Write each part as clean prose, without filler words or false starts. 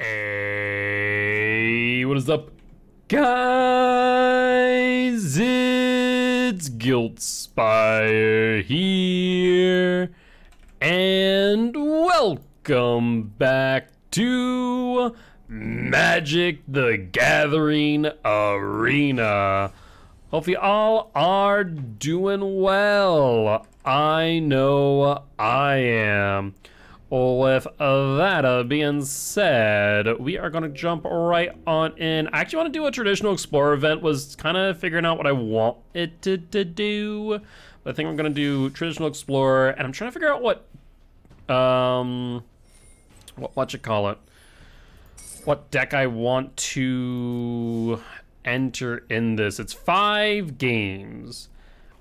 Hey, what is up, guys? It's Guiltspire here, and welcome back to Magic the Gathering Arena. Hope you all are doing well. I know I am. With that being said, we are gonna jump right on in. I actually want to do a traditional explorer event. Was kind of figuring out what I want it to do. But I think I'm gonna do traditional explorer, and I'm trying to figure out what you call it, what deck I want to enter in this. It's 5 games.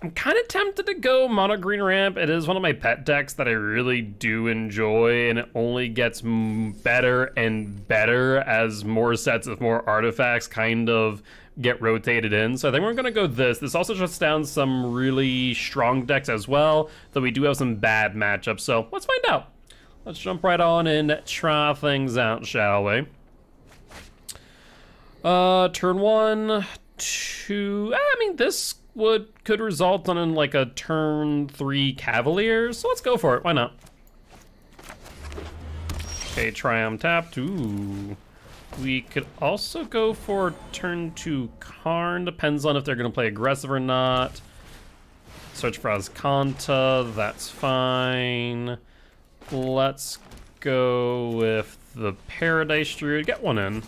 I'm kind of tempted to go mono green ramp. It is one of my pet decks that I really do enjoy, and it only gets better and better as more sets of more artifacts kind of get rotated in. So I think we're gonna go this. This also shuts down some really strong decks as well, though we do have some bad matchups. So let's find out. Let's jump right on and try things out, shall we? Turn 1, 2, I mean, this could result on like a turn 3 Cavaliers, so let's go for it. Why not? Okay, Triumph tapped. Ooh. We could also go for turn 2 Karn. Depends on if they're gonna play aggressive or not. Search for Azcanta. That's fine. Let's go with the Paradise Druid. Get one in.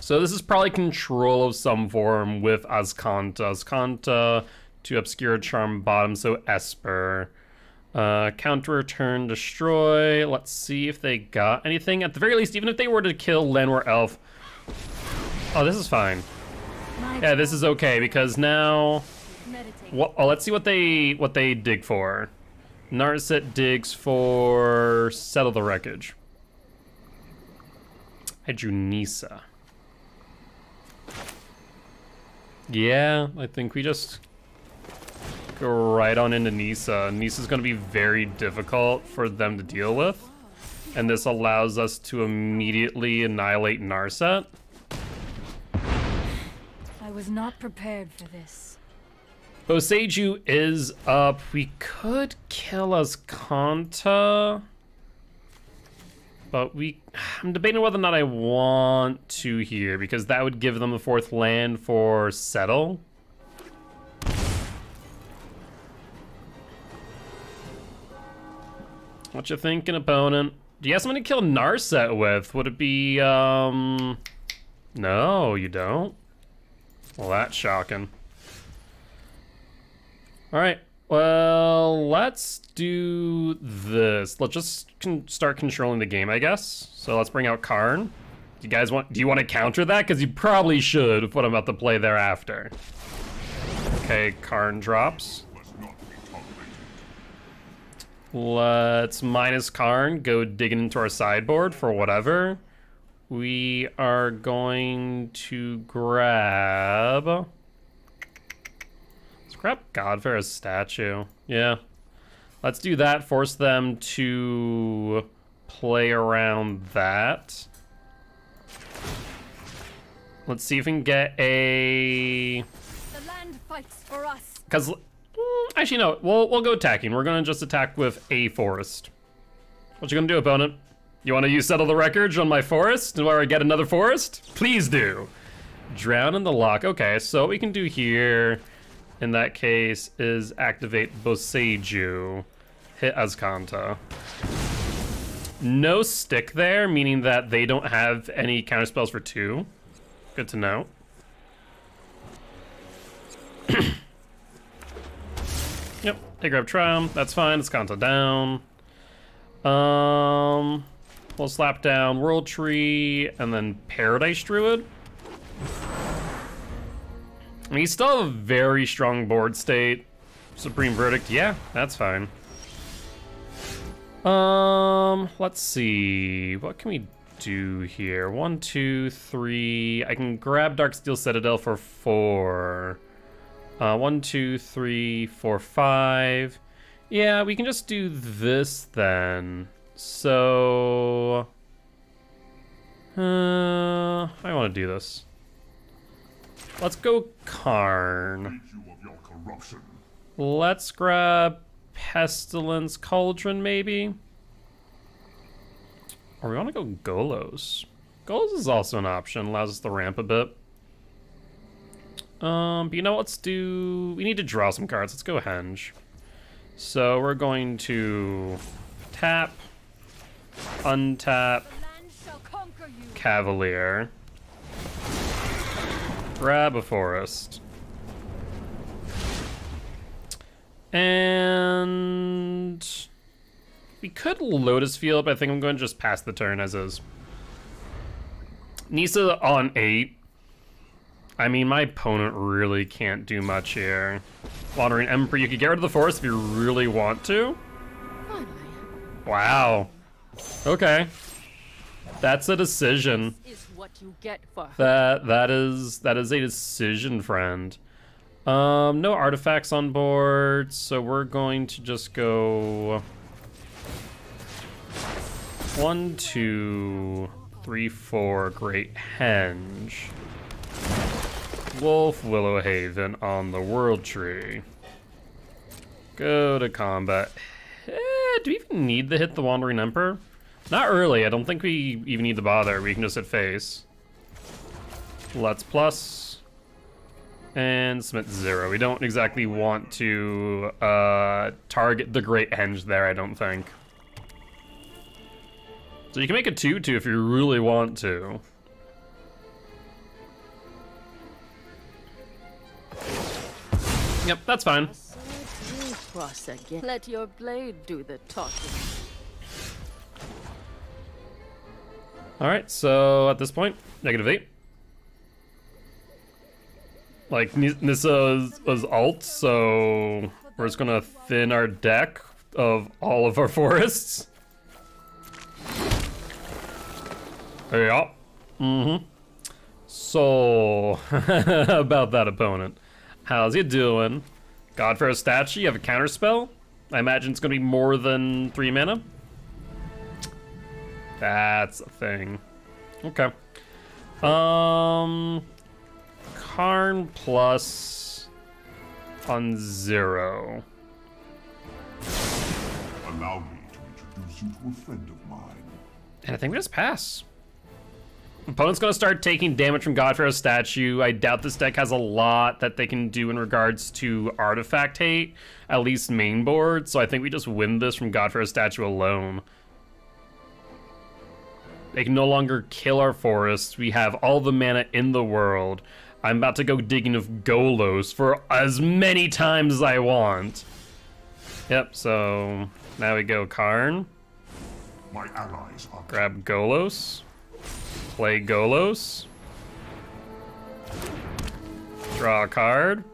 So this is probably control of some form with Azcanta. Azcanta to Obscure Charm bottom, so Esper. Counter Return, Destroy. Let's see if they got anything. At the very least, even if they were to kill Llanowar Elf. Oh, this is fine. Yeah, this is okay, because now... let's see what they dig for. Narset digs for Settle the Wreckage. I drew Nisa. Yeah, I think we just go right on into Nisa. Nisa's gonna be very difficult for them to deal with, and this allows us to immediately annihilate Narset. I was not prepared for this. Boseiju is up. We could kill Azcanta, but I'm debating whether or not I want to here, because that would give them a 4th land for Settle. What you thinking, opponent? Do you have something to kill Narset with? Would it be, no, you don't? Well, that's shocking. All right. Well, let's do this. Let's just start controlling the game, I guess. So let's bring out Karn. Do you want to counter that? Because you probably should with what I'm about to play thereafter. Okay, Karn drops. Let's minus Karn, go digging into our sideboard for whatever. We are going to grab Godfar's statue. Yeah. Let's do that. Force them to play around that. Let's see if we can get a... The land fights for us. Because, actually, no. We'll go attacking. We're going to just attack with a forest. What you going to do, opponent? You want to use Settle the Wreckage on my forest? And where I get another forest? Please do. Drown in the Lock. Okay, so what we can do here... in that case, is activate Boseiju, hit Azcanta. No stick there, meaning that they don't have any counterspells for 2. Good to know. Yep, they grab Triumph, that's fine, Azcanta down. We'll slap down World Tree, and then Paradise Druid. I mean, you still have a very strong board state. Supreme Verdict, yeah, that's fine. Let's see. What can we do here? 1, 2, 3. I can grab Darksteel Citadel for 4. 1, 2, 3, 4, 5. Yeah, we can just do this then. So... I want to do this. Let's go Karn. Let's grab Pestilence Cauldron, maybe? Or we want to go Golos. Golos is also an option, allows us to ramp a bit. But you know what, let's do... We need to draw some cards. Let's go Henge. So we're going to tap, untap, Cavalier, grab a forest, and we could Lotus Field, but I think I'm going to just pass the turn as is. Nissa on 8. I mean, my opponent really can't do much here. Wandering Emperor, you could get rid of the forest if you really want to. Wow. Okay. That's a decision. This is what you get for That is a decision, friend. No artifacts on board, so we're going to just go 1, 2, 3, 4. Great Henge. Wolf Willowhaven on the World Tree. Go to combat. Do we even need to hit the Wandering Emperor? Not really. I don't think we even need to bother. We can just hit face. Let's plus. And Smith 0. We don't exactly want to target the Great Henge there, I don't think. So you can make a 2/2 if you really want to. Yep, that's fine. Let your blade do the talking. Alright, so at this point, -8. Like, Nissa was alt, so we're just gonna thin our deck of all of our forests. Yeah. So, about that opponent. How's he doing? Godpharaoh statue, you have a counterspell? I imagine it's gonna be more than 3 mana. That's a thing. Okay. Karn plus on 0. Allow me to introduce you to a friend of mine. And I think we just pass. Opponent's gonna start taking damage from Godpharaoh statue. I doubt this deck has a lot that they can do in regards to artifact hate, at least main board, so I think we just win this from Godpharaoh statue alone. They can no longer kill our forests. We have all the mana in the world. I'm about to go digging of Golos for as many times as I want. Yep, so now we go Karn. My allies are Grab Golos. Play Golos. Draw a card.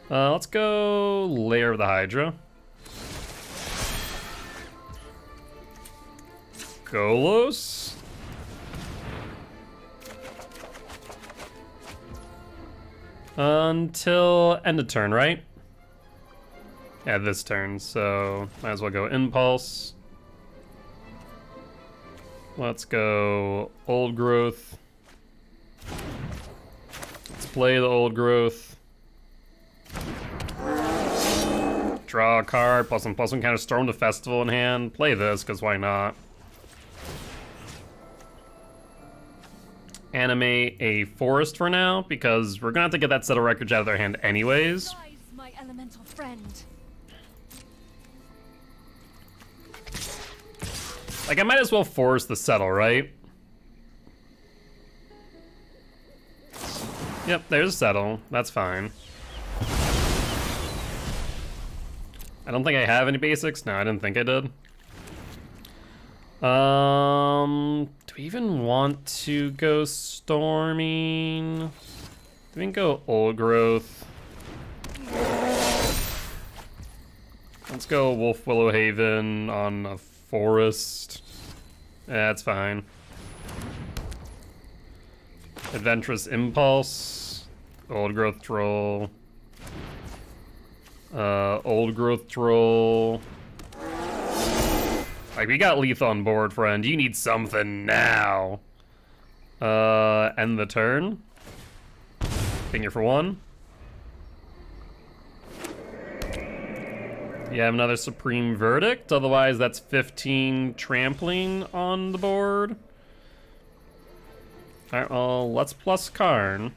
Let's go Lair of the Hydra. Golos. Until end of turn, right? Yeah, this turn, so might as well go Impulse. Let's go Old Growth. Let's play the Old Growth. Draw a card, +1/+1 counter, Storm the Festival in hand. Play this, because why not? Animate a Forest for now, because we're gonna have to get that set of records out of their hand anyways. Rise, my elemental friend. Like, I might as well force the settle, right? Yep, there's a settle. That's fine. I don't think I have any basics. No, I didn't think I did. Do we even want to go storming? Do we can go Old Growth? Let's go Wolf Willowhaven on a forest. Yeah, that's fine. Adventurous Impulse. Old Growth Troll. Old growth troll. Like, we got lethal on board, friend. You need something now. End the turn. Finger for 1. You have another Supreme Verdict. Otherwise, that's 15 trampling on the board. Alright, well, let's plus Karn.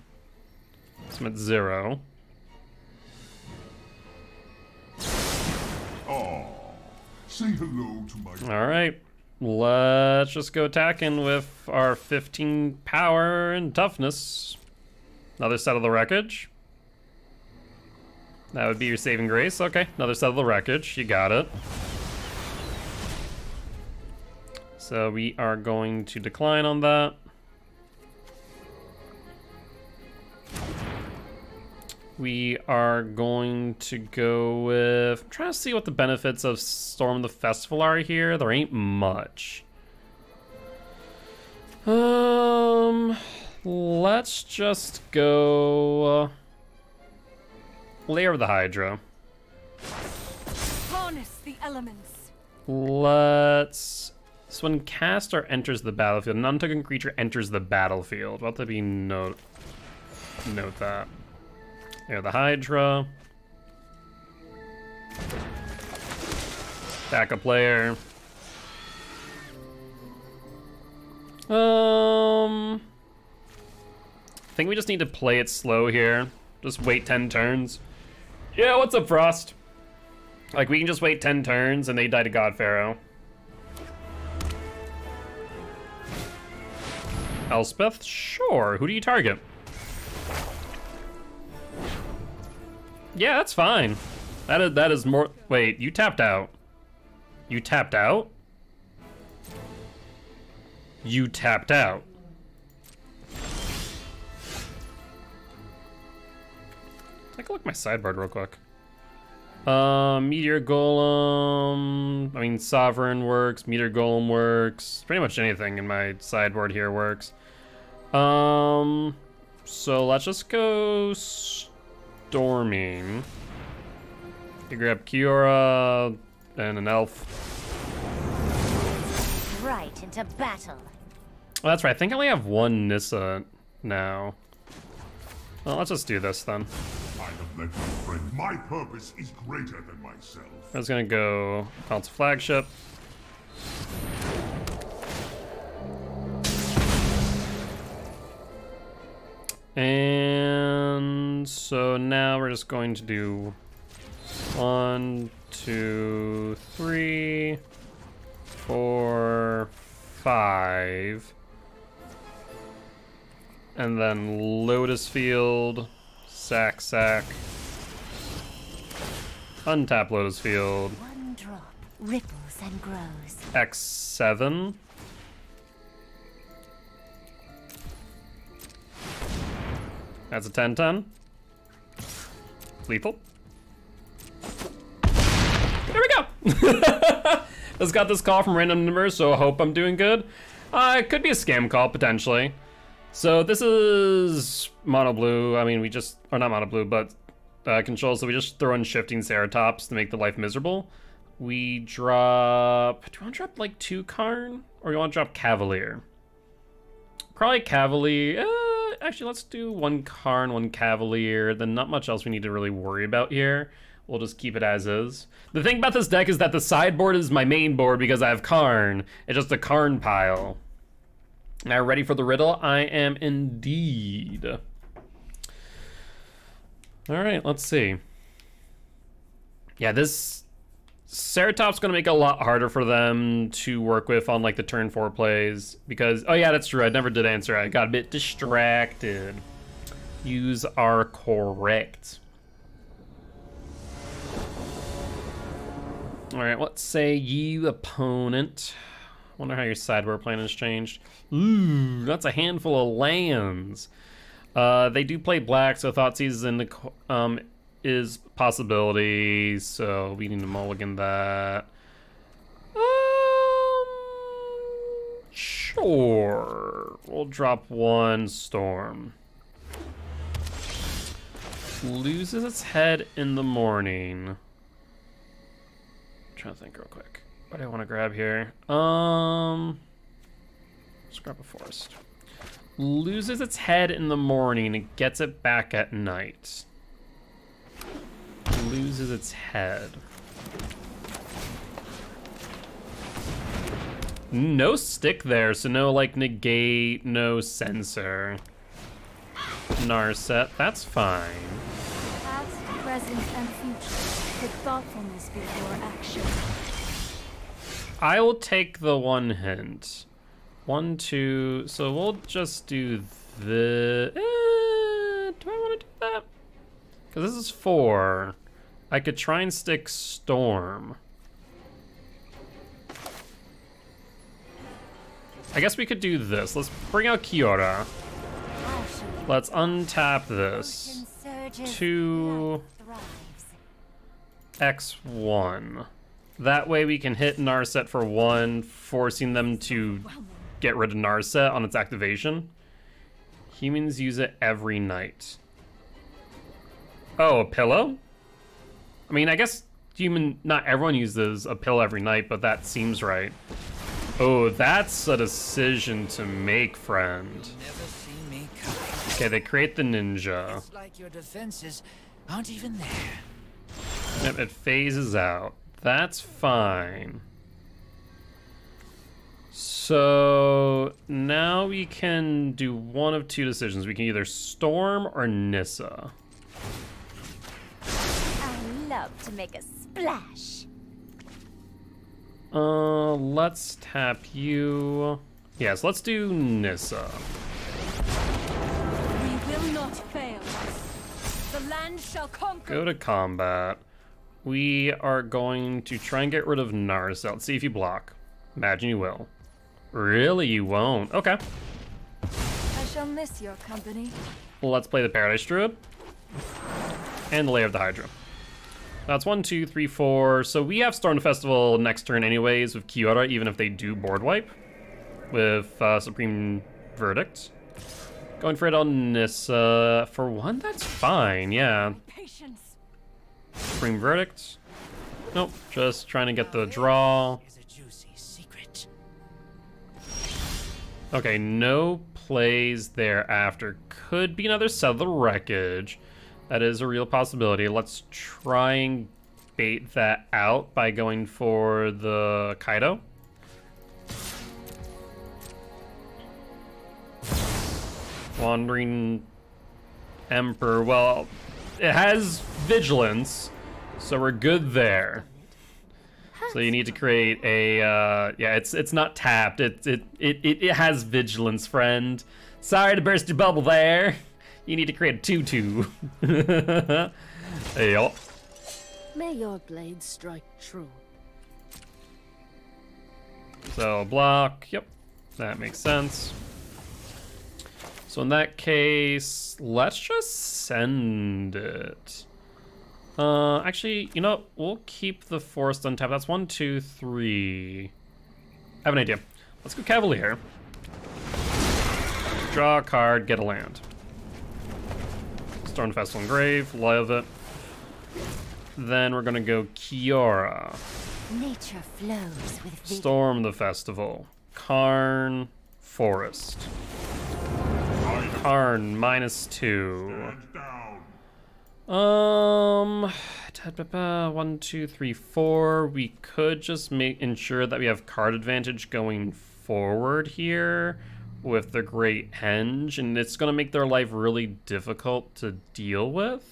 So I'm at 0. Say hello to my... Alright, let's just go attacking with our 15 power and toughness. Another set of the wreckage. That would be your saving grace. Okay, another set of the wreckage. You got it. So we are going to decline on that. We are going to go with... I'm trying to see what the benefits of Storm the Festival are here. There ain't much. Let's just go... Lair of the Hydra. Harness the elements. Let's... So when cast or enters the battlefield, an non-token creature enters the battlefield. What to be note that. There, the Hydra. Backup player. I think we just need to play it slow here. Just wait 10 turns. Yeah, what's up, Frost? Like, we can just wait 10 turns and they die to God Pharaoh. Elspeth? Sure. Who do you target? Yeah, that's fine. That is more... Wait, you tapped out. You tapped out? You tapped out. Take a look at my sideboard real quick. Meteor Golem... I mean, Sovereign works, Meteor Golem works. Pretty much anything in my sideboard here works. So let's just go... Storming. You grab Kiora and an elf. Right into battle. Oh, that's right. I think I only have one Nissa now. Well, let's just do this then. I have let my friend. My purpose is greater than myself. I was gonna go Council Flagship. And so now we're just going to do 1, 2, 3, 4, 5. And then Lotus Field, sack. Untap Lotus Field. One drop ripples and grows. X7. That's a 10-10. Lethal. There we go! Just got this call from random numbers, so I hope I'm doing good. It could be a scam call, potentially. So this is mono blue. I mean, we just, or not mono blue, but control. So we just throw in shifting Ceratops to make the life miserable. We drop, do you want to drop like 2 Karn? Or you want to drop Cavalier? Probably Cavalier. Actually, let's do 1 Karn, 1 Cavalier. Then not much else we need to really worry about here. We'll just keep it as is. The thing about this deck is that the sideboard is my main board because I have Karn. It's just a Karn pile. Now, ready for the riddle? I am indeed. All right, let's see. Yeah, this Ceratop's gonna make it a lot harder for them to work with on like the turn 4 plays because, oh yeah, that's true. I never did answer. I got a bit distracted. Yous are correct. All right, what say you, opponent? Wonder how your sideboard plan has changed. Ooh, that's a handful of lands. They do play black, so Thoughtseize in the is possibility. So we need to mulligan that. Sure. We'll drop 1 storm. Loses its head in the morning. I'm trying to think real quick. What do I want to grab here? Let's grab a forest. Loses its head in the morning and gets it back at night. Loses its head. No stick there, so no like negate, no sensor. Narset, that's fine. Past, present, and future. With thoughtfulness before action. I will take the one hint. 1, 2, so we'll just do the... do I want to do that? Because this is 4. I could try and stick Storm. I guess we could do this. Let's bring out Kiora. Let's untap this to X1. That way we can hit Narset for 1, forcing them to get rid of Narset on its activation. Humans use it every night. Oh, a pillow? I mean, I guess not everyone uses a pill every night, but that seems right. Oh, that's a decision to make, friend. Okay, they create the ninja. It's like your defenses aren't even there. Yep, it phases out. That's fine. So now we can do one of 2 decisions. We can either Storm or Nissa. I love to make a splash. Let's tap you. Yes, let's do Nissa. We will not fail. The land shall conquer. Go to combat. We are going to try and get rid of Narset. Let's see if you block. Imagine you will. Really, you won't. Okay. I shall miss your company. Well, let's play the Paradise Druid. And the Lair of the Hydra. That's 1, 2, 3, 4. So we have Storm Festival next turn anyways with Kiora, even if they do board wipe. With Supreme Verdict. Going for it on Nissa. For 1, that's fine, yeah. Patience. Supreme Verdict. Nope, just trying to get the draw. Is a juicy secret. Okay, no plays thereafter. Could be another Set of the Wreckage. That is a real possibility. Let's try and bait that out by going for the Kaido. Wandering Emperor. Well, it has Vigilance, so we're good there. So you need to create a yeah, it's not tapped. It has Vigilance, friend. Sorry to burst your bubble there. You need to create a 2/2. Hey, y'all. May your blade strike true. So block. Yep, that makes sense. So in that case, let's just send it. Actually, you know what? We'll keep the forest untapped. That's 1, 2, 3. I have an idea. Let's go Cavalier. Draw a card, get a land. Storm Festival Engrave, love it. Then we're gonna go Kiora. Nature flows with vigor. Storm the Festival. Karn, Forest. Karn, -2. Stand down. 1, 2, 3, 4. We could just ensure that we have card advantage going forward here with the Great Henge, and it's gonna make their life really difficult to deal with.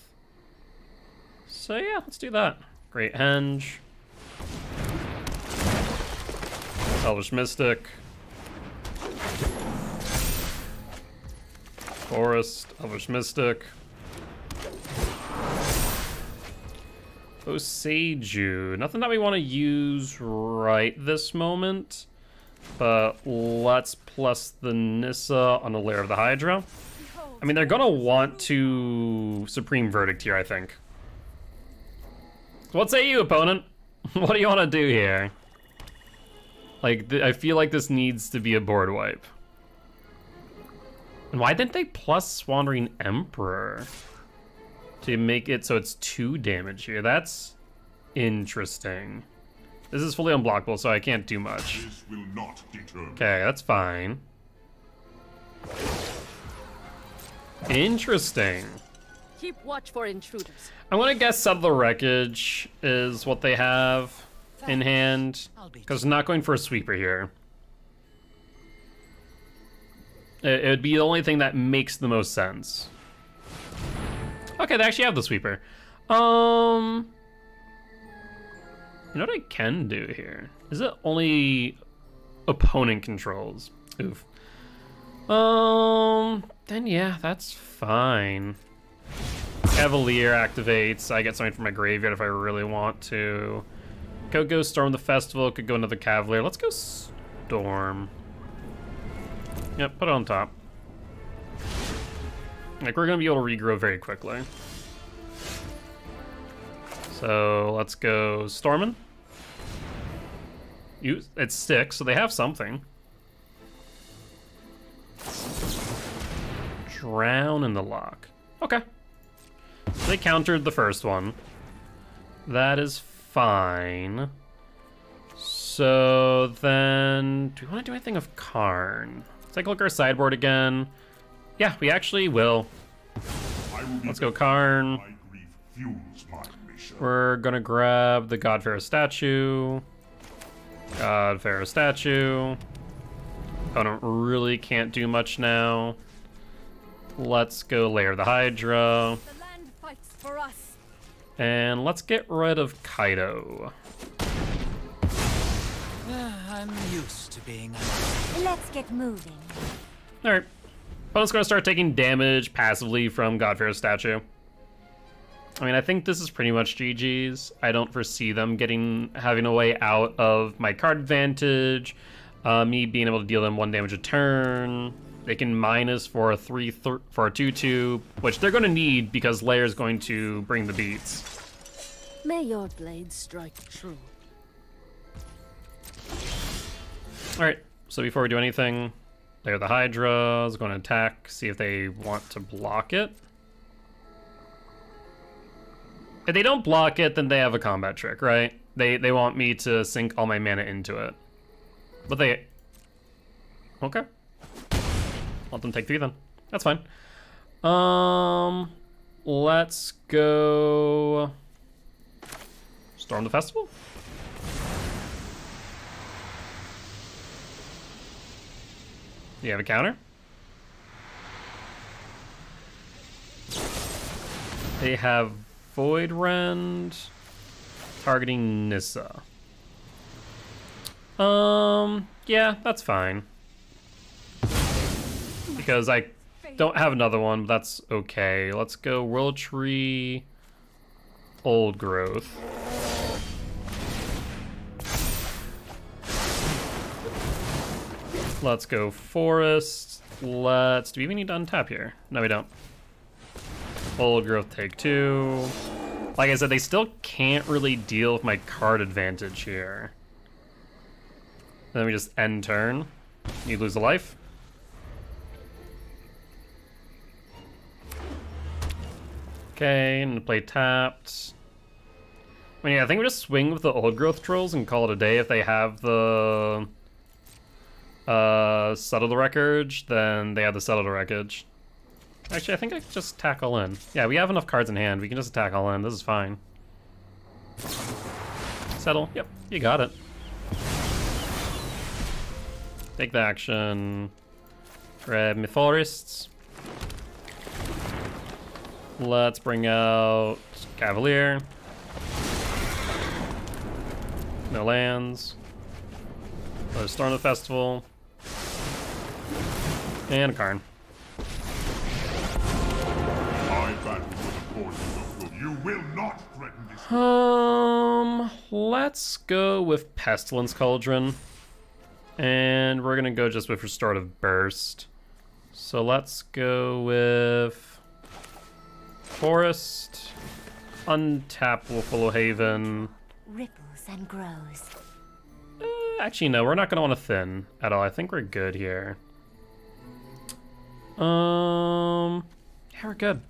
So yeah, let's do that. Great Henge. Elvish Mystic. Forest, Elvish Mystic. Oseiju. Nothing that we want to use right this moment, but let's plus the Nissa on the Lair of the Hydra. I mean, they're gonna want to Supreme Verdict here, I think. What say you, opponent? What do you want to do here? Like, I feel like this needs to be a board wipe. And why didn't they plus Wandering Emperor? to make it so it's 2 damage here. That's interesting. This is fully unblockable, so I can't do much. This will not deter me. Okay, that's fine. Interesting. Keep watch for intruders. I'm gonna guess Settle the Wreckage is what they have in hand, because I'm not going for a sweeper here. It would be the only thing that makes the most sense. Okay, they actually have the sweeper. You know what I can do here? Is it only opponent controls? Oof. Then yeah, that's fine. Cavalier activates. I get something from my graveyard if I really want to. Could go Storm the Festival, could go another Cavalier. Let's go Storm. Yep, put it on top. Like, we're gonna be able to regrow very quickly. So, let's go Stormin'. It's 6, so they have something. Drown in the Lock. Okay. They countered the first one. That is fine. So then, do we want to do anything with Karn? Let's take a look at our sideboard again. Yeah, we actually will. Let's go Karn. My grief fuels my mission. We're gonna grab the Godfair statue. Godfair statue. Opponent really can't do much now. Let's go Lair the Hydra. The land fights for us. And let's get rid of Kaido. I'm used to being Let's get moving. Alright. Opponent's gonna start taking damage passively from Godfair's statue. I mean, I think this is pretty much GG's. I don't foresee them having a way out of my card advantage, me being able to deal them 1 damage a turn. They can minus for a 2/2, which they're gonna need because Lair is going to bring the beats. May your blade strike true. Alright, so before we do anything, Lair the Hydra is going to attack, see if they want to block it. If they don't block it, then they have a combat trick, right? They want me to sink all my mana into it. But they... Okay. Let them take 3 then. That's fine. Let's go... Storm the Festival? Do you have a counter? They have Void Rend targeting Nissa. Yeah, that's fine. Because I don't have another one, but that's okay. Let's go World Tree, Old Growth. Let's go Forest. Do we even need to untap here? No, we don't. Old Growth, take 2. Like I said, they still can't really deal with my card advantage here. Then we just end turn. You lose a life. Okay, and play tapped. I mean, yeah, I think we just swing with the Old Growth Trolls and call it a day. If they have the Settle the Wreckage, then they have the Settle the Wreckage. Actually, I think I could just attack all in. Yeah, we have enough cards in hand. We can just attack all in. This is fine. Settle. Yep, you got it. Take the action. Grab Mythorists. Let's bring out Cavalier. No lands. Let's Storm the Festival. And a Karn. I battle for the cause of good. You will not threaten this. Let's go with Pestilence Cauldron. And we're gonna go just with Restorative Burst. So let's go with Forest, untap Wolfwillow Haven. Ripples and grows. Actually, no, we're not gonna want to thin at all. I think we're good here. Yeah, we're good.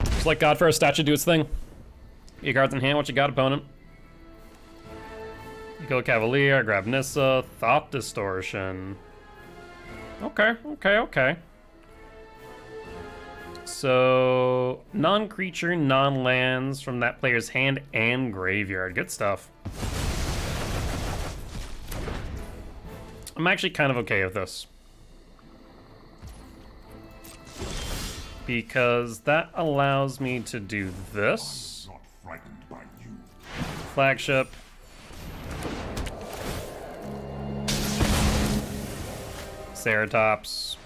Just let God for a statue do its thing. Your cards in hand, what you got, opponent? You go Cavalier, I grab Nissa, Thought Distortion. Okay, okay, okay. So, non-creature, non-lands from that player's hand and graveyard. Good stuff. I'm actually kind of okay with this. Because that allows me to do this. Not frightened by you. Flagship. Ceratops.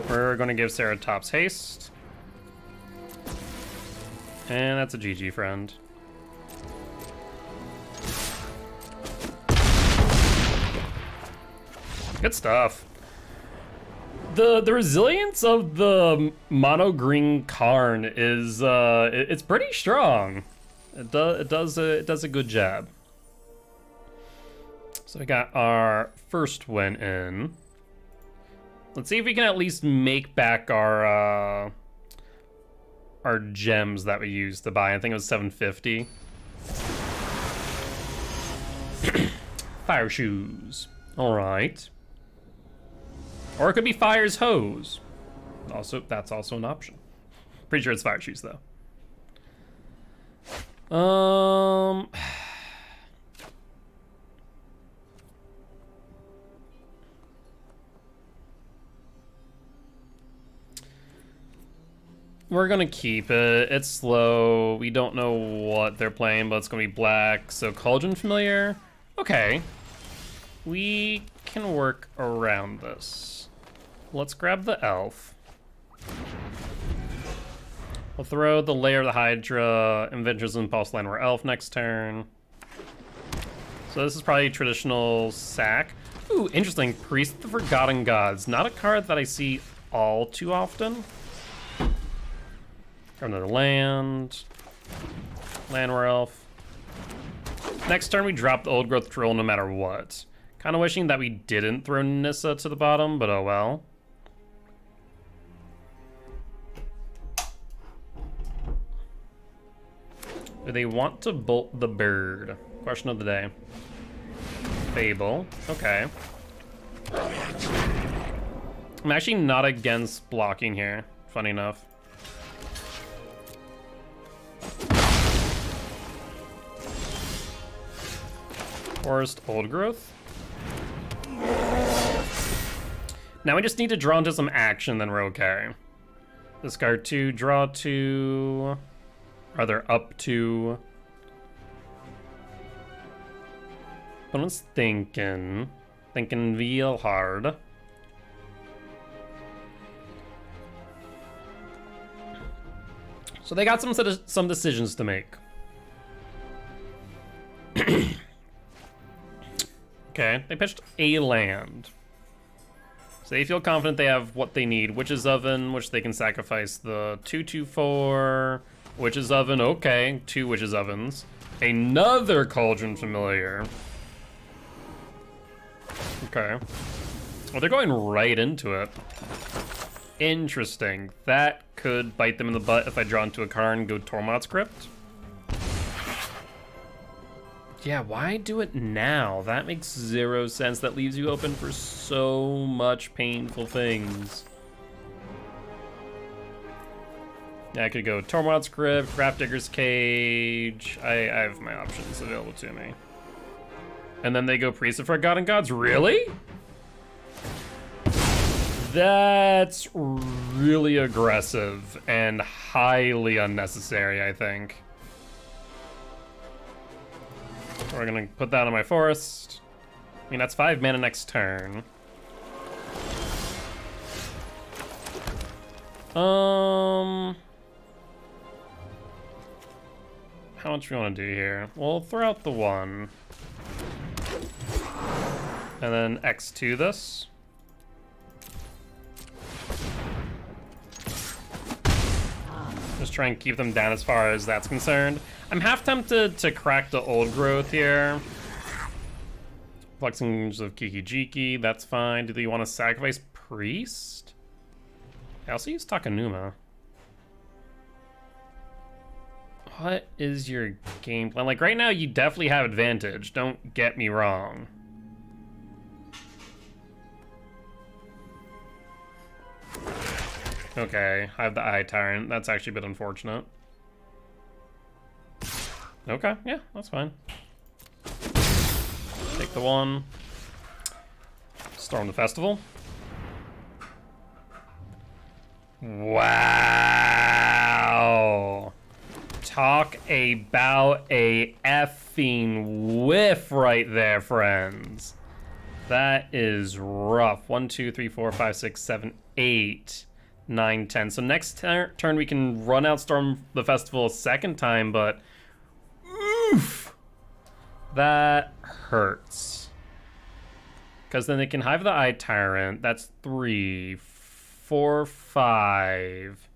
We're gonna give Ceratops haste. And that's a GG, friend. Good stuff. The resilience of the mono green Karn is it's pretty strong. It does a good job. So we got our first win in. Let's see if we can at least make back our gems that we used to buy. I think it was 750. Fire shoes. All right. Or it could be Fire's hose. Also, that's also an option. Pretty sure it's fire shoes though. We're gonna keep it. It's slow. We don't know what they're playing, but it's gonna be black. So Cauldron Familiar. Okay. We can work around this. Let's grab the elf. We'll throw the Lair of the Hydra, Inventor's Impulse Land, or elf next turn. So this is probably traditional sack. Ooh, interesting. Priest of the Forgotten Gods. Not a card that I see all too often. Another land. Landware elf. Next turn we drop the Old Growth Troll no matter what. Kind of wishing that we didn't throw Nissa to the bottom, but oh well. Do they want to bolt the bird? Question of the day. Fable. Okay. I'm actually not against blocking here, funny enough. Forest Old Growth. Now we just need to draw into some action, then we're okay. Discard 2, draw 2. Rather, up 2. Opponent's thinking real hard. So they got some decisions to make. Okay, they pitched a land. So they feel confident they have what they need. Witch's Oven, which they can sacrifice the 2/2/4. Witch's Oven, okay. 2 Witch's Ovens. Another Cauldron Familiar. Okay. Well, they're going right into it. Interesting. That could bite them in the butt if I draw into a card and go Tormod's Crypt. Yeah, why do it now? That makes zero sense. That leaves you open for so much painful things. Yeah, I could go Tormod's Crypt, Grafdigger's Cage. I have my options available to me. And then they go Priest of Forgotten Gods. Really? That's really aggressive and highly unnecessary, I think. We're gonna put that on my forest. I mean, that's 5 mana next turn. How much do we want to do here? We'll throw out the 1. And then X2 this. Just try and keep them down as far as that's concerned. I'm half tempted to crack the Old Growth here. Flexings of Kiki-Jiki, that's fine. Do you want to sacrifice Priest? I also use Takanuma. What is your game plan? Like, right now, you definitely have advantage. Don't get me wrong. Okay, I have the Eye Tyrant. That's actually a bit unfortunate. Okay, yeah, that's fine. Take the one. Storm the festival. Wow. Talk about a effing whiff right there, friends. That is rough. 1, 2, 3, 4, 5, 6, 7, 8, 9, 10. So next turn we can run out Storm the Festival a second time, but oof, that hurts. Because then they can Hive the Eye Tyrant. That's 3, 4, 5,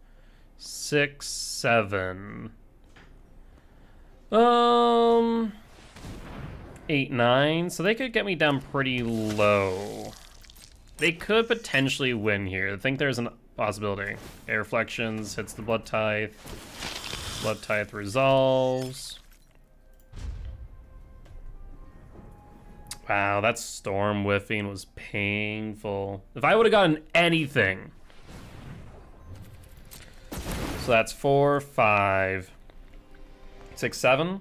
6, 7. 8, 9. So they could get me down pretty low. They could potentially win here. I think there's a possibility. Air Reflections hits the Blood Tithe. Blood Tithe resolves. Wow, that storm whiffing was painful. If I would have gotten anything. So that's 4, 5, 6, 7. All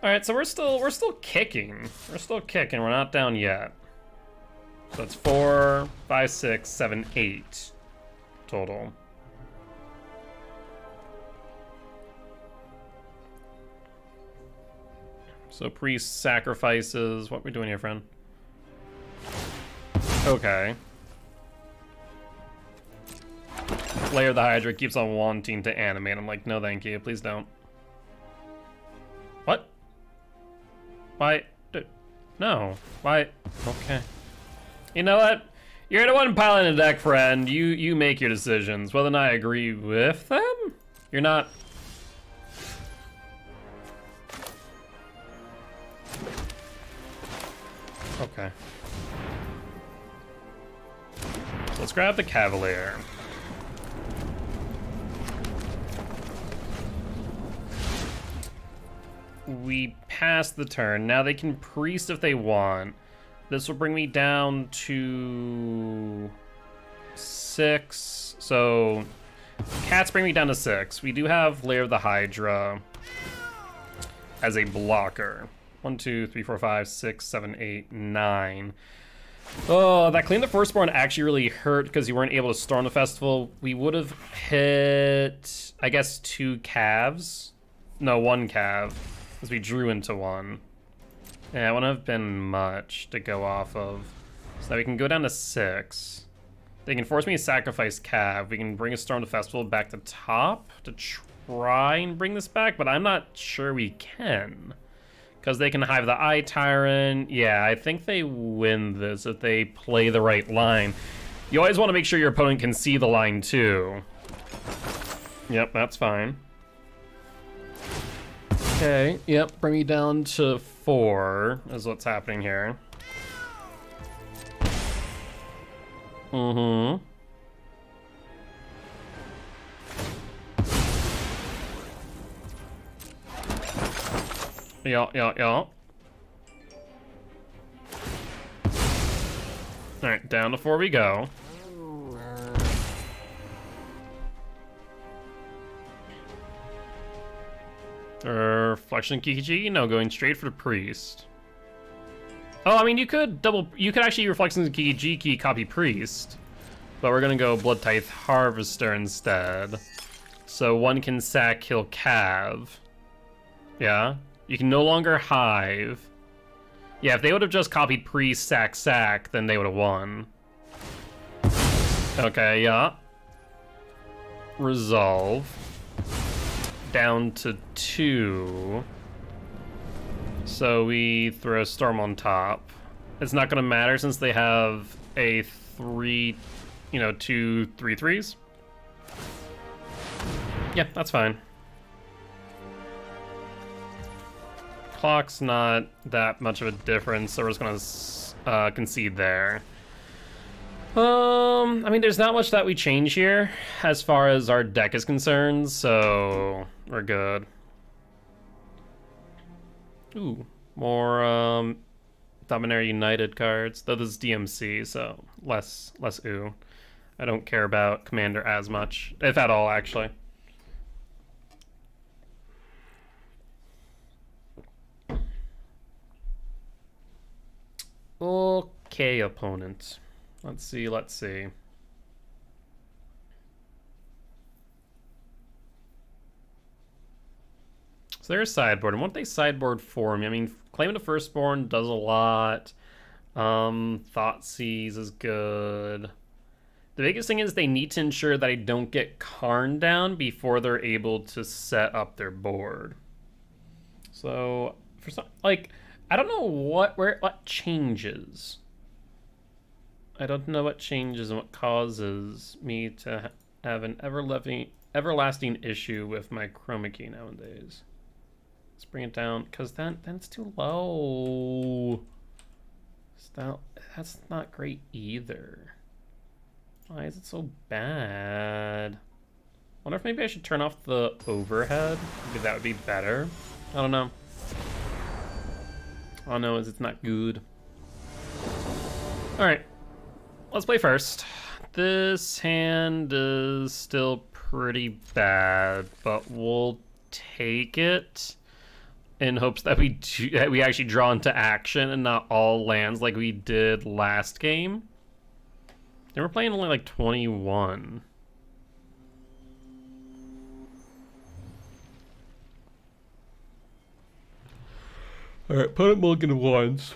right, so we're still kicking. We're still kicking. We're not down yet. So that's 4, 5, 6, 7, 8 total. So priest sacrifices. What are we doing here, friend? Okay. Layer the Hydra keeps on wanting to animate. I'm like, no thank you, please don't. What? Why? No. Why? Okay. You know what? You're the one piling the deck, friend. You make your decisions. Whether or not I agree with them? You're not... Okay. So let's grab the Cavalier. We pass the turn. Now they can priest if they want. This will bring me down to 6. So cats bring me down to 6. We do have Lair of the Hydra as a blocker. 1, 2, 3, 4, 5, 6, 7, 8, 9. Oh, that Claim the Firstborn actually really hurt because you weren't able to storm the festival. We would have hit, I guess, 2 calves. No, 1 calf, because we drew into 1. Yeah, it wouldn't have been much to go off of. So that we can go down to 6. They can force me to sacrifice calf. We can bring a storm the festival back to top to try and bring this back, but I'm not sure we can. Because they can Hive the Eye Tyrant. Yeah, I think they win this if they play the right line. You always want to make sure your opponent can see the line too. Yep, that's fine. Okay, yep, bring me down to 4 is what's happening here. Mm-hmm. Yeah. Alright, down to 4 we go. Reflection Kiki? No, going straight for the priest. Oh, I mean, you could actually Reflections Kiki copy priest. But we're gonna go Blood Tithe Harvester instead. So 1 can sack, kill Cav. Yeah? You can no longer Hive. Yeah, if they would have just copied priest, sack, then they would have won. Okay, yeah. Resolve. Down to 2. So we throw Storm on top. It's not gonna matter since they have a 3, 2 3/3s. Yeah, that's fine. clock's not that much of a difference, so we're just gonna concede there. I mean, there's not much that we change here as far as our deck is concerned, so we're good. Ooh, more Dominaria United cards, though this is DMC, so less ooh. I don't care about Commander as much, if at all, actually. Okay, opponent. Let's see. So there's sideboard, and what they sideboard for me? I mean, Claim the Firstborn does a lot. Thoughtseize is good. The biggest thing is they need to ensure that I don't get Karn down before they're able to set up their board. So, for some, like, I don't know what changes. I don't know what changes and what causes me to have an everlasting issue with my chroma key nowadays. Let's bring it down, because then it's too low. That's not great either. Why is it so bad? Wonder if maybe I should turn off the overhead. Maybe that would be better. I don't know. All I know is it's not good. All right, let's play first. This hand is still pretty bad, but we'll take it in hopes that we actually draw into action and not all lands like we did last game. They were playing only like 21. Alright, put it mulligan once.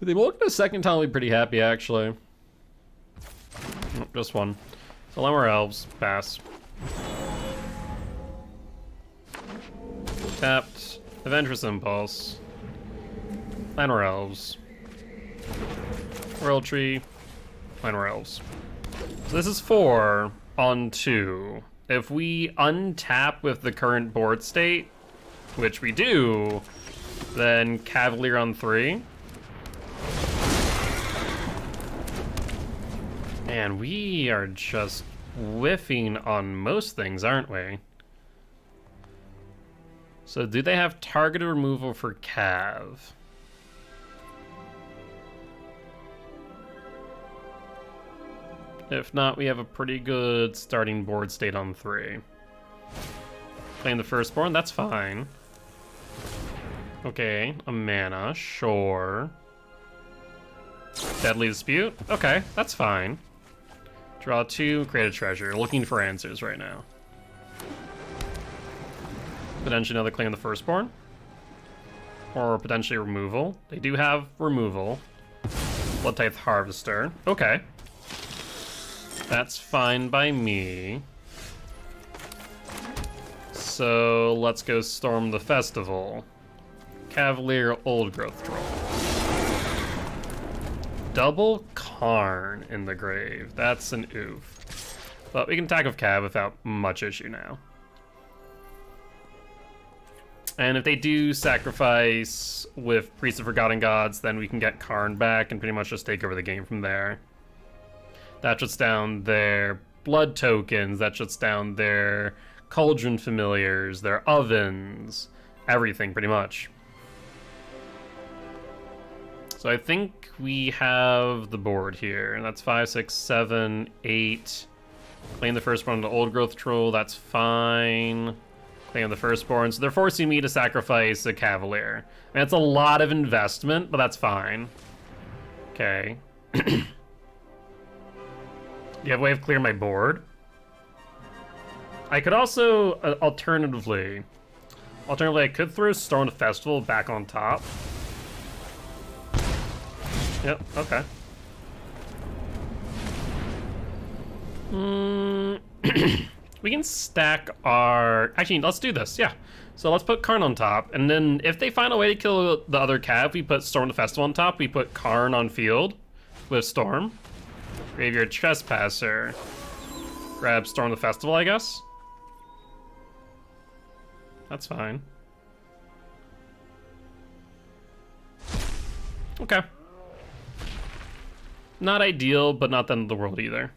If they mulligan a second time, I'll be pretty happy, actually. Oh, just one. So Lemur Elves, pass. Tapped. Adventurous Impulse. Lemur Elves. Royal Tree. Lemur Elves. So this is 4 on 2. If we untap with the current board state, which we do, then Cavalier on 3. And we are just whiffing on most things, aren't we? So do they have targeted removal for Cav? If not, we have a pretty good starting board state on 3. Playing the Firstborn, that's fine. Okay, a mana, sure. Deadly Dispute, okay, that's fine. Draw 2, create a treasure. Looking for answers right now. Potentially another Claim the Firstborn. Or potentially removal. They do have removal. Blood Tithe Harvester, okay. That's fine by me. So let's go storm the festival. Cavalier Old Growth Troll. Double Karn in the grave. That's an oof. But we can attack with Cav without much issue now. And if they do sacrifice with Priest of Forgotten Gods, then we can get Karn back and pretty much just take over the game from there. That shuts down their blood tokens, that shuts down their cauldron familiars, their ovens, everything pretty much. So I think we have the board here, and that's 5, 6, 7, 8. Claim the Firstborn to Old Growth Troll, that's fine. Claim the Firstborn, so they're forcing me to sacrifice a Cavalier. I mean, that's a lot of investment, but that's fine. Okay. Do you have a way of clearing my board? I could also, alternatively, I could throw Storm the Festival back on top. Yep, okay. We can stack our... Actually, let's do this, yeah. So let's put Karn on top, and then if they find a way to kill the other Cav, we put Storm the Festival on top, we put Karn on field with Storm. Graveyard Trespasser. Grab Storm the Festival, I guess. That's fine. Okay. Not ideal, but not the end of the world either.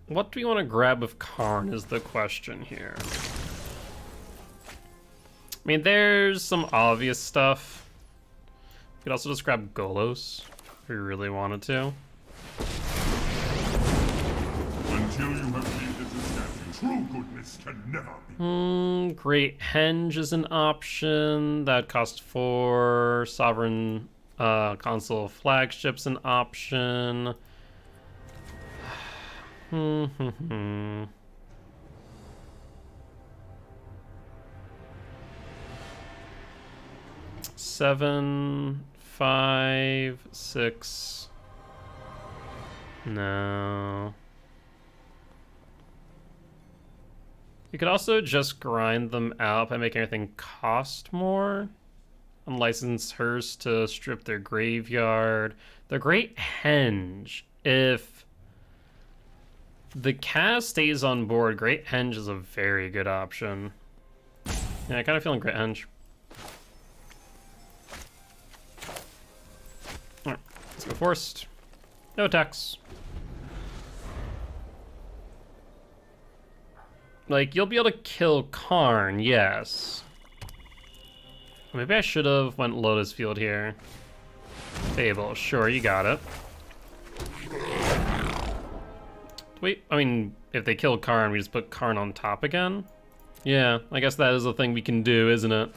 What do we want to grab of Karn is the question here. I mean, there's some obvious stuff. We could also just grab Golos if we really wanted to. Until you have made it established, true goodness can never be. Great Henge is an option. That costs 4. Sovereign Console Flagship's an option. Seven, 5, 6. No. You could also just grind them out by making everything cost more. Unlicense hers to strip their graveyard. The Great Henge. If the cast stays on board, Great Henge is a very good option. Yeah, I kind of feeling Great Henge. Alright, let's go forced. No attacks. Like, you'll be able to kill Karn, yes. Maybe I should have went Lotus Field here. Fable, sure, you got it. Wait, I mean, if they kill Karn, we just put Karn on top again? Yeah, I guess that is a thing we can do, isn't it?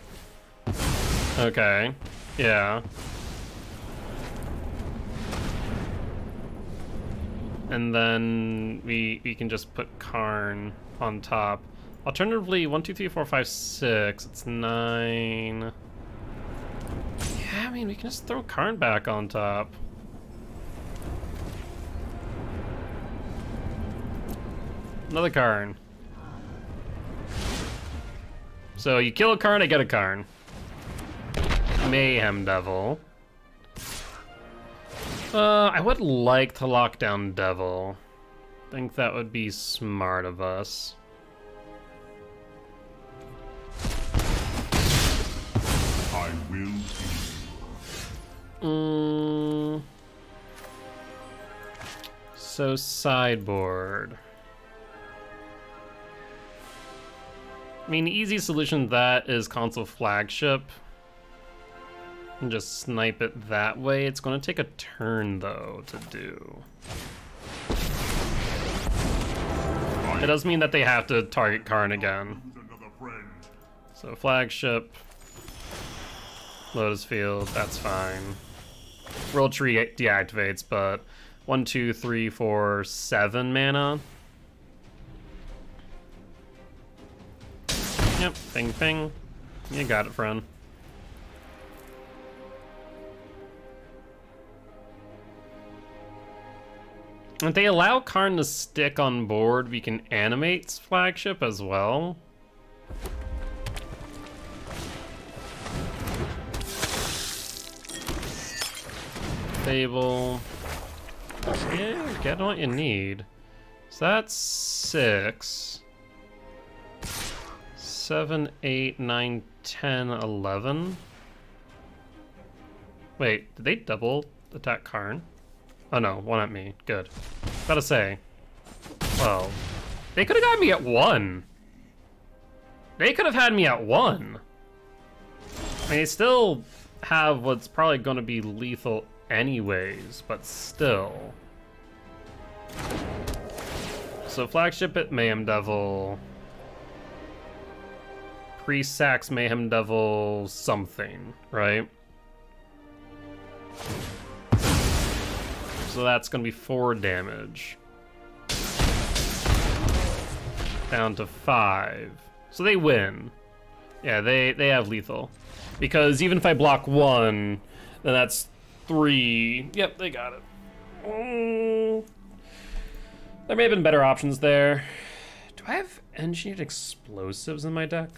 Okay, yeah. And then we can just put Karn on top. Alternatively, 1, 2, 3, 4, 5, 6. It's 9. Yeah, I mean, we can just throw Karn back on top. Another Karn. So you kill a Karn, I get a Karn. Mayhem Devil. I would like to lock down Devil. Think that would be smart of us. I will So sideboard. I mean, the easy solution to that is console flagship. And just snipe it that way. It's going to take a turn, though, to do. It does mean that they have to target Karn again. So flagship, Lotus Field, that's fine. World Tree deactivates, but 1, 2, 3, 4, 7 mana. Yep, ping ping. You got it, friend. If they allow Karn to stick on board, we can animate flagship as well. Fable. Yeah, get what you need. So that's 6. 7, 8, 9, 10, 11. Wait, did they double attack Karn? Oh no, one at me. Good. Gotta say. Well, they could have got me at 1. They could have had me at 1. I mean, they still have what's probably going to be lethal anyways, but still. So flagship at Mayhem Devil. Pre-sax Mayhem Devil something, right? So that's gonna be 4 damage. Down to 5. So they win. Yeah, they have lethal. Because even if I block 1, then that's 3. Yep, they got it. There may have been better options there. Do I have engineered explosives in my deck?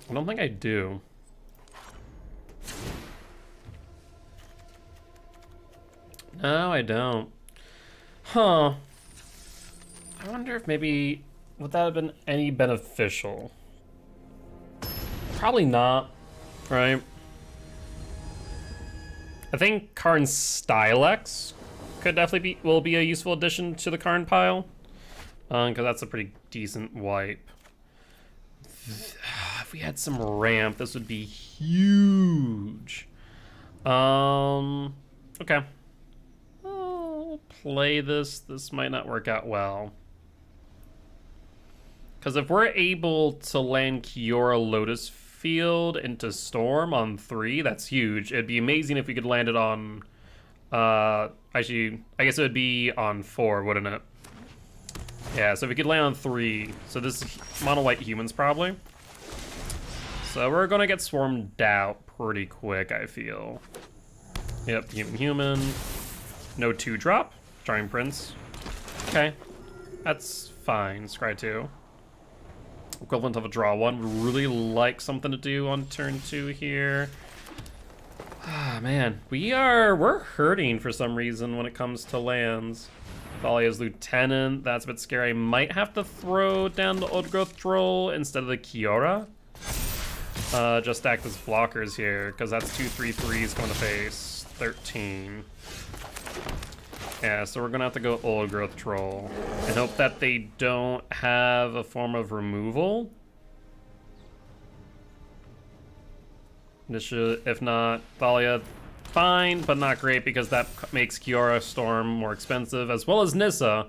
I don't think I do. No, I don't. Huh. I wonder if maybe, would that have been any beneficial? Probably not, right? I think Karn Stylex could definitely will be a useful addition to the Karn pile. Because that's a pretty decent wipe. If we had some ramp, this would be huge. Okay. I'll play this. This might not work out well. Because if we're able to land Kiora Lotus Field into Storm on 3, that's huge. It'd be amazing if we could land it on... actually, I guess it would be on 4, wouldn't it? Yeah, so if we could land on 3. So this is mono white humans, probably. So we're gonna get swarmed out pretty quick, I feel. Yep, human. No 2-drop. Charming Prince. Okay. That's fine. Scry 2. Equivalent of a draw 1. We really like something to do on turn 2 here. Ah, man. We're hurting for some reason when it comes to lands. Thalia's Lieutenant. That's a bit scary. I might have to throw down the Old Growth Troll instead of the Kiora. Just act as blockers here, because that's 2 3/3s going to face 13. Yeah, so we're gonna have to go Old Growth Troll and hope that they don't have a form of removal. This should, if not, Thalia, fine, but not great because that makes Kiora Storm more expensive, as well as Nissa.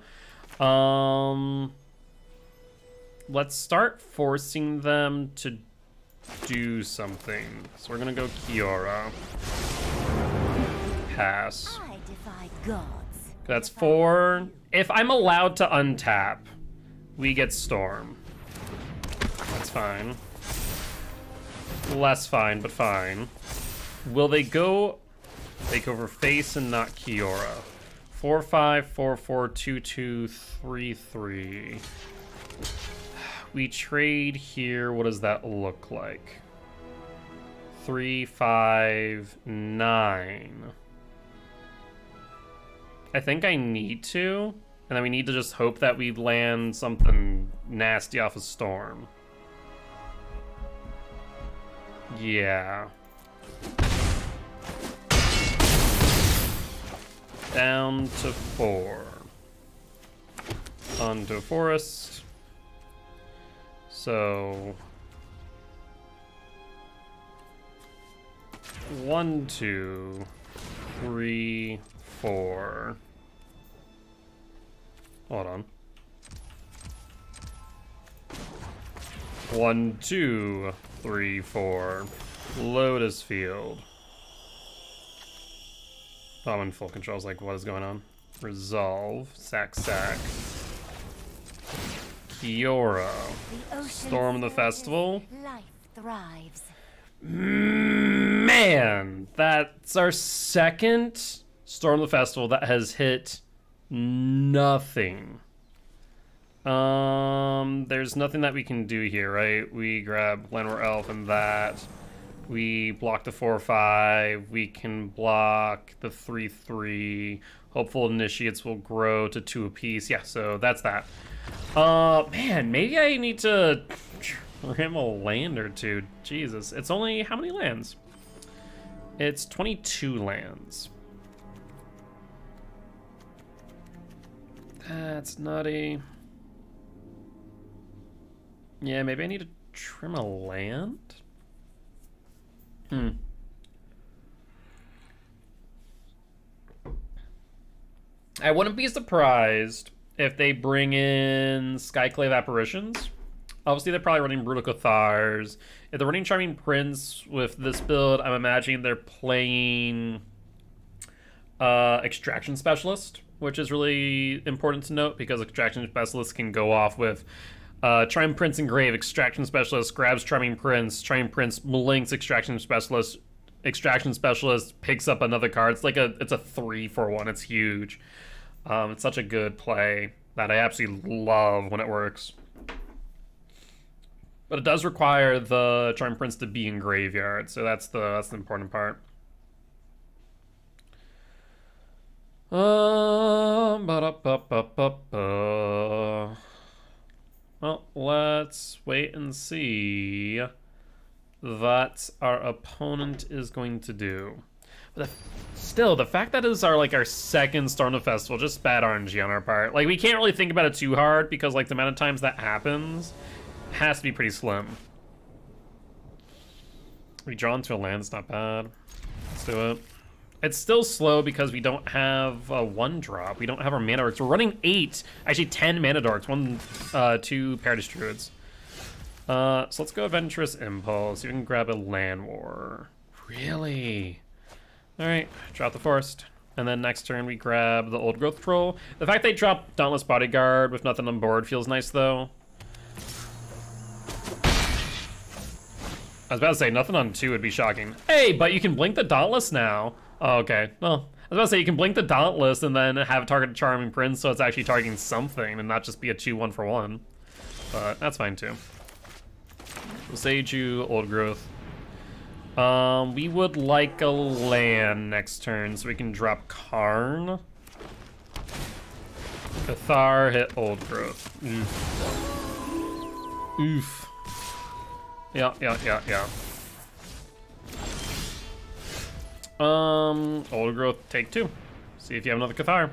Let's start forcing them to do something. So we're gonna go Kiora. Pass. I defy gods. That's 4. If I'm allowed to untap, we get Storm. That's fine. Less fine, but fine. Will they go take over face and not Kiora? 4/5, 4/4, 2/2, 3/3. We trade here. What does that look like? 3, 5, 9. I think I need to, and then we need to just hope that we land something nasty off of Storm. Yeah. Down to 4. Onto Forest. So 1, 2, 3, 4. Hold on. 1, 2, 3, 4. Lotus Field. Oh, I'm in full control. I was like, what is going on? Resolve. Sack. Kiora. Storm the Festival. Life thrives. Man, that's our second Storm the Festival that has hit nothing. There's nothing that we can do here, right? We grab Landwar Elf and that. We block the 4/5. We can block the 3/3. Hopeful Initiates will grow to 2 apiece. Yeah, so that's that. Man, maybe I need to trim a land or 2. Jesus, it's only how many lands? It's 22 lands. That's nutty. Yeah, maybe I need to trim a land? I wouldn't be surprised if they bring in Skyclave Apparitions. Obviously, they're probably running Brutal Cathars. If they're running Charming Prince with this build, I'm imagining they're playing Extraction Specialist, which is really important to note because Extraction Specialist can go off with Charming Prince Engrave, Extraction Specialist grabs Charming Prince links Extraction Specialist picks up another card. It's like it's a 3-for-1. It's huge. It's such a good play that I absolutely love when it works. But it does require the Charming Prince to be in graveyard, so that's the important part. let's wait and see what our opponent is going to do. But still, the fact that is our second Star in the Festival, just bad RNG on our part. Like, we can't really think about it too hard because like the amount of times that happens has to be pretty slim. We draw into a land, it's not bad. Let's do it. It's still slow because we don't have a 1-drop. We don't have our mana dorks. We're running 8, actually 10 mana dorks, 2 Paradise Druids. So let's go Adventurous Impulse. You can grab a Land War. Really? Alright, drop the Forest. And then next turn we grab the Old Growth Troll. The fact they drop Dauntless Bodyguard with nothing on board feels nice though. I was about to say, nothing on 2 would be shocking. Hey, but you can blink the Dauntless now. Oh, okay. Well, I was about to say, you can blink the Dauntless and then have target Charming Prince, so it's actually targeting something and not just be a 2-1 for 1. But that's fine too. We'll sage you, Old Growth. We would like a land next turn so we can drop Karn. Cathar, hit Old Growth. Oof. Oof. Yeah. Old Growth, take 2. See if you have another Cathar.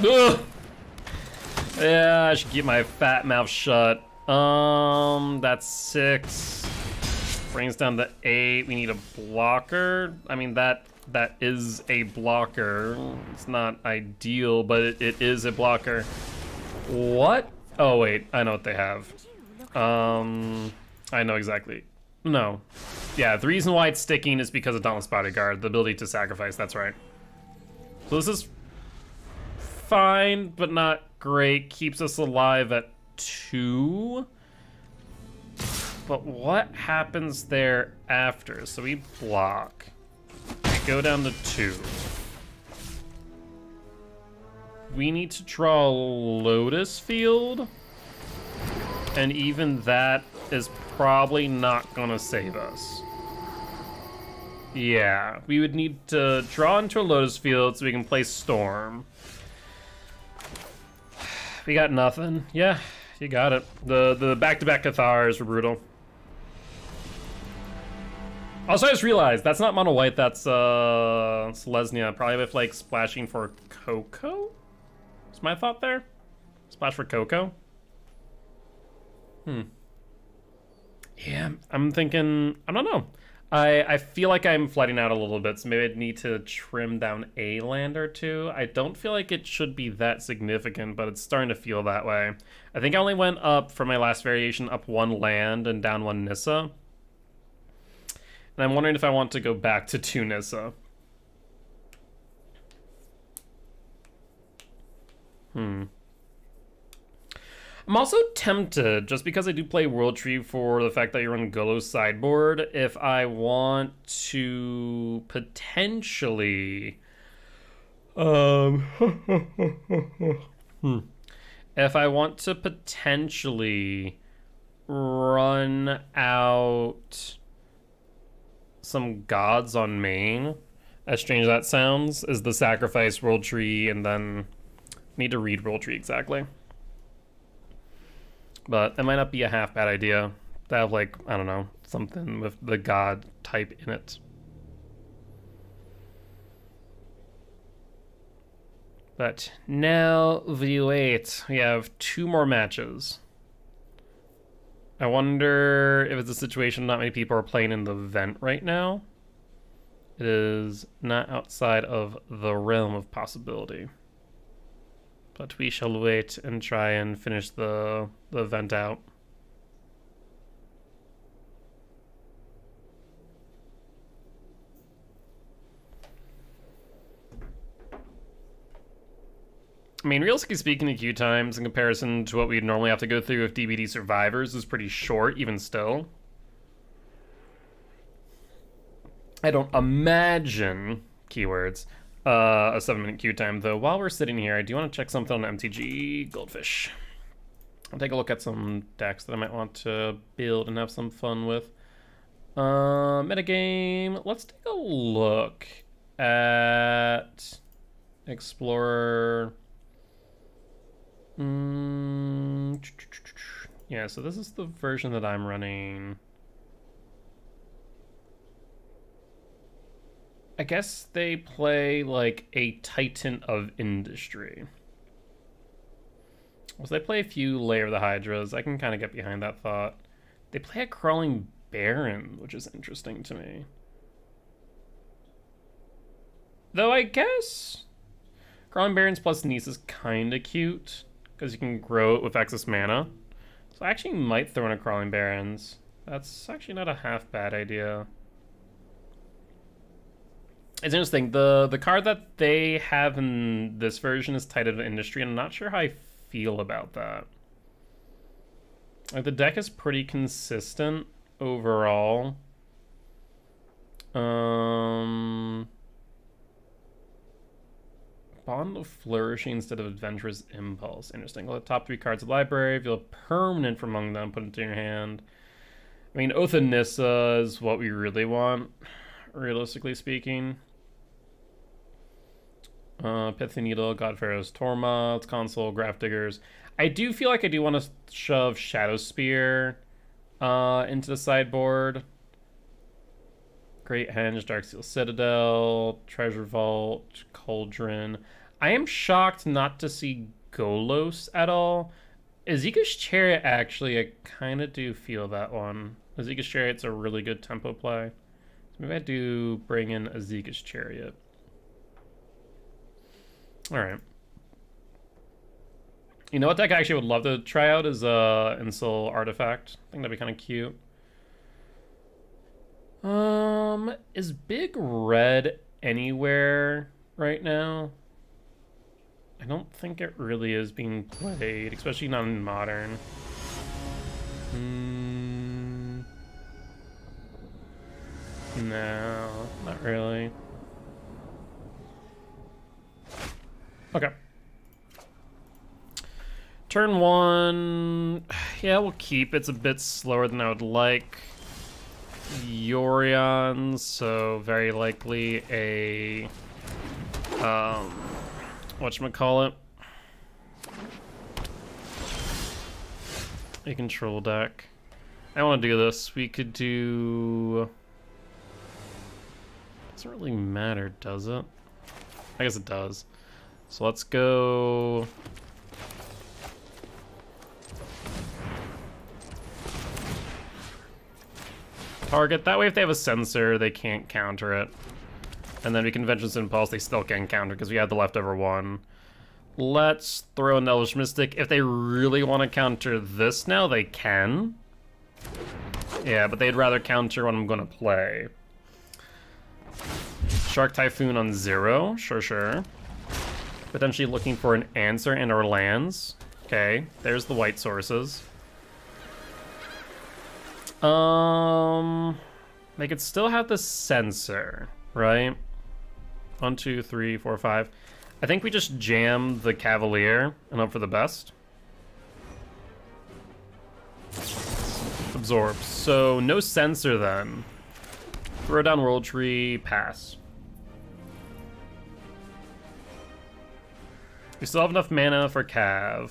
Ugh! Yeah, I should keep my fat mouth shut. That's 6. Brings down to 8. We need a blocker. I mean, that is a blocker. It's not ideal, but it is a blocker. What? Oh, wait. I know what they have. I know exactly. No. Yeah, the reason why it's sticking is because of Dauntless Bodyguard, the ability to sacrifice, that's right. So this is fine, but not great. Keeps us alive at 2. But what happens there after? So we block. We go down to 2. We need to draw Lotus Field. And even that is probably not gonna save us. Yeah, we would need to draw into a Lotus Field so we can play Storm. We got nothing. Yeah, you got it. The back-to-back Cathars were brutal. Also, I just realized that's not mono white. That's Selesnya. Probably with like splashing for Coco. Is my thought there? Splash for Coco. Yeah, I'm thinking. I don't know. I feel like I'm flooding out a little bit, so maybe I'd need to trim down a land or 2. I don't feel like it should be that significant, but it's starting to feel that way. I think I only went up for my last variation, up 1 land and down 1 Nissa. And I'm wondering if I want to go back to 2 Nissa. I'm also tempted, just because I do play World Tree for the fact that you're on Golo's sideboard, if I want to potentially... If I want to potentially run out some gods on main, as strange as that sounds, is the sacrifice World Tree, and then need to read World Tree exactly. But that might not be a half bad idea to have, like, I don't know, something with the god type in it. But now we wait. We have 2 more matches. I wonder if it's a situation not many people are playing in the vent right now. It is not outside of the realm of possibility. But we shall wait and try and finish the event out. I mean, realistically speaking, the queue times in comparison to what we'd normally have to go through with DBD Survivors is pretty short, even still. I don't imagine, keywords, a 7-minute queue time, though. While we're sitting here, I do want to check something on MTG Goldfish. I'll take a look at some decks that I might want to build and have some fun with. Metagame, let's take a look at Explorer. Yeah, so this is the version that I'm running. I guess they play like a titan of industry. So they play a few Lair of the Hydras. I can kind of get behind that thought. They play a Crawling Baron, which is interesting to me. Though I guess Crawling Barons plus Niece is kind of cute because you can grow it with excess mana. So I actually might throw in a Crawling Barons. That's actually not a half bad idea. It's interesting. The card that they have in this version is Titan of Industry, and I'm not sure how I feel about that. Like, the deck is pretty consistent overall. Bond of Flourishing instead of Adventurous Impulse. Interesting. Well, the top 3 cards of the library. If you have permanent from among them, put it into your hand. I mean, Oath of Nissa is what we really want, realistically speaking. Pithy Needle, God Pharaoh's Torma, Console, Graph Diggers. I do feel like I do want to shove Shadow Spear into the sideboard. Great Henge, Darksteel Citadel, Treasure Vault, Cauldron. I am shocked not to see Golos at all. Ezekiel's Chariot, actually, I kind of do feel that one. Ezekiel's Chariot's a really good tempo play. So maybe I do bring in Ezekiel's Chariot. Alright. You know what deck I actually would love to try out is Insul Artifact. I think that'd be kind of cute. Is Big Red anywhere right now? I don't think it really is being played, especially not in Modern. No, not really. Okay. Turn 1, yeah, we'll keep. It's a bit slower than I would like. Yorion, so very likely a whatchamacallit, a control deck. I want to do this. We could do, doesn't really matter, does it? I guess it does. So let's go target. That way if they have a sensor, they can't counter it. And then we can Vengeance Impulse, they still can counter because we have the leftover one. Let's throw an Elvish Mystic. If they really want to counter this now, they can. Yeah, but they'd rather counter what I'm going to play. Shark Typhoon on 0, sure. Potentially looking for an answer in our lands. Okay, there's the white sources. They could still have the sensor, right? 1, 2, 3, 4, 5. I think we just jam the Cavalier and hope for the best. Absorb. So no sensor then. Throw down World Tree, pass. We still have enough mana for Cav.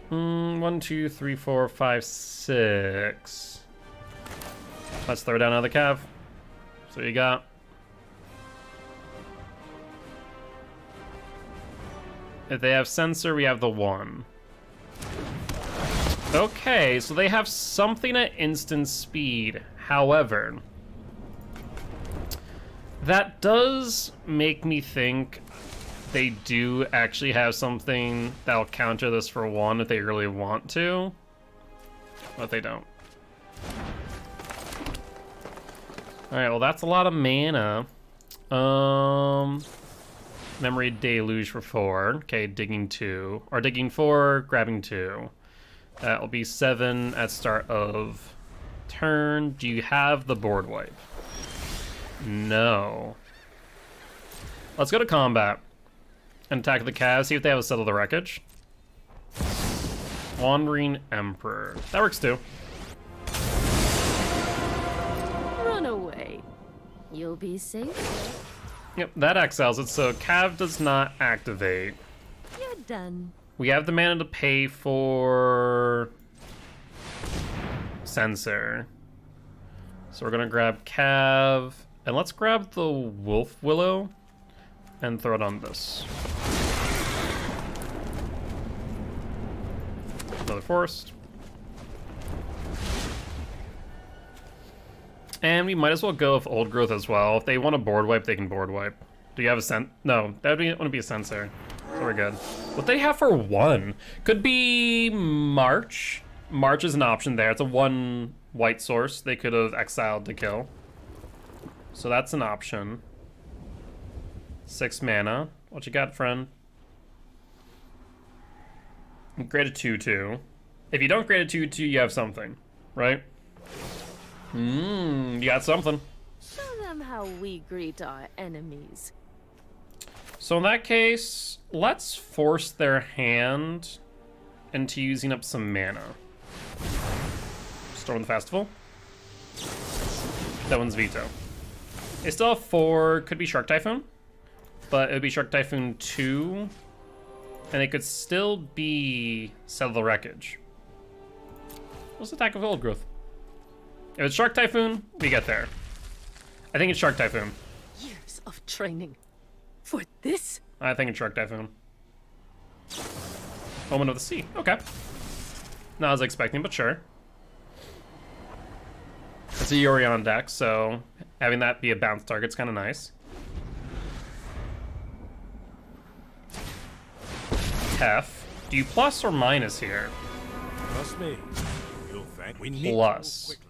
1, 2, 3, 4, 5, 6. Let's throw down another Cav. So you got. If they have sensor, we have the 1. Okay, so they have something at instant speed. However, that does make me think they do actually have something that'll counter this for 1 if they really want to. But they don't. Alright, well that's a lot of mana. Memory Deluge for 4. Okay, digging 2. Or digging 4, grabbing 2. That'll be 7 at start of turn. Do you have the board wipe? No. Let's go to combat and attack the Cavs, see if they have a Settle the Wreckage. Wandering Emperor. That works too. Run away. You'll be safe. Yep, that exiles it, so Cav does not activate. You're done. We have the mana to pay for Sensor. So we're gonna grab Cav, and let's grab the Wolf Willow and throw it on this. Another Forest. And we might as well go with Old Growth as well. If they want to board wipe, they can board wipe. Do you have a No, that would want to be a Sensor. So we're good. What they have for 1? Could be March. March is an option there. It's a 1 white source they could have exiled to kill. So that's an option. 6 mana. What you got, friend? Grade a 2/2. If you don't grade a 2/2, you have something, right? You got something. Show them how we greet our enemies. So in that case, let's force their hand into using up some mana. Storm the Festival. That one's veto. They still have 4, could be Shark Typhoon, but it would be Shark Typhoon 2, and it could still be Settle the Wreckage. Let's attack with Old Growth. If it's Shark Typhoon, we get there. I think it's Shark Typhoon. Years of training. For this? I think it's Shark Typhoon. Omen of the Sea. Okay. Not as I was expecting, but sure. It's a Yori on deck, so having that be a bounce target's kind of nice. Tef. Do you plus or minus here? Trust me. You'll thank we need Plus. to move quickly.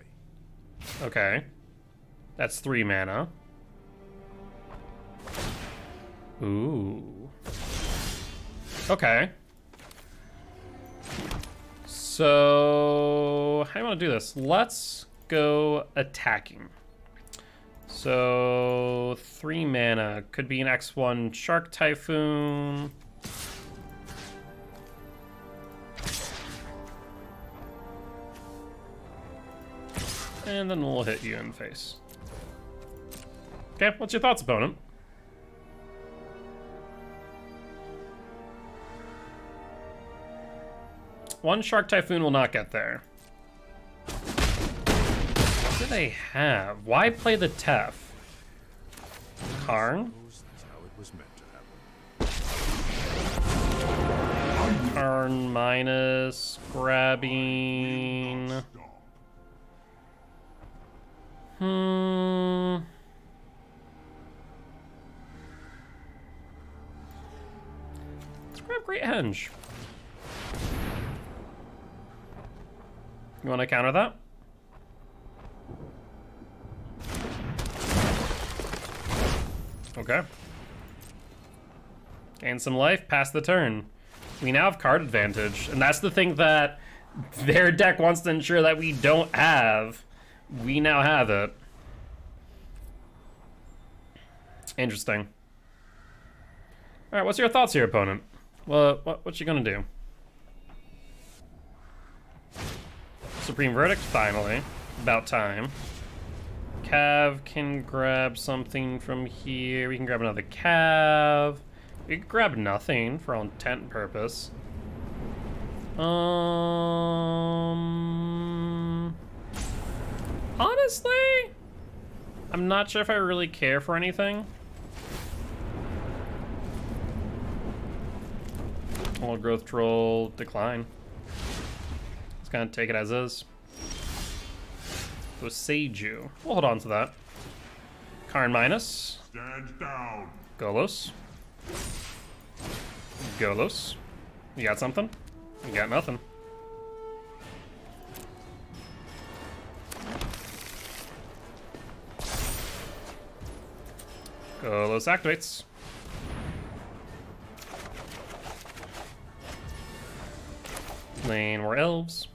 Okay. That's 3 mana. Ooh. Okay. So, how do you want to do this? Let's go attacking. So, 3 mana. Could be an X1 Shark Typhoon. And then we'll hit you in the face. Okay, what's your thoughts, opponent? One Shark Typhoon will not get there. What do they have? Why play the Tef? Karn? That's how it was meant to happen. Karn minus grabbing. Let's grab Great Henge. You want to counter that? Okay. Gain some life, pass the turn. We now have card advantage, and that's the thing that their deck wants to ensure that we don't have. We now have it. Interesting. All right, what's your thoughts here, opponent? What you gonna do? Supreme Verdict, finally. About time. Cav can grab something from here. We can grab another Cav. We can grab nothing for all intent and purpose. Honestly, I'm not sure if I really care for anything. Old Growth Troll, decline. Just gonna take it as is. Go Seiju. We'll hold on to that. Karn minus. Stand down. Golos. Golos. You got something? You got nothing. Golos activates. Lane more elves.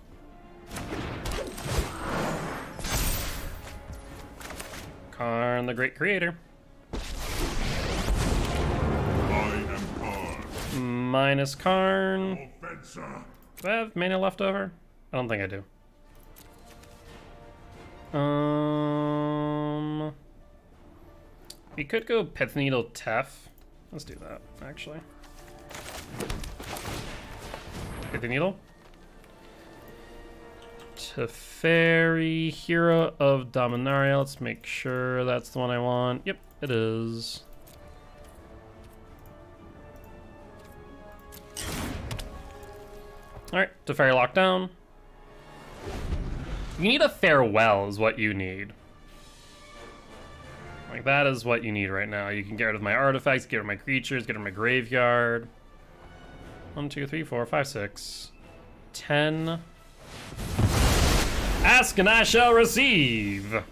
Karn, the Great Creator. I am Karn. Minus Karn. Offenser. Do I have mana left over? I don't think I do. We could go Pith Needle Tef. Let's do that, actually. Pith Needle. Teferi, Hero of Dominaria. Let's make sure that's the one I want. Yep, it is. Alright, Teferi lockdown. You need a farewell is what you need. Like, that is what you need right now. You can get rid of my artifacts, get rid of my creatures, get rid of my graveyard. 1, 2, 3, 4, 5, 6. 10. Ask and I shall receive.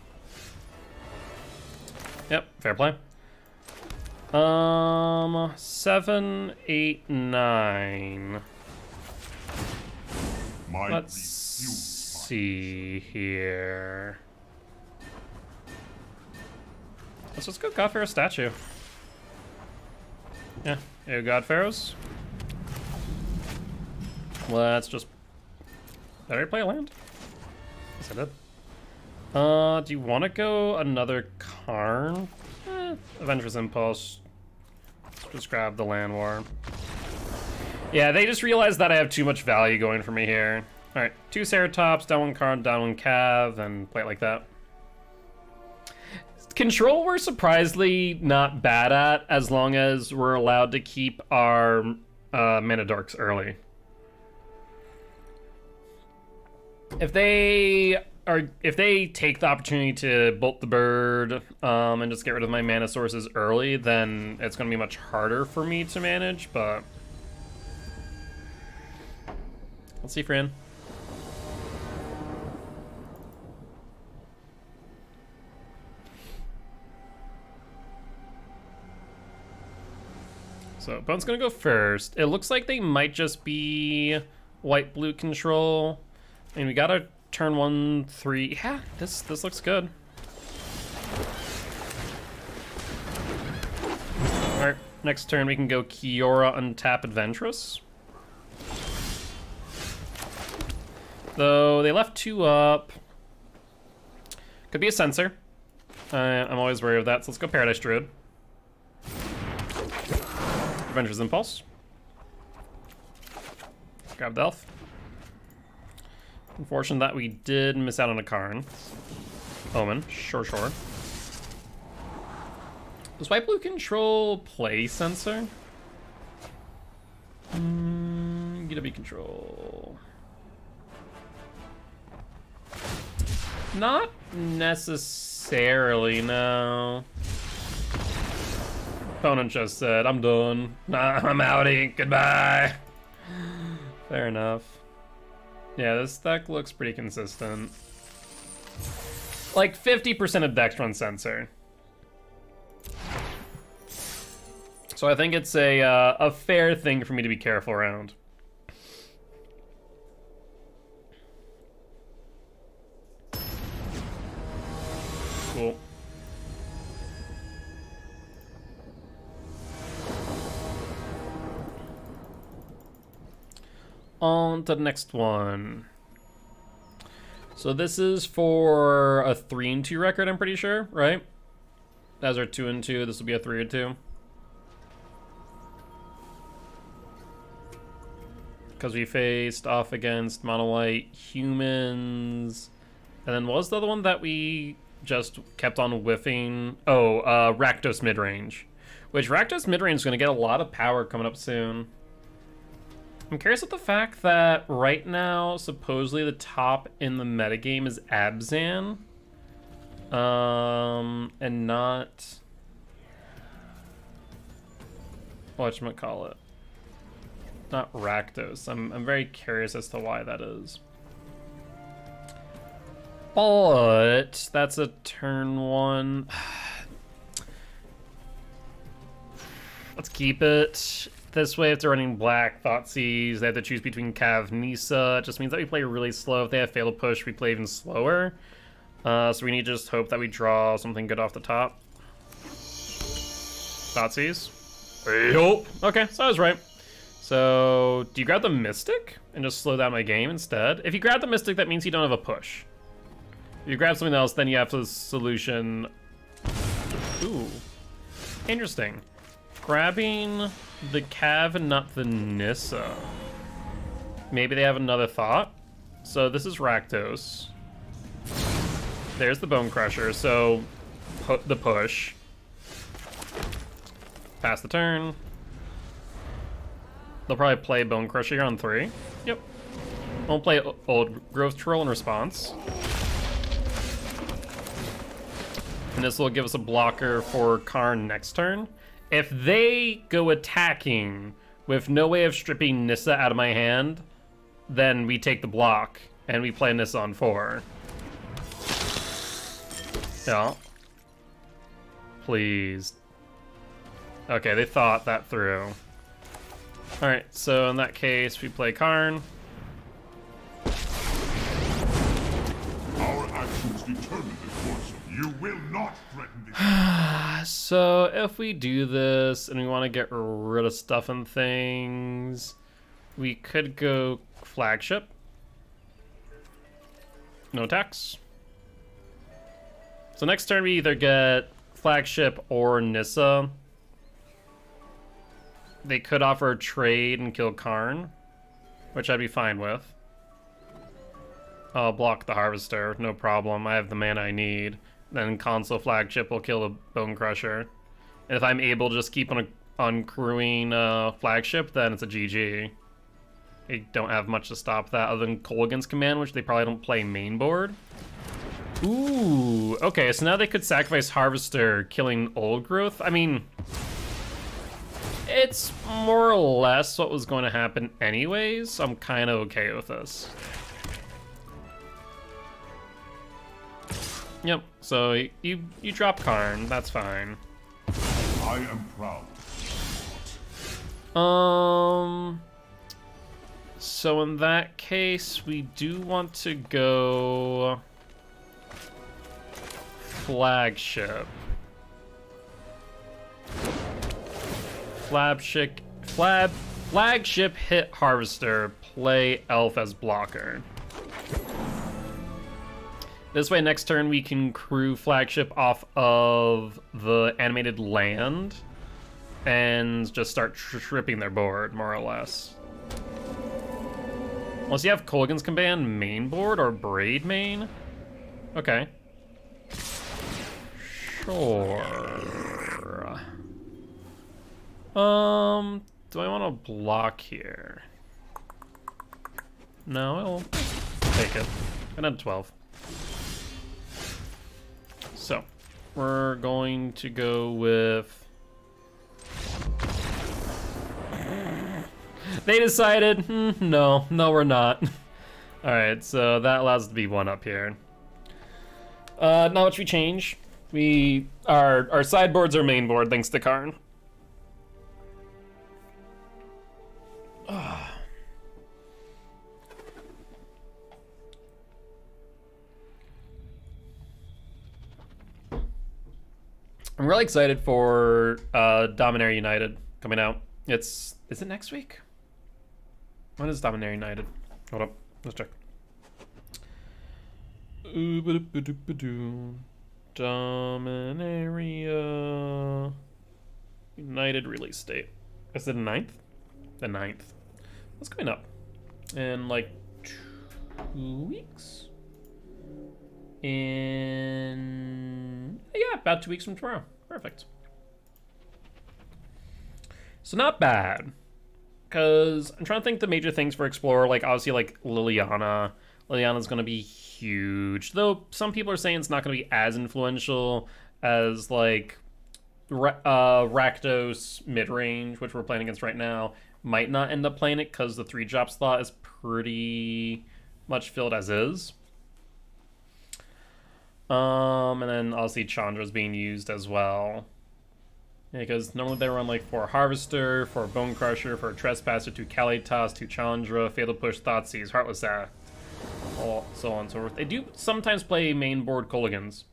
Yep, fair play. 7, 8, 9. Let's see here. Let's just go God Pharaoh statue. Yeah, you God Pharaohs. Let's just. Did I play a land? Yes, I did. Do you want to go another Karn? Avengers Impulse. Just grab the land war. Yeah, they just realized that I have too much value going for me here. Alright, 2 Ceratops, down 1 Karn, down 1 Cav, and play it like that. Control we're surprisingly not bad at, as long as we're allowed to keep our mana dorks early. If they take the opportunity to bolt the bird and just get rid of my mana sources early, then it's going to be much harder for me to manage, but let's see, Fran. So, opponent's gonna go first. It looks like they might just be white-blue control. I mean, we got a turn 1, 3. Yeah, this looks good. Alright, next turn we can go Kiora, untap Adventurous. Though they left 2 up. Could be a Censor. I'm always wary of that, so let's go Paradise Druid. Avengers Impulse. Grab the elf. Unfortunate that we did miss out on a Karn. Omen, sure. Does white blue control play Censor? UW control. Not necessarily, no. Opponent just said, I'm done. Nah, I'm outie. Goodbye. Fair enough. Yeah, this deck looks pretty consistent. Like 50% of decks run Censor. So I think it's a fair thing for me to be careful around. Cool. On to the next one. So this is for a 3-2 record, I'm pretty sure, right? As our 2-2, this will be a 3-2. Because we faced off against mono white humans. And then what was the other one that we just kept on whiffing? Oh, Rakdos midrange. Which Rakdos midrange is going to get a lot of power coming up soon. I'm curious at the fact that right now, supposedly the top in the metagame is Abzan. And not... whatchamacallit? Not Rakdos. I'm very curious as to why that is. But that's a turn 1. Let's keep it. This way, if they're running black Thoughtseize, they have to choose between Cav, Nisa. It just means that we play really slow. If they have Fatal Push, we play even slower. So we need to just hope that we draw something good off the top. Thoughtseize. I hope. Okay, so I was right. So, do you grab the Mystic and just slow down my game instead? If you grab the Mystic, that means you don't have a push. If you grab something else, then you have the solution. Ooh. Interesting. Grabbing the Cav and not the Nissa. Maybe they have another thought. So this is Rakdos. There's the Bone Crusher, so the push. Pass the turn. They'll probably play Bone Crusher here on 3. Yep. Won't play Old Growth Troll in response. And this will give us a blocker for Karn next turn. If they go attacking with no way of stripping Nissa out of my hand, then we take the block and we play Nissa on 4. Yeah. Please. Okay, they thought that through. Alright, so in that case, we play Karn. Our actions determine the course of you will not threaten this. So if we do this and we want to get rid of stuff and things, we could go Flagship. No attacks. So next turn we either get Flagship or Nissa. They could offer a trade and kill Karn, which I'd be fine with. I'll block the Harvester, no problem. I have the mana I need. Then Console Flagship will kill the Bone Crusher. And if I'm able to just keep on crewing Flagship, then it's a GG. They don't have much to stop that other than Kolaghan's Command, which they probably don't play main board. Ooh, okay, so now they could sacrifice Harvester, killing Old Growth. I mean, it's more or less what was going to happen anyways, so I'm kind of okay with this. Yep, so you drop Karn, that's fine. I am proud. So in that case, we do want to go Flagship. Flagship hit Harvester, play Elf as blocker. This way, next turn, we can crew Flagship off of the animated land and just start tripping their board, more or less. Unless you have Kolaghan's Command main board or Braid main. Okay. Sure. Do I want to block here? No, I'll take it. And then 12. So, we're going to go with... They decided, no, we're not. Alright, so that allows us to be 1 up here. Not much we change. Our sideboard's our main board, thanks to Karn. I'm really excited for Dominaria United coming out. Is it next week? When is Dominaria United? Hold up, let's check. Dominaria United release date. Is it the 9th? The 9th. What's coming up? In like 2 weeks? Yeah, about 2 weeks from tomorrow. Perfect. So not bad. Because I'm trying to think the major things for Explorer, like obviously like Liliana. Liliana's going to be huge. Though some people are saying it's not going to be as influential as like Rakdos mid-range, which we're playing against right now. Might not end up playing it because the 3-drop slot is pretty much filled as is. And then obviously Chandra's being used as well. Because normally they run like 4 Harvester, 4 Bone Crusher, 4 Trespasser, 2 Kalitas, 2 Chandra, Fatal Push, Thoughtseize, Heartless Act, so on and so forth. They do sometimes play main board Kolaghan's.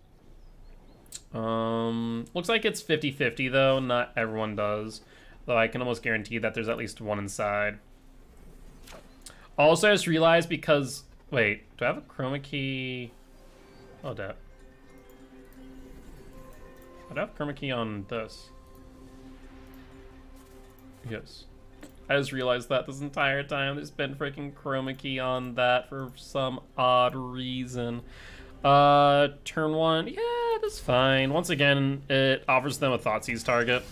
Looks like it's 50-50 though, not everyone does. Though I can almost guarantee that there's at least 1 inside. Also, I just realized because... Wait, do I have a chroma key? Oh, that. I do have chroma key on this. Yes. I just realized that this entire time there's been freaking chroma key on that for some odd reason. Turn 1, yeah, that's fine. Once again, it offers them a Thoughtseize target.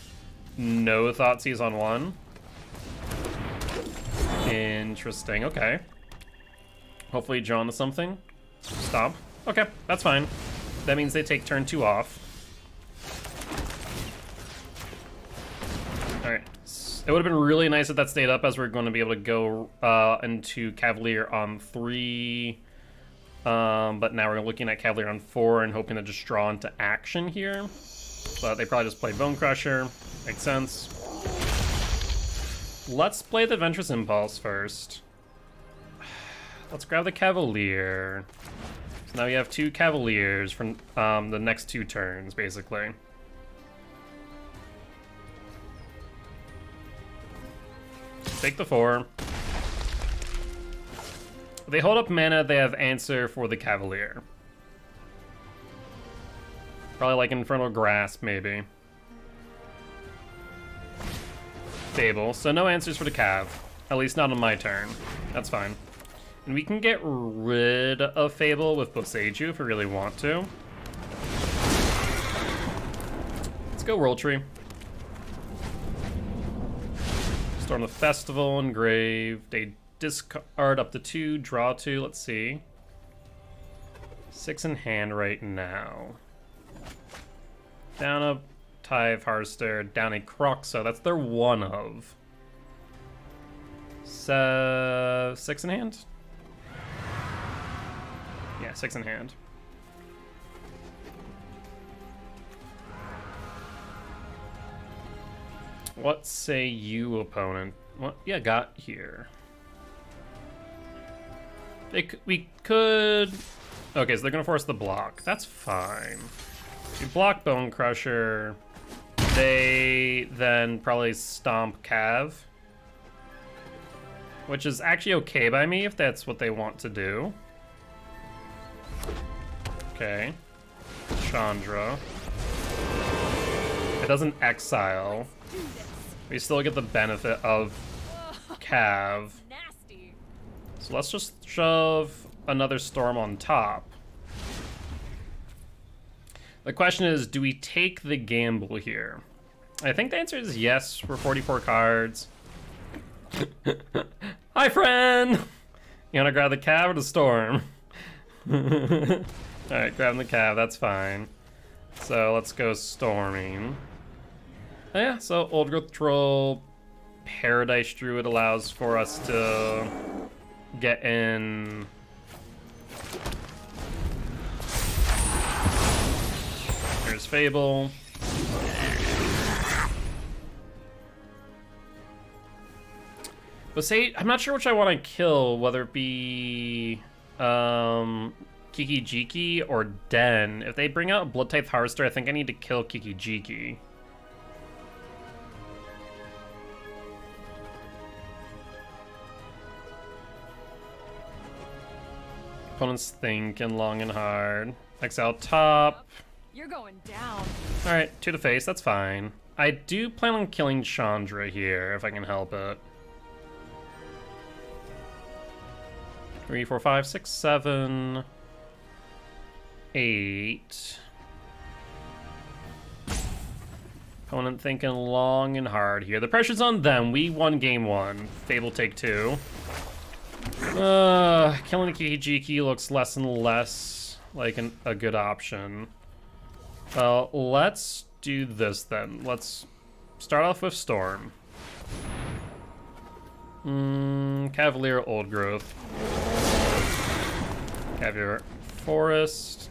No Thoughtseize on 1. Interesting, okay. Hopefully draw into something. Stomp. Okay, that's fine. That means they take turn 2 off. Alright. It would have been really nice if that stayed up, as we're going to be able to go into Cavalier on 3. But now we're looking at Cavalier on 4 and hoping to just draw into action here. But they probably just play Bone Crusher. Makes sense. Let's play the Ventress Impulse first. Let's grab the Cavalier. So now we have 2 Cavaliers from the next 2 turns, basically. Take the 4. If they hold up mana, they have answer for the Cavalier. Probably like Infernal Grasp, maybe. Stable, so no answers for the Cav. At least not on my turn. That's fine. And we can get rid of Fable with Boseiju if we really want to. Let's go World Tree. Storm the Festival, Engrave. They discard up to 2, draw 2, let's see. 6 in hand right now. Down a Tithe Harster, down a Croxa, that's their 1 of. 6 in hand? Yeah, 6 in hand. What say you, opponent? What you got here? We could... Okay, so they're gonna force the block. That's fine. You block Bone Crusher. They then probably stomp Cav. Which is actually okay by me if that's what they want to do. Okay. Chandra. It doesn't exile. We still get the benefit of Cav. So let's just shove another Storm on top. The question is, do we take the gamble here? I think the answer is yes. We're 44 cards. Hi, friend! You wanna grab the Cav or the Storm? Alright, grabbing the Cav, that's fine. So let's go Storming. Oh, yeah, so Old Growth Troll, Paradise Druid allows for us to get in. There's Fable. But say, I'm not sure which I want to kill, whether it be Kiki Jiki or Den. If they bring out Blood Tithe Harvester, I think I need to kill Kiki Jiki. Opponent's thinking long and hard. Exile top. You're going down. Alright, 2 to face, that's fine. I do plan on killing Chandra here, if I can help it. 3, 4, 5, 6, 7, 8. Opponent thinking long and hard here. The pressure's on them. We won game 1. Fable take 2. Killing the Kijiki looks less and less like a good option. Well, let's do this then. Let's start off with Storm. Cavalier Old Growth. Cavalier Forest.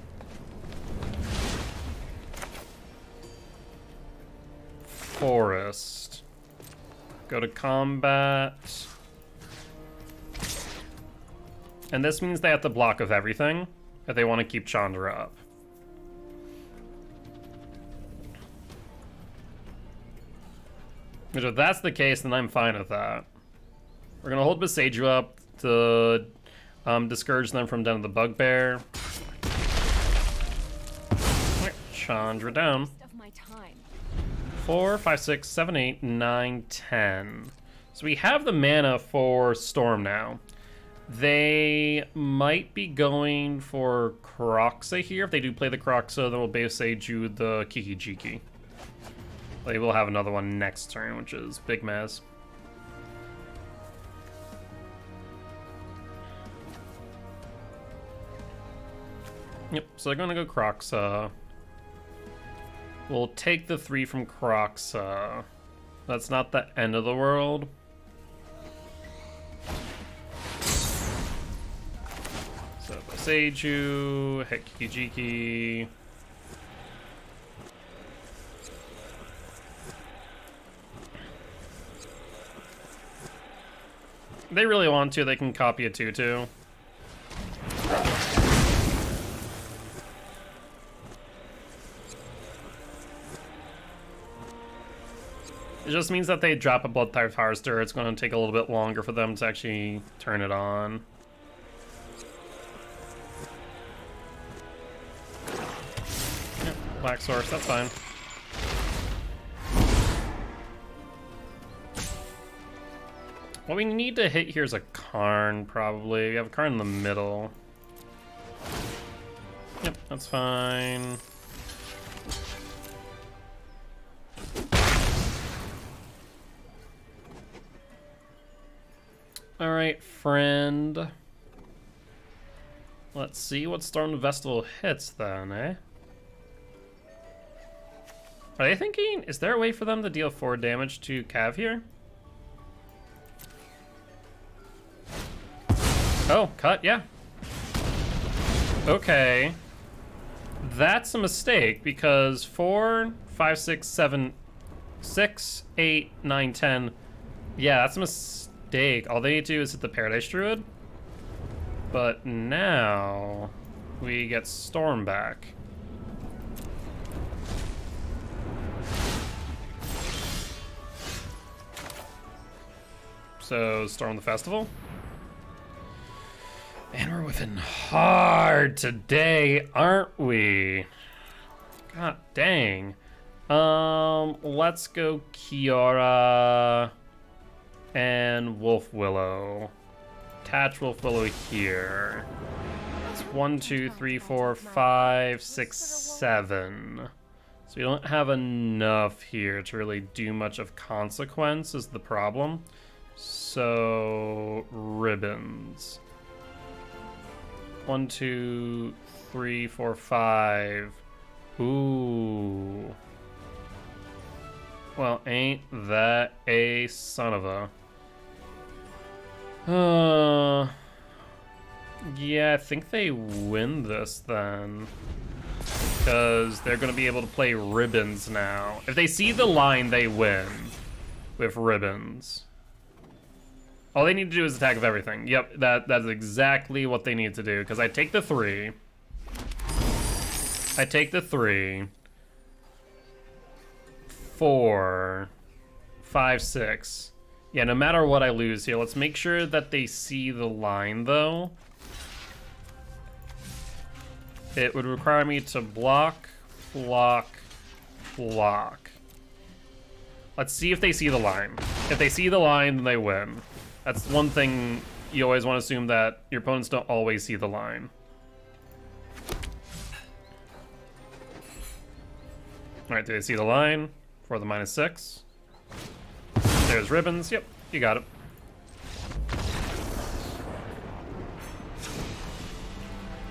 Forest. Go to combat. And this means they have to block with everything if they want to keep Chandra up. Which if that's the case, then I'm fine with that. We're gonna hold Boseiju up to discourage them from Den of the Bugbear. Right, Chandra down. 4, 5, 6, 7, 8, 9, 10. So we have the mana for Storm now. They might be going for Kroxa here. If they do play the Kroxa, then we'll base Seiju the Kiki-Jiki. They will have another one next turn, which is Big Maz. Yep, so they're gonna go Kroxa. We'll take the 3 from Kroxa. That's not the end of the world. So Seiju, hit Kiki-Jiki. They really want to, they can copy a 2/2. It just means that they drop a Blood Type Harvester. It's going to take a little bit longer for them to actually turn it on. Yep, Black Source, that's fine. What we need to hit here is a Karn, probably. We have a Karn in the middle. Yep, that's fine. Alright, friend. Let's see what Storm the Festival hits then, eh? Are they thinking, is there a way for them to deal 4 damage to Cav here? Oh, cut, yeah. Okay. That's a mistake because 4, 5, 6, 7, 6, 8, 9, 10. Yeah, that's a mistake. All they need to do is hit the Paradise Druid. But now we get Storm back. So Storm the Festival. And we're whiffing hard today, aren't we? God dang. Let's go Kiora and Wolf Willow. Attach Wolf Willow here. It's 1, 2, 3, 4, 5, 6, 7. So we don't have enough here to really do much of consequence is the problem. So ribbons. 1, 2, 3, 4, 5. Ooh. Well, ain't that a son of a... yeah, I think they win this then. Because they're going to be able to play ribbons now. If they see the line, they win with ribbons. All they need to do is attack with everything. Yep, that's exactly what they need to do. Because I take the 3. I take the 3. 4, 5, 6. Yeah, no matter what I lose here, let's make sure that they see the line, though. It would require me to block, block, block. Let's see if they see the line. If they see the line, then they win. That's one thing you always want to assume, that your opponents don't always see the line. Alright, do they see the line? For the -6. There's ribbons. Yep, you got it.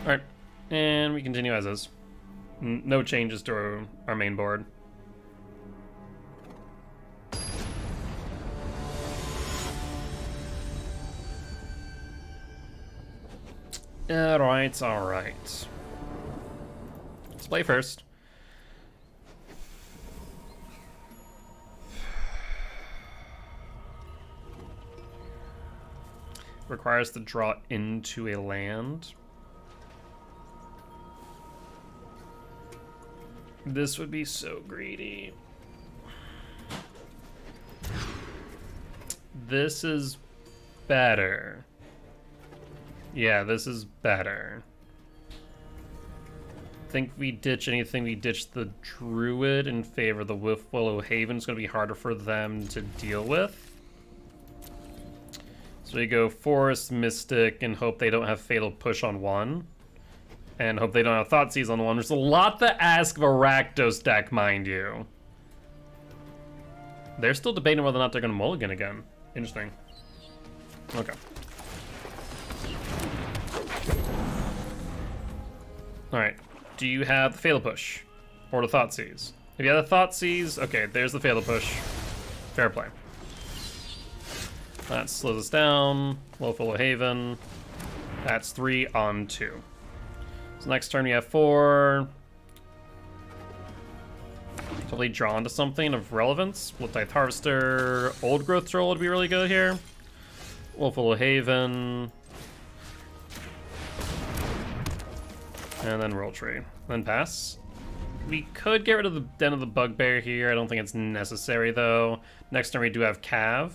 Alright, and we continue as is. No changes to our main board. Alright, alright. Let's play first. Requires to draw into a land. This would be so greedy. This is better. Yeah, this is better. think we ditch anything. We ditch the Druid in favor of the Willow Haven. It's going to be harder for them to deal with. So we go Forest, Mystic, and hope they don't have Fatal Push on one. And hope they don't have Thoughtseize on one. There's a lot to ask of a Rakdos deck, mind you. They're still debating whether or not they're going to mulligan again. Interesting. Okay. Alright. Do you have the Fatal Push? Or the Thoughtseize? If you have the Thoughtseize, okay, there's the Fatal Push. Fair play. That slows us down. Willow Haven. That's 3 on 2. So next turn we have 4. Totally drawn to something of relevance. Blood-Tithe Harvester. Old Growth Troll would be really good here. Willow Haven. And then Roll Tree. Then pass. We could get rid of the Den of the Bugbear here. I don't think it's necessary, though. Next turn we do have Cav.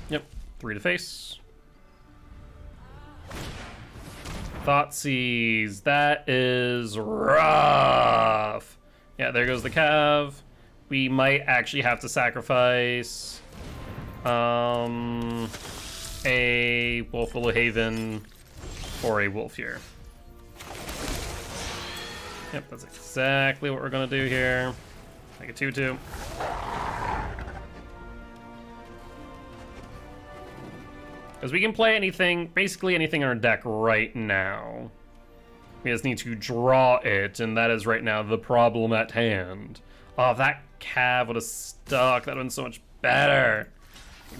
Yep. 3 to face. Thoughtseize. That is rough. Yeah, there goes the Cav. We might actually have to sacrifice a Willow Haven or a Wolf here. Yep, that's exactly what we're gonna do here. Make a 2/2. Because we can play anything, basically anything in our deck right now. We just need to draw it, and that is right now the problem at hand. Oh, if that Cav would have stuck, that would have been so much better.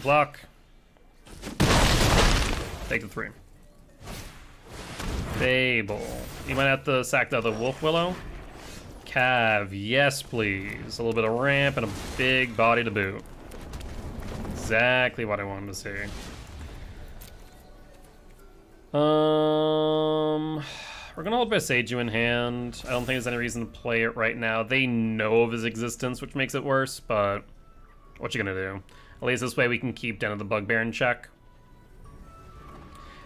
Block. Take the 3. Fable. You might have to sack the other Wolf Willow. Cav, yes please. A little bit of ramp and a big body to boot. Exactly what I wanted to see. We're gonna hold Beseiju in hand. I don't think there's any reason to play it right now. They know of his existence, which makes it worse, but what you gonna do? At least this way we can keep Den of the Bugbear in check.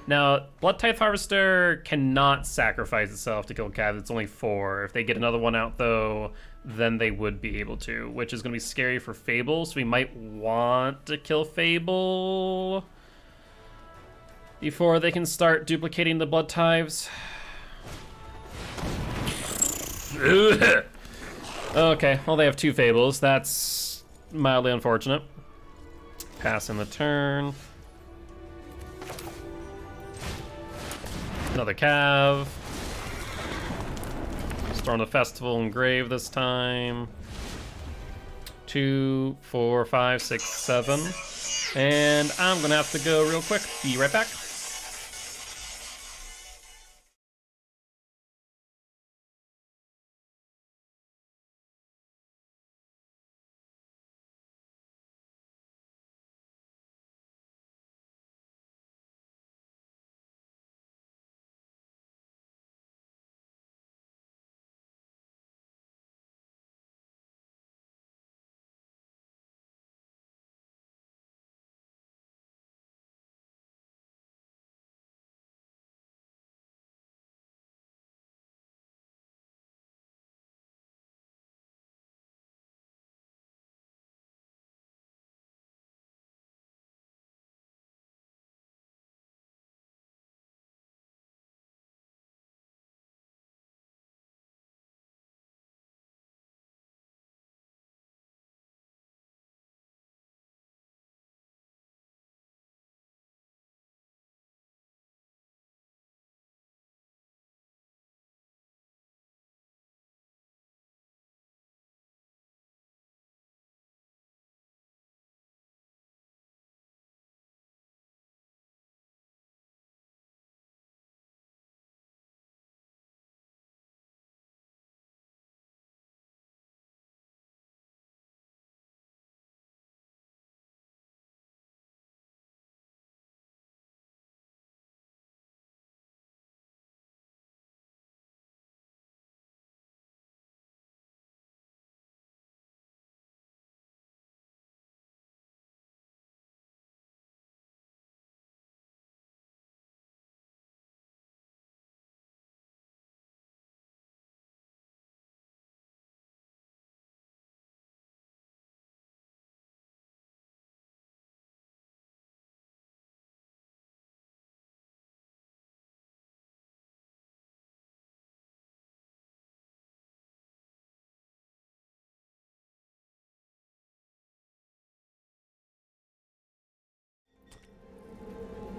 Now, Blood-Tithe Harvester cannot sacrifice itself to kill Cav. It's only 4. If they get another one out, though, then they would be able to, which is going to be scary for Fable, so we might want to kill Fable before they can start duplicating the Blood-Tithes. Okay, well, they have 2 Fables. That's mildly unfortunate. Pass in the turn. Another Cav. Storm the Festival and Grave this time. 2, 4, 5, 6, 7. And I'm gonna have to go real quick. Be right back.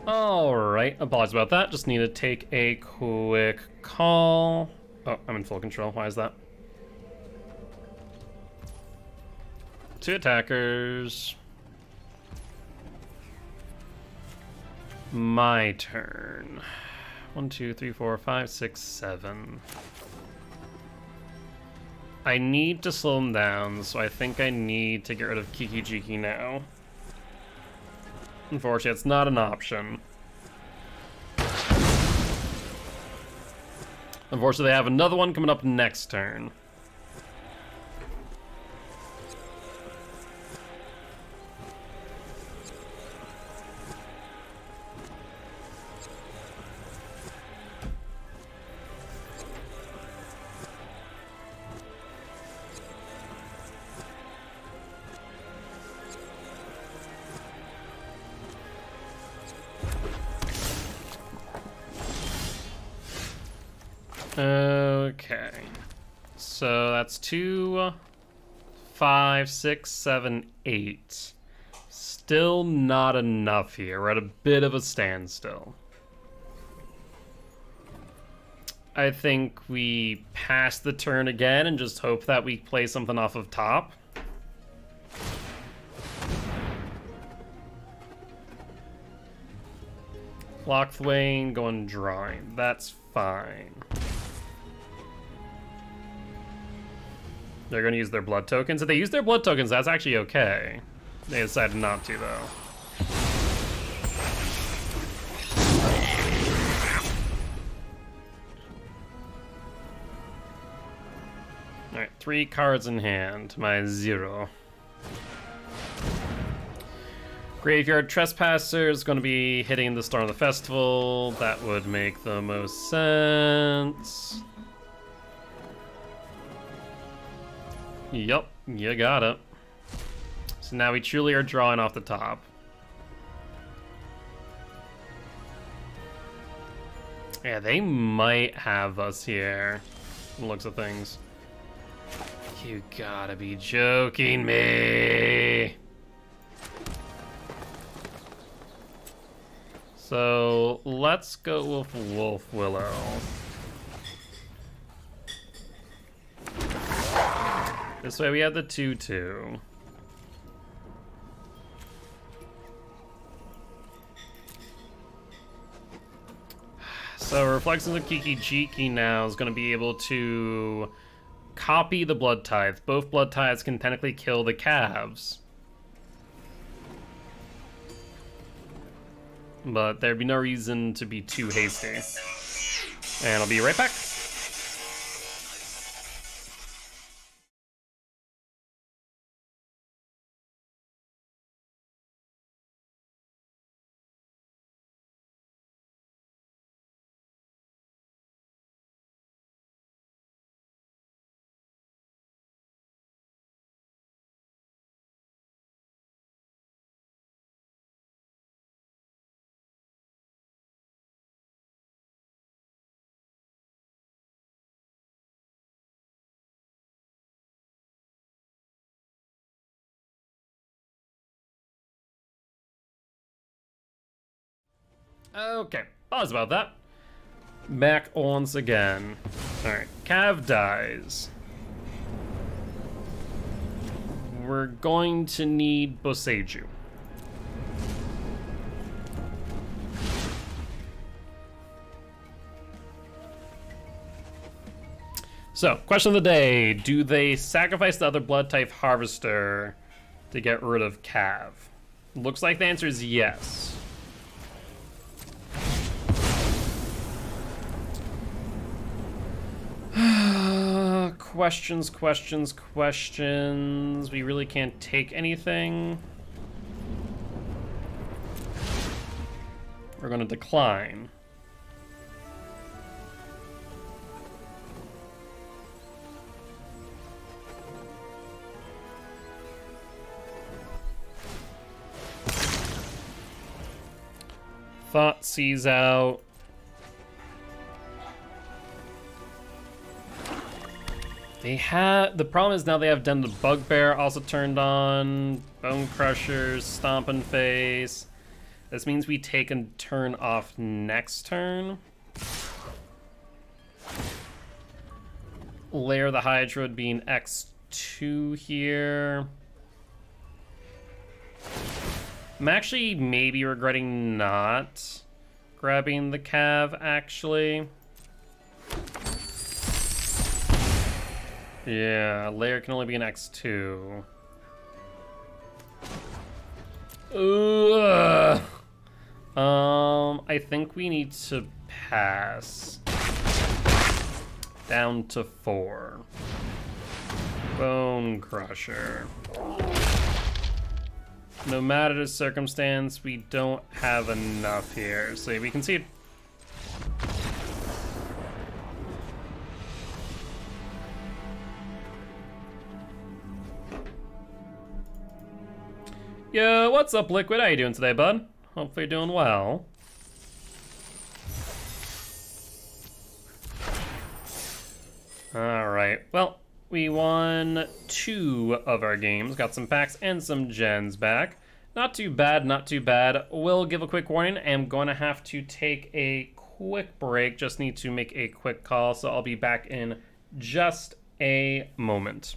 Alright, apologies about that. Just need to take a quick call. Oh, I'm in full control. Why is that? 2 attackers. My turn. 1, 2, 3, 4, 5, 6, 7. I need to slow him down, so I think I need to get rid of Kiki Jiki now. Unfortunately, it's not an option. Unfortunately, they have another one coming up next turn. Okay, so that's 2, 5, 6, 7, 8. Still not enough here. We're at a bit of a standstill. I think we pass the turn again and just hope that we play something off of top. Lockthwain going drawing. That's fine. They're going to use their blood tokens. If they use their blood tokens, that's actually okay. They decided not to, though. Alright, 3 cards in hand. My 0. Graveyard Trespasser is going to be hitting the Storm of the Festival. That would make the most sense. Yup, you got it. So now we truly are drawing off the top. Yeah, they might have us here, from the looks of things. You gotta be joking me. So let's go with Wolf Willow. This way we have the 2/2. So Reflections of Kiki Jiki now is going to be able to copy the Blood Tithe. Both Blood Tithes can technically kill the calves. But there'd be no reason to be too hasty. And I'll be right back. Okay, pause about that. Back once again. Alright, Cav dies. We're going to need Boseiju. So, question of the day. Do they sacrifice the other blood type harvester to get rid of Cav? Looks like the answer is yes. Questions. We really can't take anything. We're going to decline. Thought sees out. They have, the problem is now they have Den the Bugbear also turned on, Bone Crushers, Stomping Face. This means we take a turn off next turn. Lair the Hydra would be an X2 here. I'm actually maybe regretting not grabbing the Cav, actually. Yeah, Lair can only be an X2. Ugh. I think we need to pass. Down to 4. Bone Crusher. No matter the circumstance, we don't have enough here. So we concede. Yo, what's up, Liquid? How you doing today, bud? Hopefully you're doing well. Alright, well, we won 2 of our games. Got some packs and some gens back. Not too bad, not too bad. Will give a quick warning. I'm going to have to take a quick break. Just need to make a quick call, so I'll be back in just a moment.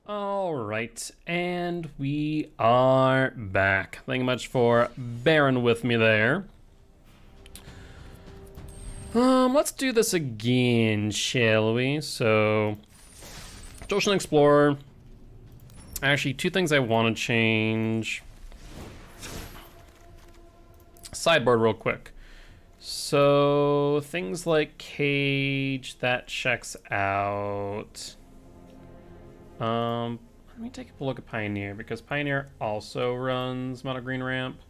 All right, and we are back. Thank you much for bearing with me there. Let's do this again, shall we? So, Ocean Explorer. Actually, two things I want to change. Sideboard real quick. So, things like Cage, that checks out. Let me take a look at Pioneer, because Pioneer also runs Mono Green Ramp.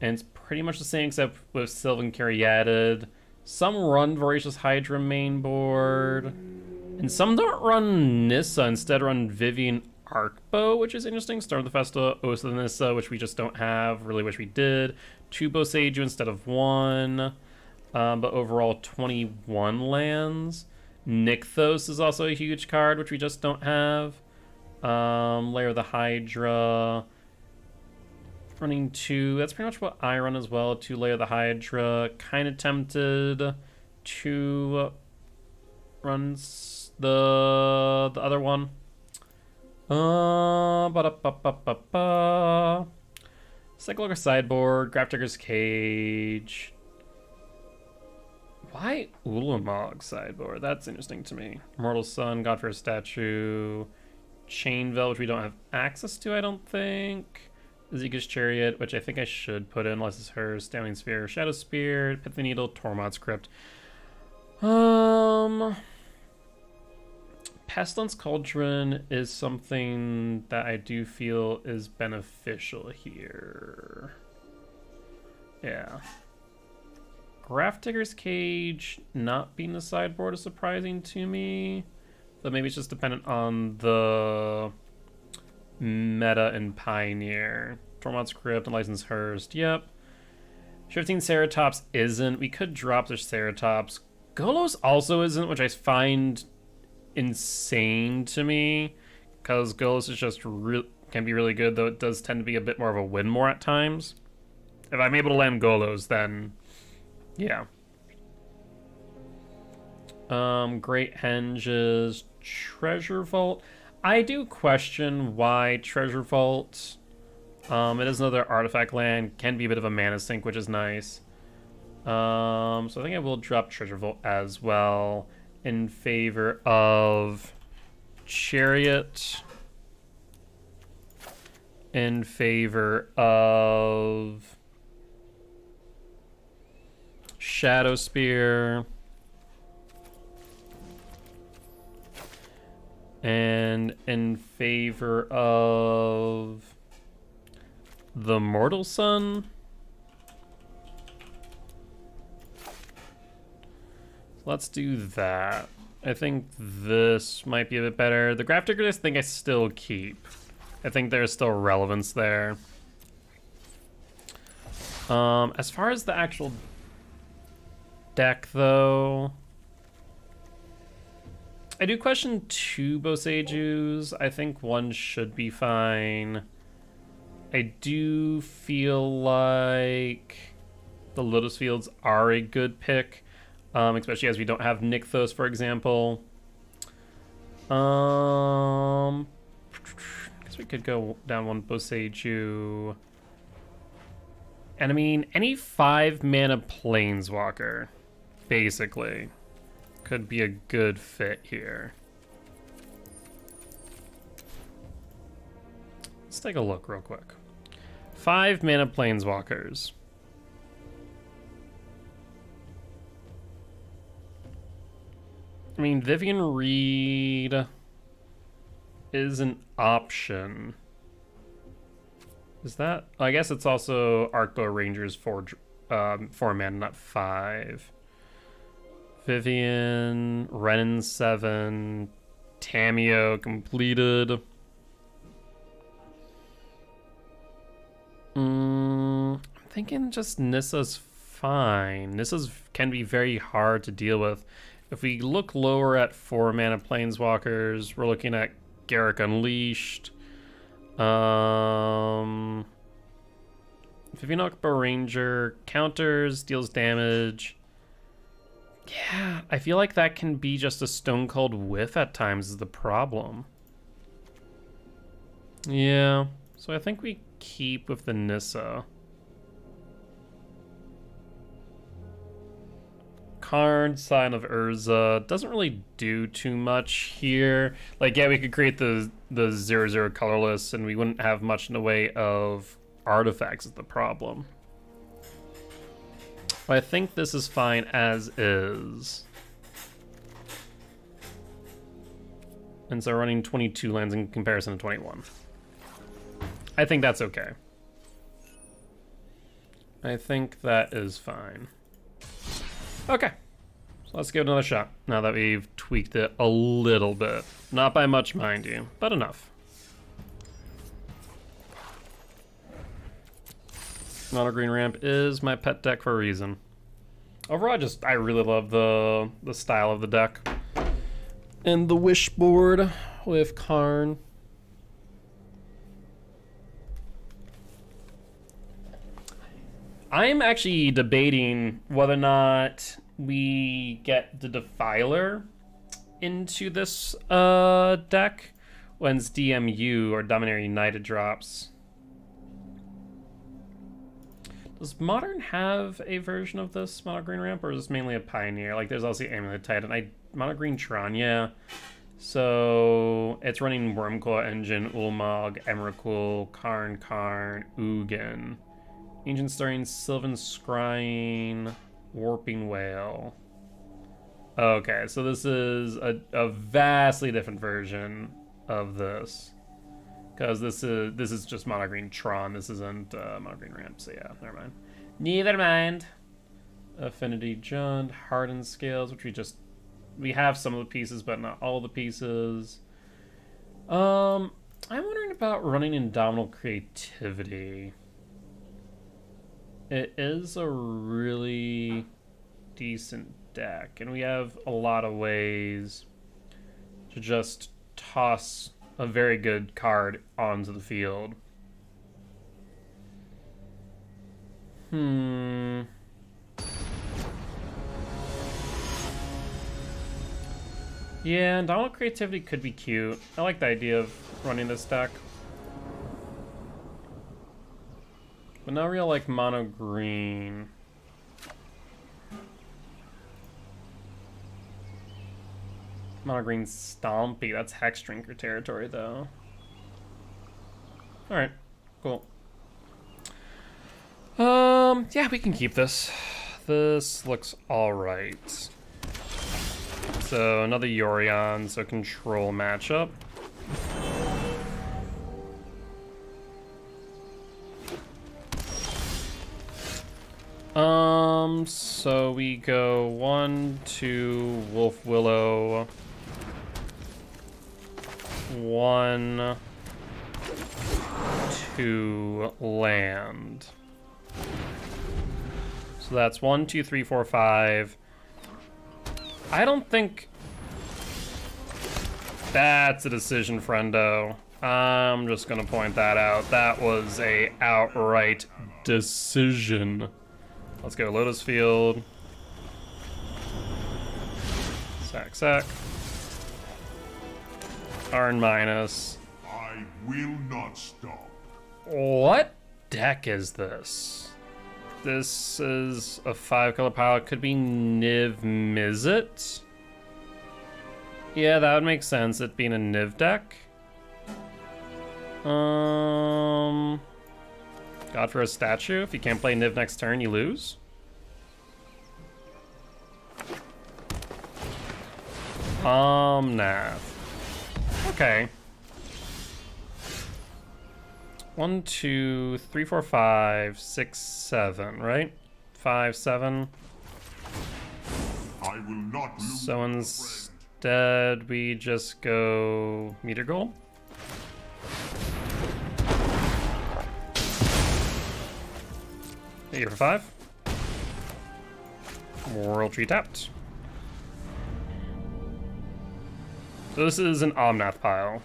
And it's pretty much the same except with Sylvan Caryatid. Some run Voracious Hydra main board. And some don't run Nissa, instead run Vivian Arcbow, which is interesting. Storm the Festa, Oath of Nissa, which we just don't have. Really wish we did. 2 Boseiju instead of 1. But overall 21 lands. Nykthos is also a huge card, which we just don't have. Lair of the Hydra. Running 2. That's pretty much what I run as well. 2 Lair of the Hydra. Kind of tempted to run the other one. Cycler sideboard. Grafdigger's Cage. Why Ulamog sideboard? That's interesting to me. Immortal Sun, Godfear Statue, Chainveil, which we don't have access to, I don't think. Zega's Chariot, which I think I should put in, unless it's hers. Downing Sphere, Shadow Spear, Pith the Needle, Tormod's Crypt. Pestilence Cauldron is something that I do feel is beneficial here. Yeah. Grafdigger's Cage not being the sideboard is surprising to me. But maybe it's just dependent on the meta and Pioneer. Tormod's Crypt and Licensed Hearst, yep. Shifting Ceratops isn't. We could drop the Ceratops. Golos also isn't, which I find insane to me. Because Golos is just can be really good, though it does tend to be a bit more of a win more at times. If I'm able to land Golos, then yeah. Great Henge's Treasure Vault. I do question why Treasure Vault. It is another artifact land. Can be a bit of a mana sink, which is nice. So I think I will drop Treasure Vault as well in favor of Chariot. In favor of Shadow Spear. And in favor of the Mortal Sun. Let's do that. I think this might be a bit better. The Grafdigger, I think I still keep. I think there's still relevance there. As far as the actual deck, though, I do question 2 Boseijus. I think 1 should be fine. I do feel like the Lotus Fields are a good pick, especially as we don't have Nykthos, for example. I guess we could go down 1 Boseiju. And I mean, any 5-mana Planeswalker, basically, could be a good fit here. Let's take a look real quick. 5-mana Planeswalkers. I mean, Vivian Reed is an option. Is that? I guess it's also Arcbow Rangers 4 mana, not 5. Vivian, Renin 7, Tameo completed. I'm thinking just Nissa's fine. Nissa's can be very hard to deal with. If we look lower at 4-mana Planeswalkers, we're looking at Garruk Unleashed. Vivian Arcbow Ranger counters, deals damage. Yeah, I feel like that can be just a Stone Cold whiff at times is the problem. Yeah, so I think we keep with the Nissa. Karn, Sign of Urza, doesn't really do too much here. Like, yeah, we could create the 0/0 colorless and we wouldn't have much in the way of artifacts is the problem. But I think this is fine as is. And so running 22 lands in comparison to 21. I think that's okay. I think that is fine. Okay, so let's give it another shot now that we've tweaked it a little bit. Not by much, mind you, but enough. Mono green ramp is my pet deck for a reason. Overall, I really love the style of the deck. And the wish board with Karn. I'm actually debating whether or not we get the Defiler into this deck when DMU or Dominator United drops. Does Modern have a version of this Mono Green Ramp, or is this mainly a Pioneer? Like, there's also Amulet Titan. Mono Green Tron, yeah. So it's running Wormcoil Engine, Ulmog, Emrakul, Karn, Ugin. Ancient Stirring, Sylvan Scrying, Warping Whale. Okay, so this is a vastly different version of this. Because this is just Mono Green Tron, this isn't Mono Green Ramp, so yeah, never mind. Neither mind. Affinity Jund, Hardened Scales, which we have some of the pieces, but not all the pieces. I'm wondering about running Indomitable Creativity. It is a really decent deck, and we have a lot of ways to just toss a very good card onto the field. Yeah, Indomitable Creativity could be cute. I like the idea of running this deck. But not real like mono green. Mono green Stompy. That's Hex Drinker territory though. Alright, cool. Yeah, we can keep this. This looks alright. So another Yorion, so control matchup. So we go 1, 2, Wolf Willow, 1, 2, land. So that's 1, 2, 3, 4, 5. I don't think that's a decision, friendo. I'm just gonna point that out. That was a outright decision. Let's go Lotus Field. Sack. Arn minus. I will not stop. What deck is this? This is a 5-color pile. It could be Niv Mizzet. Yeah, that would make sense, it being a Niv deck. God for a statue. If you can't play Niv next turn, you lose. Omnath. Okay. 1, 2, 3, 4, 5, 6, 7, right? 5, 7. I will not lose. So instead, we just go Meter Goal. Hit you for 5. World Tree tapped. So this is an Omnath pile.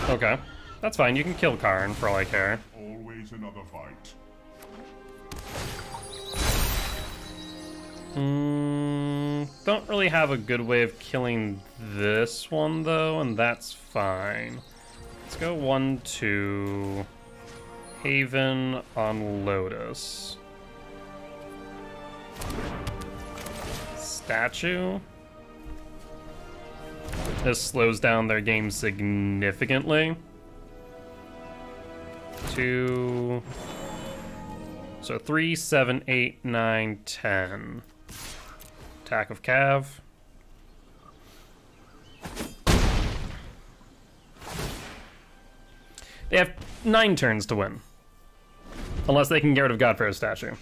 Okay. That's fine, you can kill Karn for all I care. Always another fight. Don't really have a good way of killing this one though, and that's fine. Let's go 1, 2. Haven on Lotus. Statue. This slows down their game significantly. 2. So 3, 7, 8, 9, 10. Attack of Cav. They have 9 turns to win. Unless they can get rid of Godfair's statue.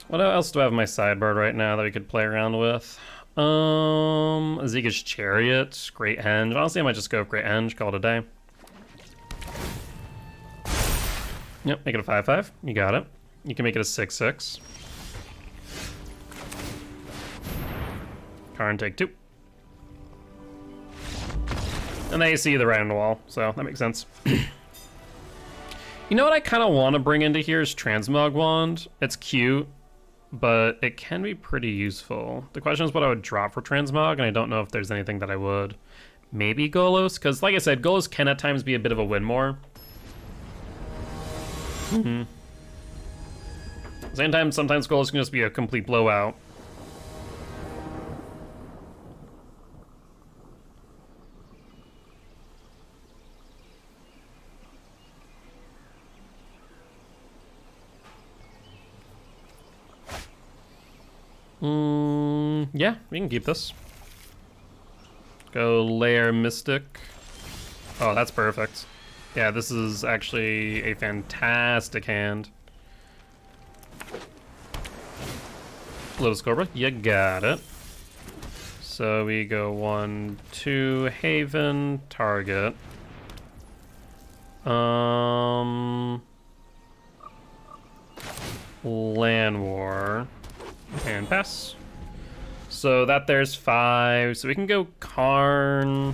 What else do I have in my sideboard right now that we could play around with? Azika's Chariot, Great Henge. Honestly, I might just go with Great Henge, call it a day. Yep, make it a 5/5. You got it. You can make it a 6/6. Karn take 2. And they see the right on the wall, so that makes sense. You know what I kind of want to bring into here is Transmog Wand. It's cute, but it can be pretty useful. The question is what I would drop for Transmog, and I don't know if there's anything that I would. Maybe Golos, because like I said, Golos can at times be a bit of a win more. Same time, sometimes Golos can just be a complete blowout. Yeah, we can keep this. Go Lair Mystic. Oh, that's perfect. Yeah, this is actually a fantastic hand. Lotus Cobra, you got it. So we go 1, 2, Haven, target. Land War. And pass. So that there's 5. So we can go Karn.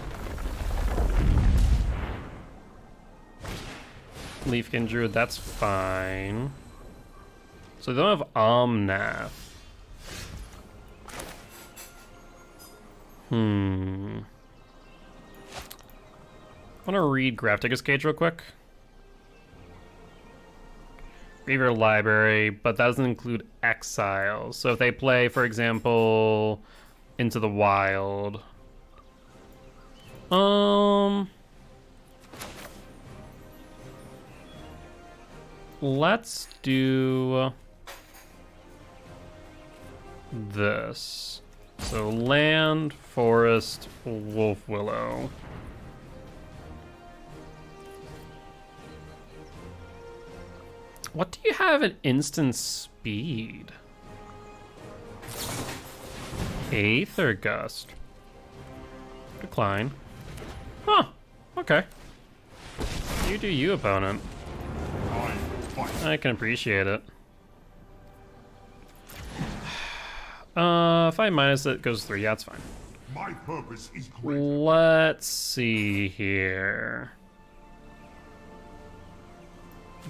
Leafkin Druid, that's fine. So they don't have Omnath. I want to read Grafdigger's Cage real quick. Reaver Library, but that doesn't include Exiles. So if they play, for example, Into the Wild. Let's do this. So land, forest, wolf willow. What do you have at instant speed? Aether Gust. Decline. Huh. Okay. You do you, opponent. I can appreciate it. If I minus it, goes 3. Yeah, that's fine. My purpose is great. Let's see here.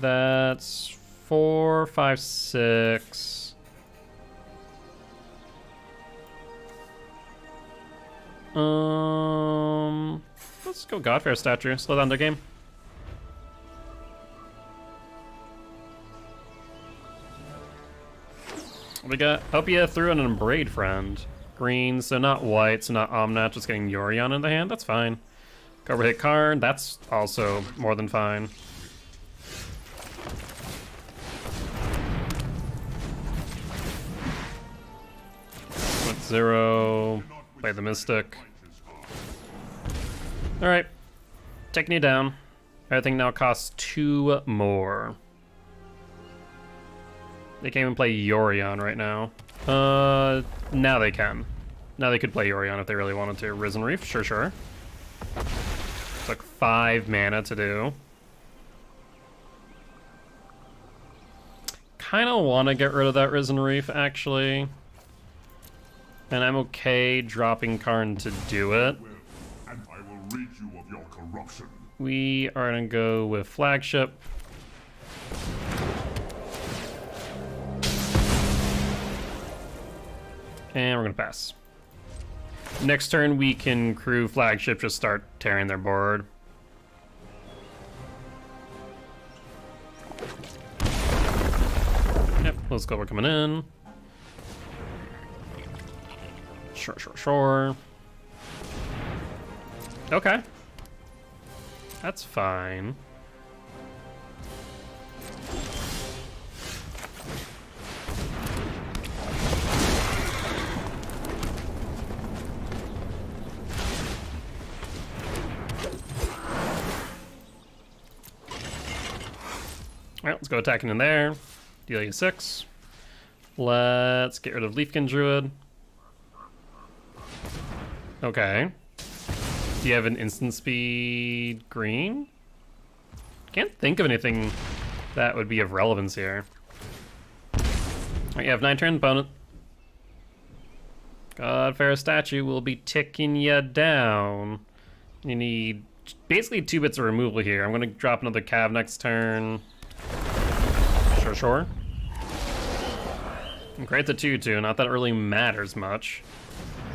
That's 4, 5, 6. Let's go Godfair statue. Slow down the game. We got hope you threw in an Embraid Friend. Green, so not white, so not Omnath, just getting Yorion in the hand. That's fine. Cover hit card. That's also more than fine. With 0, play the Mystic. Alright, taking you down. Everything now costs 2 more. They can't even play Yorion right now. Now they can. Now they could play Yorion if they really wanted to. Risen Reef, sure. Took 5 mana to do. Kinda wanna get rid of that Risen Reef, actually. And I'm okay dropping Karn to do it. And I will rid you of your corruption. We are gonna go with Flagship. And we're gonna pass. Next turn, we can crew flagship, just start tearing their board. Yep, let's go. We're coming in. Sure. Okay. That's fine. Alright, let's go attacking in there. Deal you 6. Let's get rid of Leafkin Druid. Okay. Do you have an instant speed green? Can't think of anything that would be of relevance here. Alright, you have 9 turn opponent. Godfair statue will be ticking you down. You need basically 2 bits of removal here. I'm gonna drop another Cav next turn. Sure. And create the 2/2, not that it really matters much.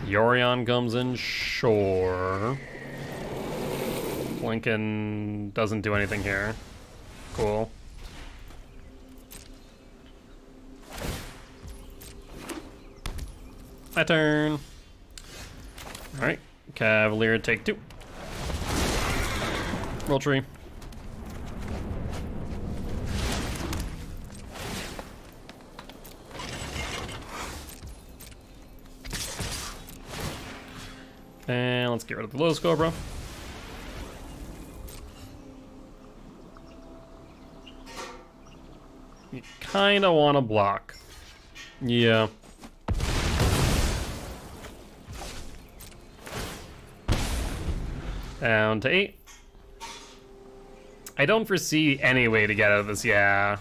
Yorion comes in, sure. Blinken doesn't do anything here. Cool. My turn. Alright, Cavalier take 2. Roll tree. And let's get rid of the low Cobra. You kinda wanna block. Yeah. Down to 8. I don't foresee any way to get out of this, yeah.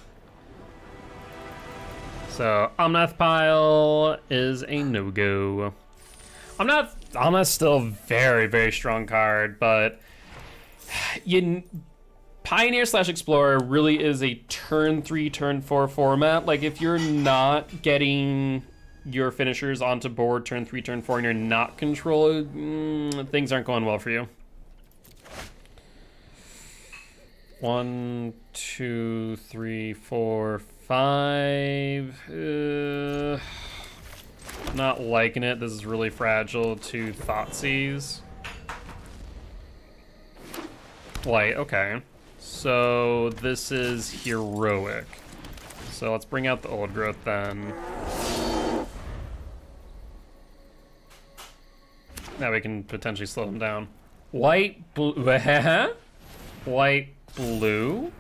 So, Omnath Pile is a no-go. Omnath's still a very, very strong card, but Pioneer / Explorer really is a turn 3, turn 4 format. Like, if you're not getting your finishers onto board turn 3, turn 4, and you're not controlling, things aren't going well for you. 1, 2, 3, 4, 5. Not liking it. This is really fragile to Thoughtseize. Light, okay. So this is heroic. So let's bring out the old growth then. Now we can potentially slow them down. White, blue, white, blue?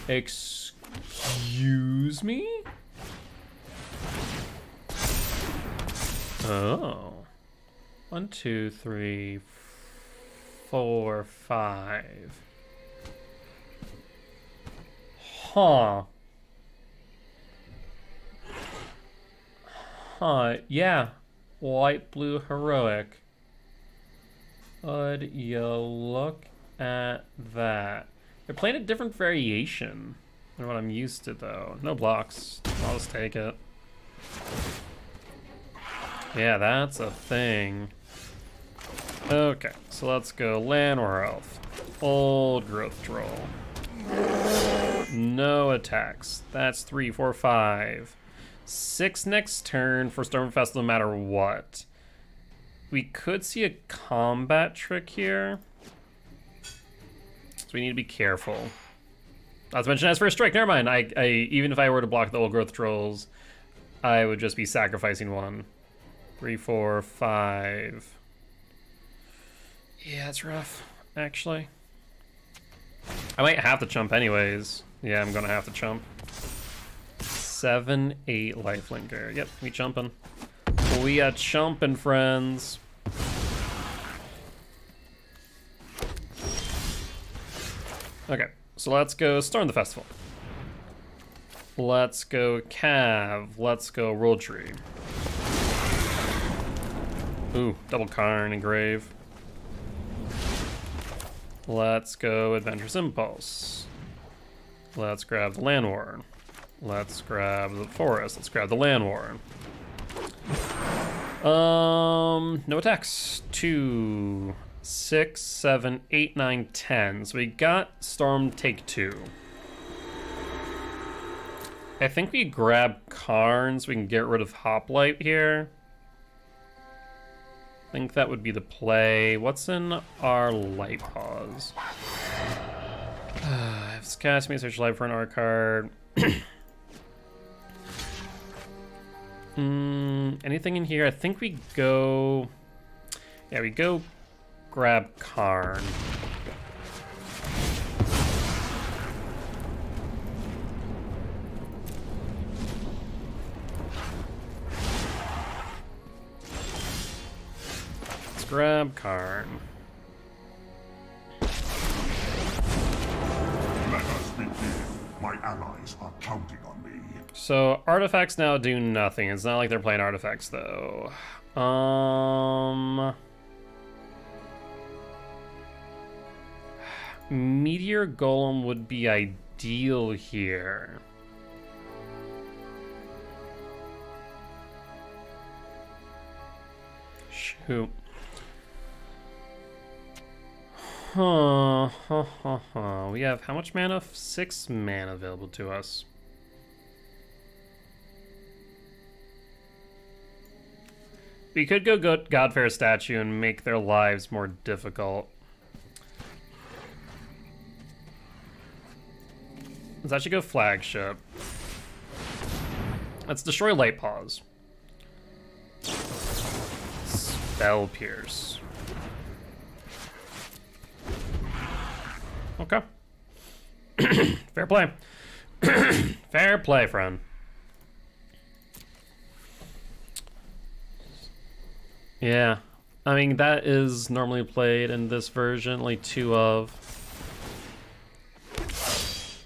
Excuse me? Oh. 1, 2, 3, 4, 5. Huh. Yeah. White, blue, heroic. Would you look at that? They're playing a different variation than what I'm used to, though. No blocks. I'll just take it. Yeah, that's a thing. Okay, so let's go land or elf. Old growth troll. No attacks. That's 3, 4, 5. 6 next turn for Stormfest no matter what. We could see a combat trick here. So we need to be careful. Not to mention as first strike, never mind. I even if I were to block the old growth trolls, I would just be sacrificing 1. 3, 4, 5. Yeah, it's rough, actually. I might have to chump anyways. Yeah, I'm gonna have to chump. 7, 8 lifelinker. Yep, we chumping. We are chumping, friends. Okay, so let's go Storm the Festival. Let's go Cav. Let's go Roll Tree. Ooh, double Karn and Grave. Let's go Adventurous Impulse. Let's grab the Land Warren. Let's grab the Forest. Let's grab the Land Warren. No attacks. 2, 6, 7, 8, 9, 10. So we got Storm take 2. I think we grab Karn so we can get rid of Hoplite here. I think that would be the play. What's in our light pause? I have cast me search life for an R card. Anything in here? I think we go... Yeah, we go grab Karn. Let's grab Karn. Let us begin. My allies are counting on me. So artifacts now do nothing. It's not like they're playing artifacts though. Meteor Golem would be ideal here. Shoot. We have how much mana? 6 mana available to us. We could go Godfair statue and make their lives more difficult. Let's actually go flagship. Let's destroy Light Paws. Spell Pierce. Okay. Fair play. Fair play, friend. Yeah. I mean, that is normally played in this version, like 2 of.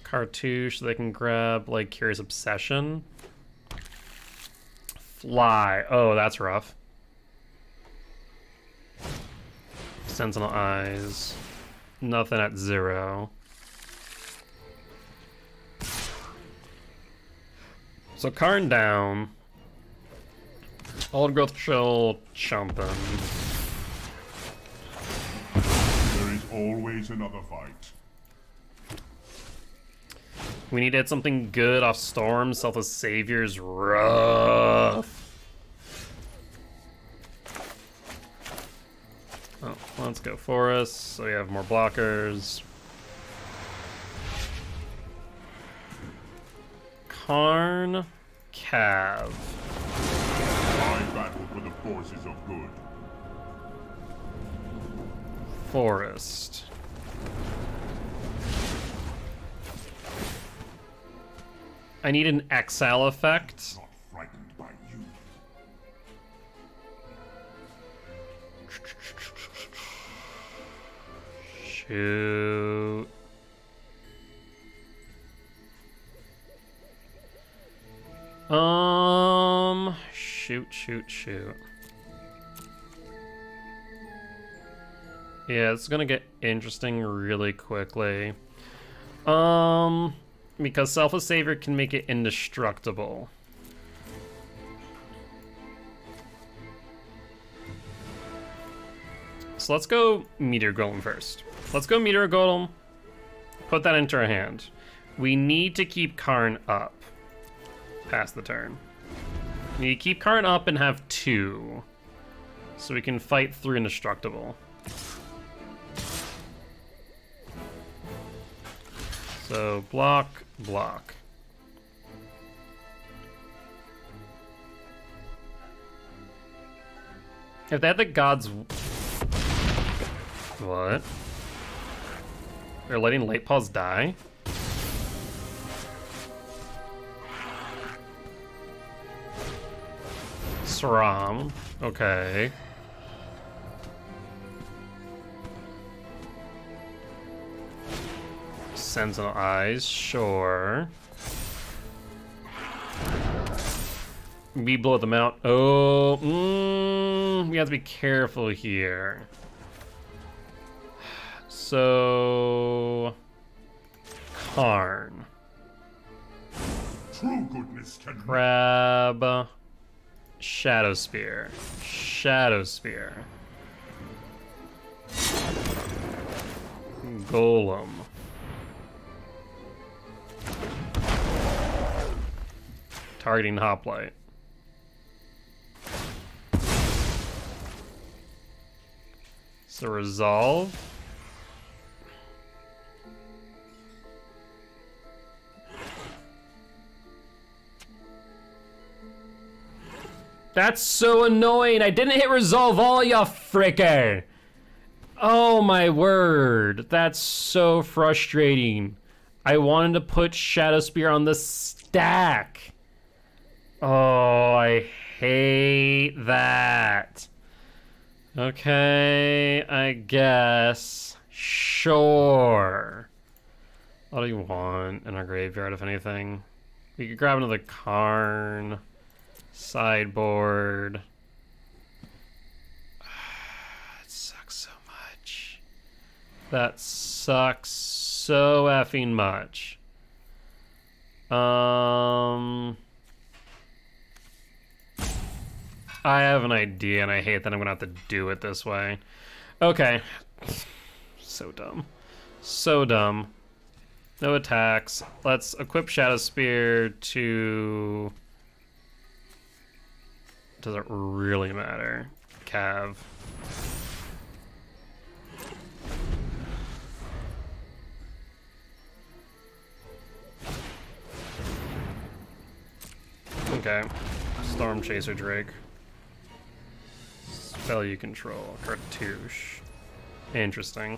Cartouche, so they can grab, like, Curious Obsession. Fly. Oh, that's rough. Sentinel Eyes. Nothing at 0. So Karn down. Old Growth Chill chumping. There is always another fight. We need to hit something good off Storm. Selfless Savior's rough. Oh, let's go Forest, so we have more blockers. Karn, Cav. I battle for the forces of good. Forest. I need an exile effect. Not frightened by you. Shoot. Shoot. Yeah, it's gonna get interesting really quickly. Because Selfless Savior can make it indestructible. So let's go Meteor Golem first. Let's go Meteor Golem. Put that into our hand. We need to keep Karn up past the turn. We need to keep Karn up and have 2. So we can fight through indestructible. So block. If they had the gods... What? They're letting Light Paws die? Sram. Okay. Sentinel Eyes, sure. We blow them out. Oh, we have to be careful here. So, Karn. True goodness can Grab. Shadow Spear. Shadow Spear. Golem. Targeting Hoplite. So resolve. That's so annoying. I didn't hit resolve all, ya fricker. Oh my word. That's so frustrating. I wanted to put Shadow Spear on the stack. Oh, I hate that. Okay, I guess. Sure. What do you want in our graveyard, if anything? We could grab another Karn. Sideboard. It sucks so much. That sucks so effing much. I have an idea, and I hate that I'm gonna have to do it this way. Okay. So dumb. So dumb. No attacks. Let's equip Shadow Spear to... Does it really matter? Cav. Okay. Storm Chaser Drake. Spell you control. Cartouche. Interesting.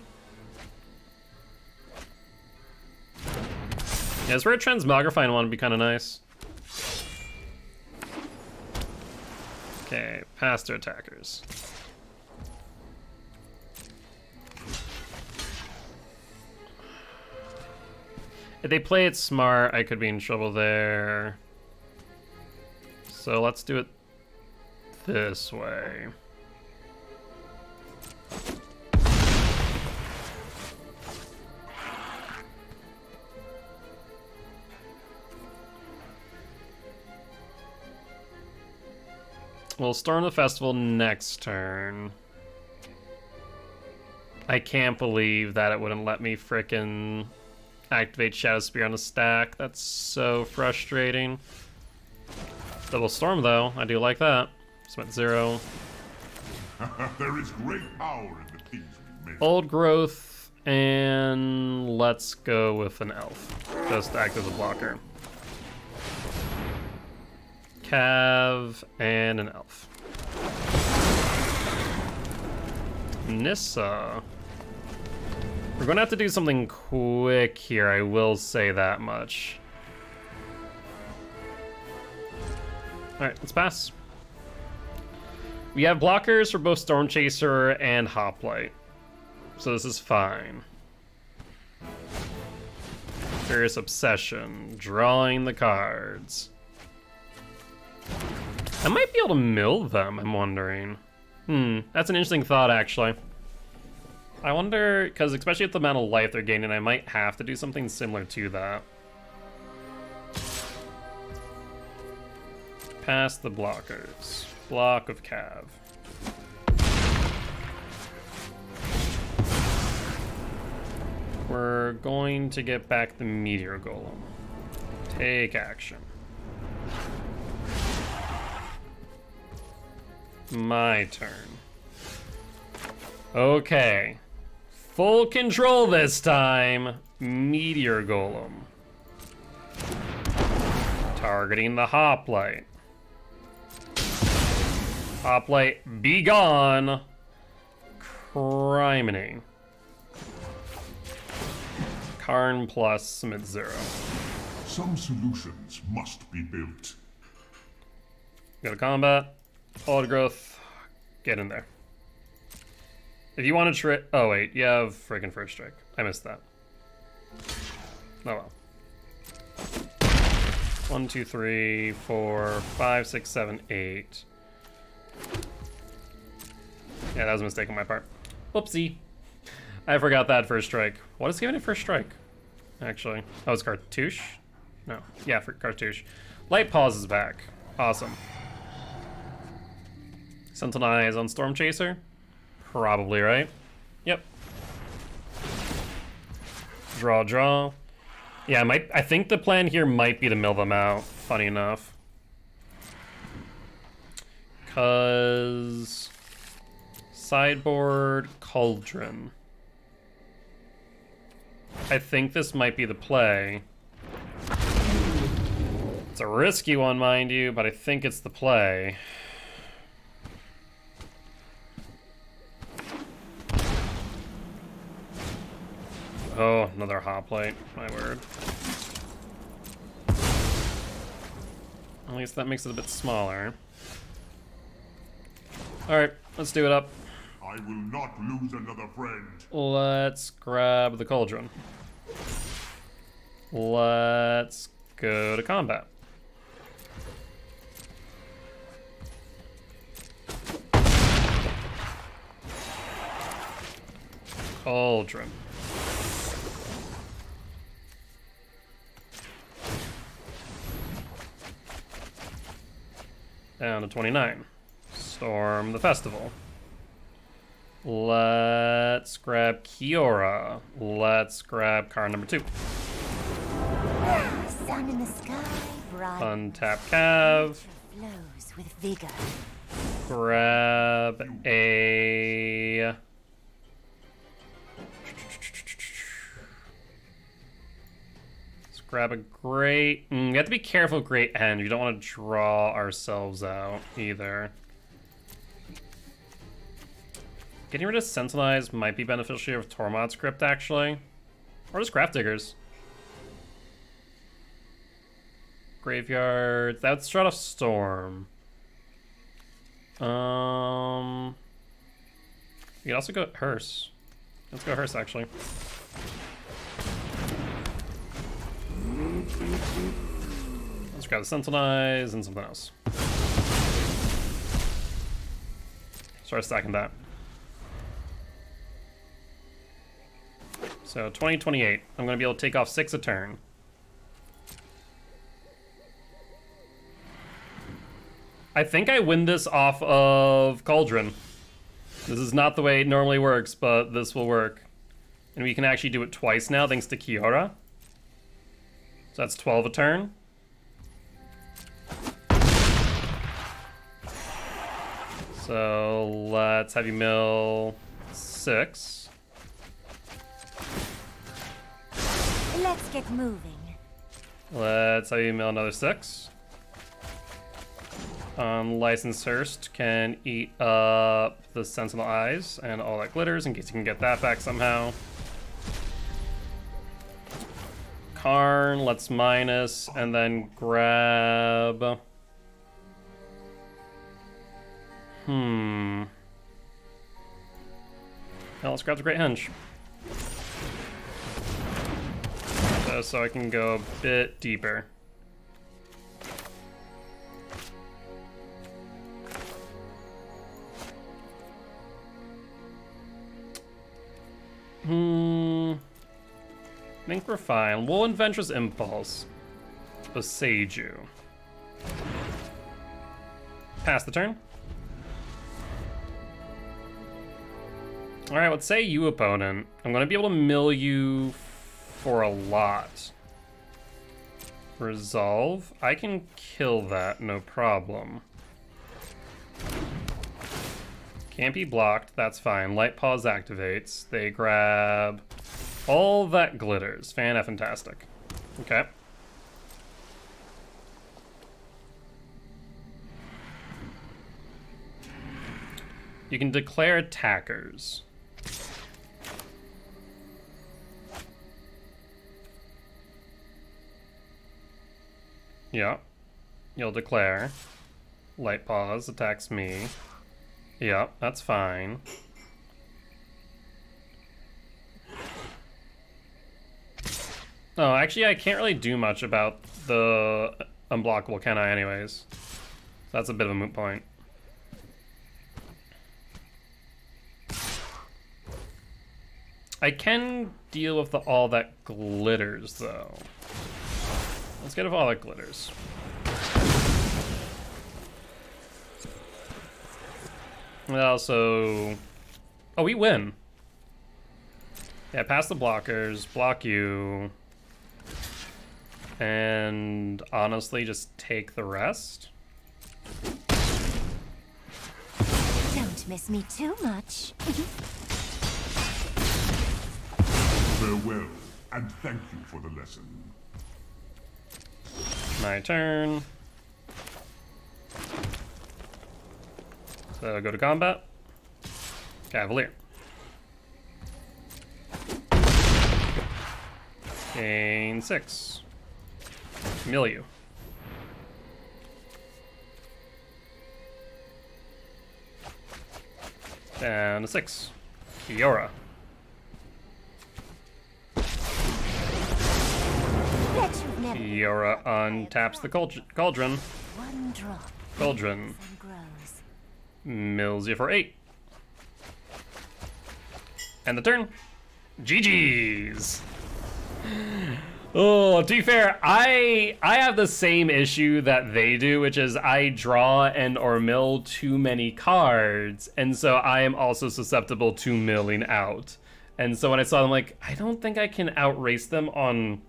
Yeah, this Rare Transmogrifying one would be kind of nice. Okay, pass to attackers. If they play it smart, I could be in trouble there. So let's do it this way. We'll storm the festival next turn. I can't believe that it wouldn't let me frickin' activate Shadow Spear on the stack. That's so frustrating. Double storm though, I do like that. Spent 0. There is great power in the things we make. Old growth, and let's go with an elf. Just act as a blocker. Cav, and an elf. Nissa. We're gonna have to do something quick here, I will say that much. Alright, let's pass. We have blockers for both Storm Chaser and Hoplite, so this is fine. Furious Obsession, drawing the cards. I might be able to mill them, I'm wondering. That's an interesting thought, actually. I wonder, because especially with the amount of life they're gaining, I might have to do something similar to that. Past the blockers. Block of Cav. We're going to get back the Meteor Golem. Take action. My turn. Okay. Full control this time. Meteor Golem. Targeting the Hoplite. Hoplite, be gone. Criminy. Karn plus mid-0. Some solutions must be built. Go to combat. Old growth. Get in there. If you want to try... Oh, wait. You have friggin' first strike. I missed that. Oh, well. 1, 2, 3, 4, 5, 6, 7, 8. Yeah, that was a mistake on my part. Whoopsie. I forgot that first strike. What is giving it first strike? Actually. Oh, it's Cartouche? No. Yeah, for Cartouche. Light Pause is back. Awesome. Sentinel Eyes on Storm Chaser? Probably, right? Yep. Draw, draw. Yeah, I think the plan here might be to mill them out, funny enough. Cause sideboard Cauldron. I think this might be the play. It's a risky one, mind you, but I think it's the play. Oh, another hoplite, my word. At least that makes it a bit smaller. Alright, let's do it up. I will not lose another friend. Let's grab the Cauldron. Let's go to combat. Cauldron. Down to 29. Storm the festival. Let's grab Kiora. Let's grab card number 2. Sun in the sky, bright. Untap Cav. Flows with vigor. Grab a... Let's grab a great... we have to be careful with Great End. We don't want to draw ourselves out either. Getting rid of Sentinel Eyes might be beneficial here with Tormod's Crypt, actually. Or just Craft Diggers. Graveyard. That would start off Storm. You could also go Hearse. Let's go Hearse, actually. Let's grab the Sentinel Eyes and something else. Start stacking that. So 2028. I'm going to be able to take off 6 a turn. I think I win this off of Cauldron. This is not the way it normally works, but this will work. And we can actually do it twice now, thanks to Kiora. So that's 12 a turn. So let's have you mill 6. Let's get moving. Let's have you mill another 6. Licensed Hearst can eat up the Sentinel Eyes and all that glitters in case you can get that back somehow. Karn, let's minus, and then grab... Now let's grab the Great Henge. So I can go a bit deeper. I think we're fine. We'll Adventurous Impulse. Boseiju. Pass the turn. Alright, let's say you, opponent. I'm gonna be able to mill you for a lot. Resolve. I can kill that, no problem. Can't be blocked, that's fine. Light Paws activates. They grab all that glitters. Fan-fantastic. Okay. You can declare attackers. Yeah. You'll declare. Light Paws attacks me. Yeah, that's fine. Oh, actually, I can't really do much about the unblockable, can I, anyways? That's a bit of a moot point. I can deal with all that glitters, though. Let's get rid of all that glitters. And also... Oh, we win. Yeah, pass the blockers, block you. And honestly, just take the rest. Don't miss me too much. Farewell, and thank you for the lesson. My turn. So go to combat. Cavalier. Gain 6. Milieu. Down to 6. Fiora. Fiora untaps the cauldron. One drop. Cauldron. And grows. Mills you for 8. And the turn. GG's. Oh, to be fair, I have the same issue that they do, which is I draw and or mill too many cards, and so I am also susceptible to milling out. And so when I saw them, like, I don't think I can outrace them on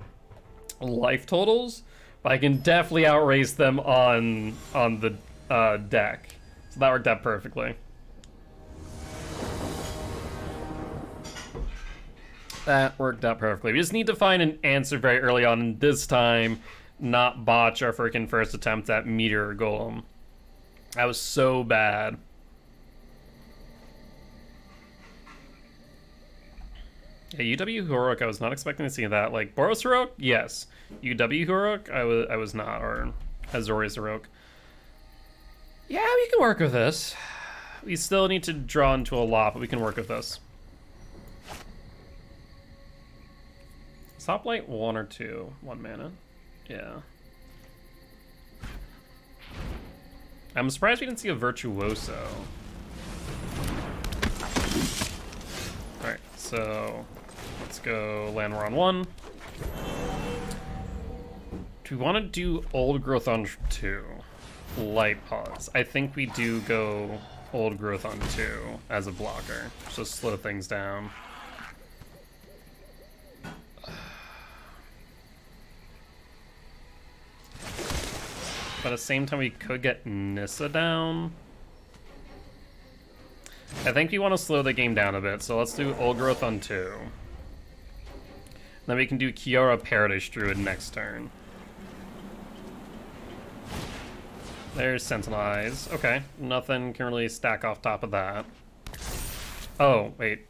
life totals, but I can definitely outrace them on the deck. So that worked out perfectly. That worked out perfectly. We just need to find an answer very early on, and this time not botch our freaking first attempt at Meteor Golem. That was so bad. Yeah, UW Heroic, I was not expecting to see that. Like, Boros Heroic? Yes. UW Heroic? I was not, or Azorius Heroic. Yeah, we can work with this. We still need to draw into a lot, but we can work with this. Top light 1 or 2, 1 mana. Yeah. I'm surprised we didn't see a Virtuoso. Alright, so let's go land war on 1. Do we want to do Old Growth on 2? Light pause. I think we do go Old Growth on 2 as a blocker. Just slow things down. But at the same time, we could get Nissa down. I think we want to slow the game down a bit, so let's do Old Growth on 2. Then we can do Kiora Paradise Druid next turn. There's Sentinel Eyes. Okay, nothing can really stack off top of that. Oh, wait.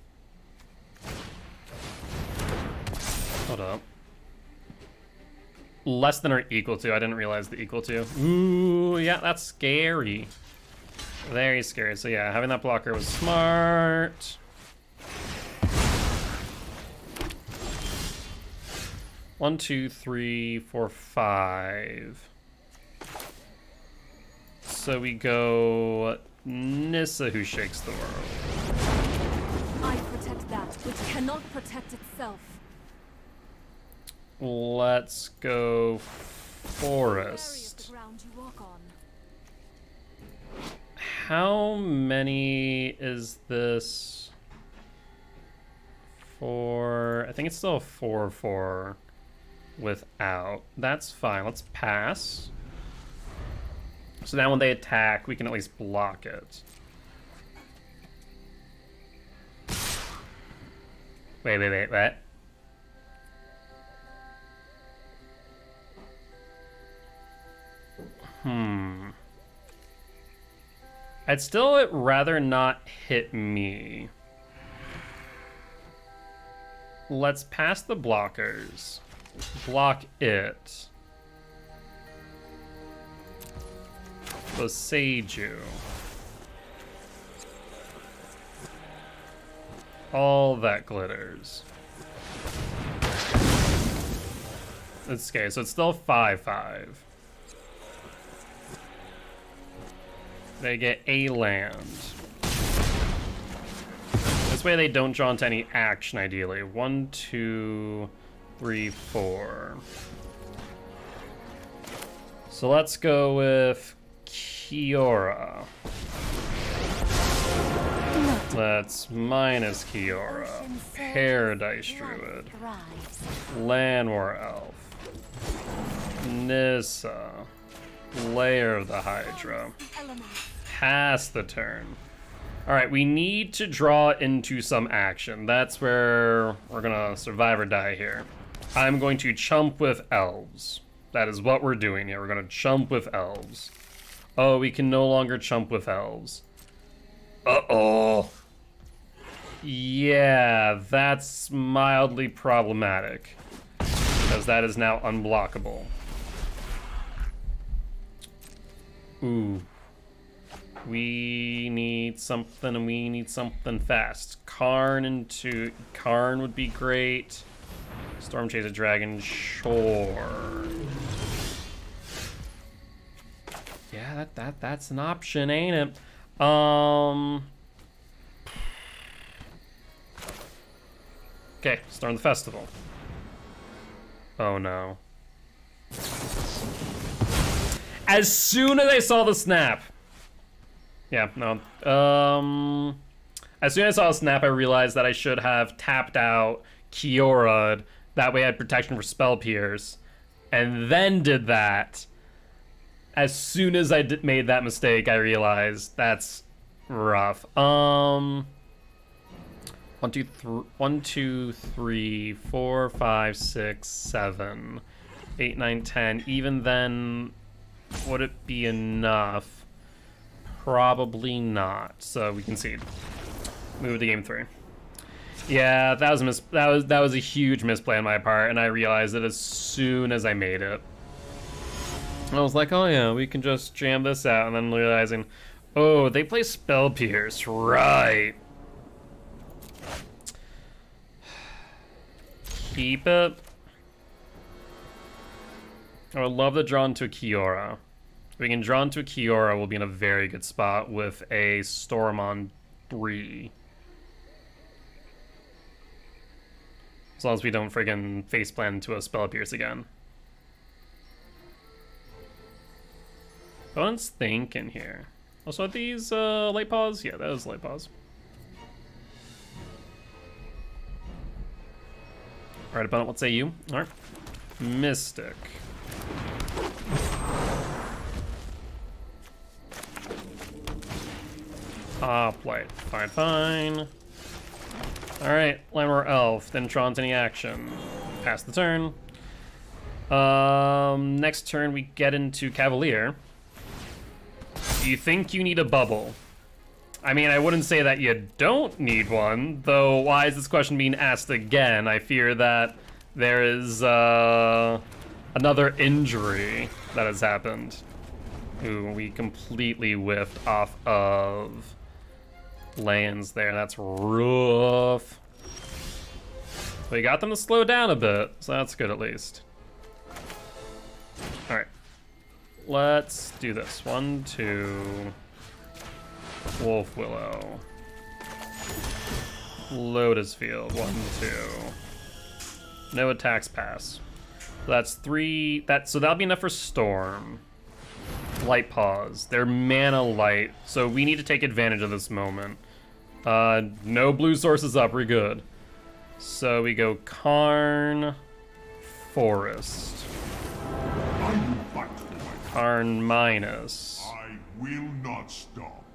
Hold up. Less than or equal to. I didn't realize the equal to. Ooh, yeah, that's scary. Very scary. So yeah, having that blocker was smart. One, two, three, four, 5. So we go Nissa, who shakes the world. I protect that which cannot protect itself. Let's go Forest. How many is this? 4. I think it's still a 4/4 without. That's fine. Let's pass. So now when they attack, we can at least block it. Wait, what? I'd still rather not hit me. Let's pass the blockers. Block it. Boseiju. All that glitters. It's okay, so it's still 5/5. They get a land. This way they don't draw into any action, ideally. 1, 2, 3, 4. So let's go with Kiora. That's minus Kiora. Paradise Druid. Land War Elf. Nissa. Lair of the Hydra. Pass the turn. Alright, we need to draw into some action. That's where we're gonna survive or die here. I'm going to chump with elves. That is what we're doing here. We're gonna chump with elves. Oh, we can no longer chump with elves. Uh-oh. Yeah, that's mildly problematic. Because that is now unblockable. Ooh. We need something, and we need something fast. Karn would be great. Storm Chaser Dragon, sure. Yeah, that's an option, ain't it? Okay, start the festival. Oh no. As soon as I saw the snap. Yeah, no. As soon as I saw the snap, I realized that I should have tapped out Kiora. That way I had protection for Spell Pierce. And then did that. As soon as I made that mistake, I realized that's rough. 1, 2, 3, 4, 5, 6, 7, 8, 9, 10. Even then, would it be enough? Probably not. So we concede. Move to game 3. Yeah, that was a huge misplay on my part, and I realized it as soon as I made it. I was like, oh yeah, we can just jam this out, and then realizing, oh, they play Spell Pierce, right? Keep it. I would love to draw into a Kiora. If we can draw into a Kiora, we'll be in a very good spot with a Storm on 3. As long as we don't friggin' faceplant into a Spell Pierce again. One's thinking here. Also, are these light paws? Yeah, that was light paws. Alright, opponent, what say you? Alright. Mystic. Hoplite. Fine, fine. Alright, Land War Elf. Then draw into any action. Pass the turn. Next turn we get into Cavalier. Do you think you need a bubble? I mean, I wouldn't say that you don't need one, though why is this question being asked again? I fear that there is another injury that has happened. Ooh, we completely whiffed off of lands there. That's rough. We got them to slow down a bit, so that's good at least. All right. Let's do this. 1, 2. Wolf Willow. Lotus Field. 1, 2. No attacks pass. So that's 3. So that'll be enough for Storm. Light Paws. They're mana light, so we need to take advantage of this moment. No blue sources up. We're good. So we go Karn, Forest. Karn minus. I will not stop.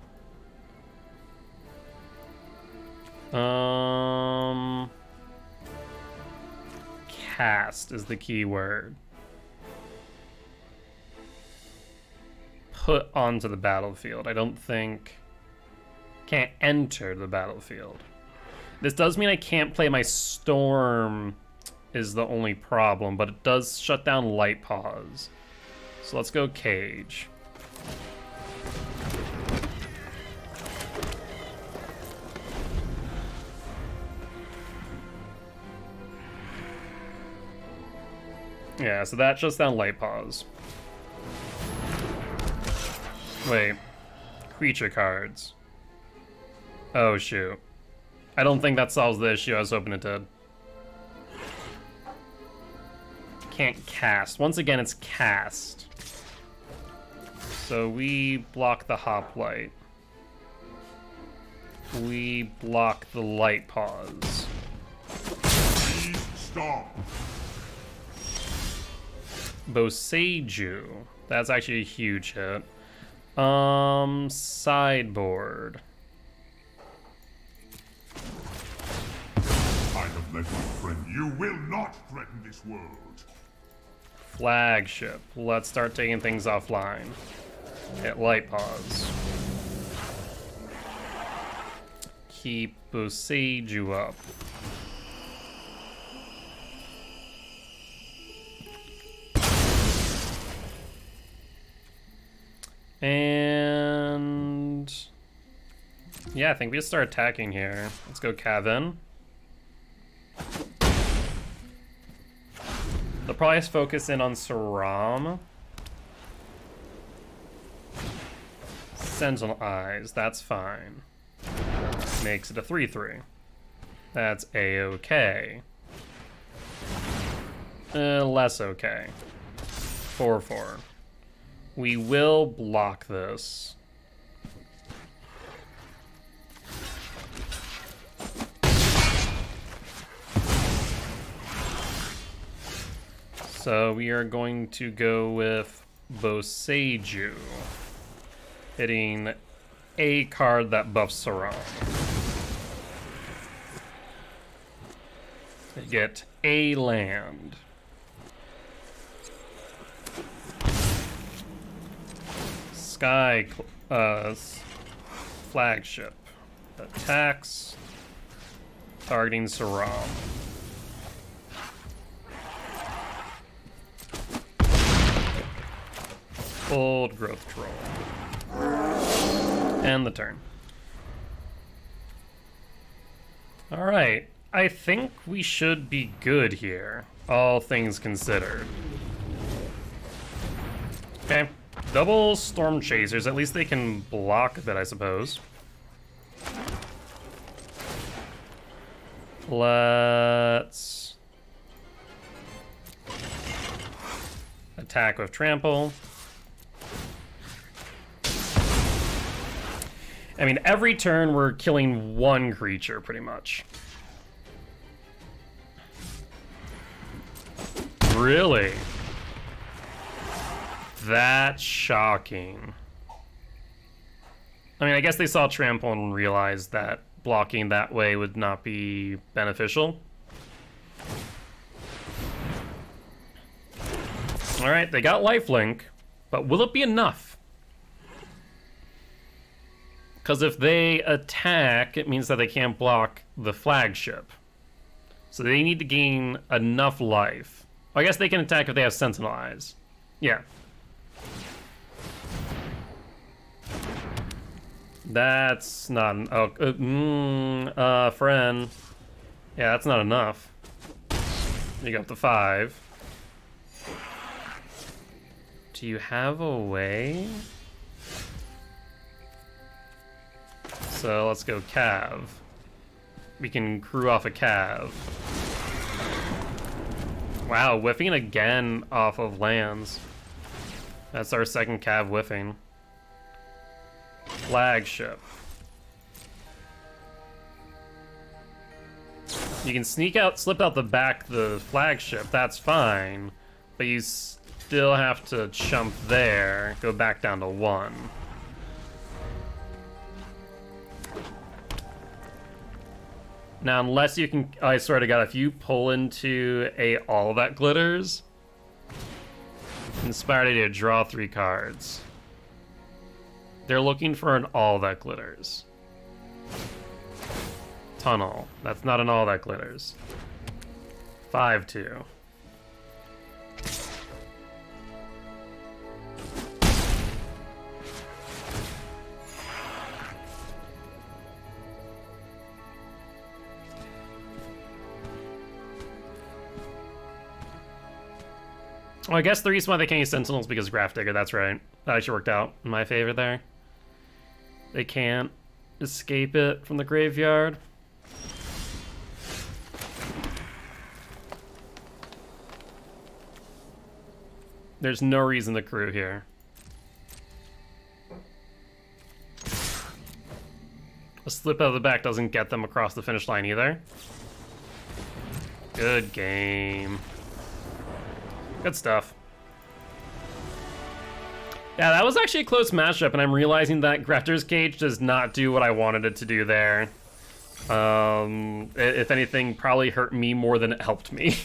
Cast is the key word. Put onto the battlefield. I don't think... Can't enter the battlefield. This does mean I can't play my Storm is the only problem, but it does shut down Light Paws. So let's go Cage. Yeah, so that shuts down Light Paws. Wait. Creature cards. Oh, shoot. I don't think that solves the issue I was hoping it did. Can't cast. Once again, it's cast. So we block the Hoplite. we block the light pause. Please stop. Boseiju. That's actually a huge hit. Sideboard. I have led my friend. You will not threaten this world. Flagship. Let's start taking things offline. Hit light pause. Keep Boseiju up. And yeah, I think we just start attacking here. Let's go Kevin. They'll probably just focus in on Saram. Sentinel Eyes, that's fine. Makes it a 3-3. That's A-okay. Less okay. 4-4. We will block this. So we are going to go with Boseiju, hitting a card that buffs Saram. They get a land. Sky flagship attacks, targeting Saram. Old growth troll. And the turn. Alright, I think we should be good here, all things considered. Okay. Double Storm Chasers, at least they can block a bit, I suppose. Let's attack with Trample. I mean, every turn we're killing one creature, pretty much. Really? That's shocking. I mean, I guess they saw Trample and realized that blocking that way would not be beneficial. Alright, they got lifelink, but will it be enough? Because if they attack, it means that they can't block the flagship. So they need to gain enough life. I guess they can attack if they have Sentinel Eyes. Yeah. That's not... friend. Yeah, that's not enough. You got the 5. Do you have a way? So let's go Cav. We can crew off a Cav. Wow, whiffing again off of lands. That's our second Cav whiffing. Flagship. You can sneak out, slip out the back the flagship, that's fine. But you still have to chump there, go back down to 1. Now, unless you can, I swear to God, if you pull into a all that glitters, inspired idea, draw 3 cards. They're looking for an all that glitters. Tunnel. That's not an all that glitters. 5-2. Well, I guess the reason why they can't use Sentinels is because Graph Digger, that's right. That actually worked out in my favor there. They can't escape it from the graveyard. There's no reason to crew here. Let's slip out of the back doesn't get them across the finish line either. Good game. Good stuff. Yeah, that was actually a close matchup, and I'm realizing that Grefter's Cage does not do what I wanted it to do there. If anything, probably hurt me more than it helped me.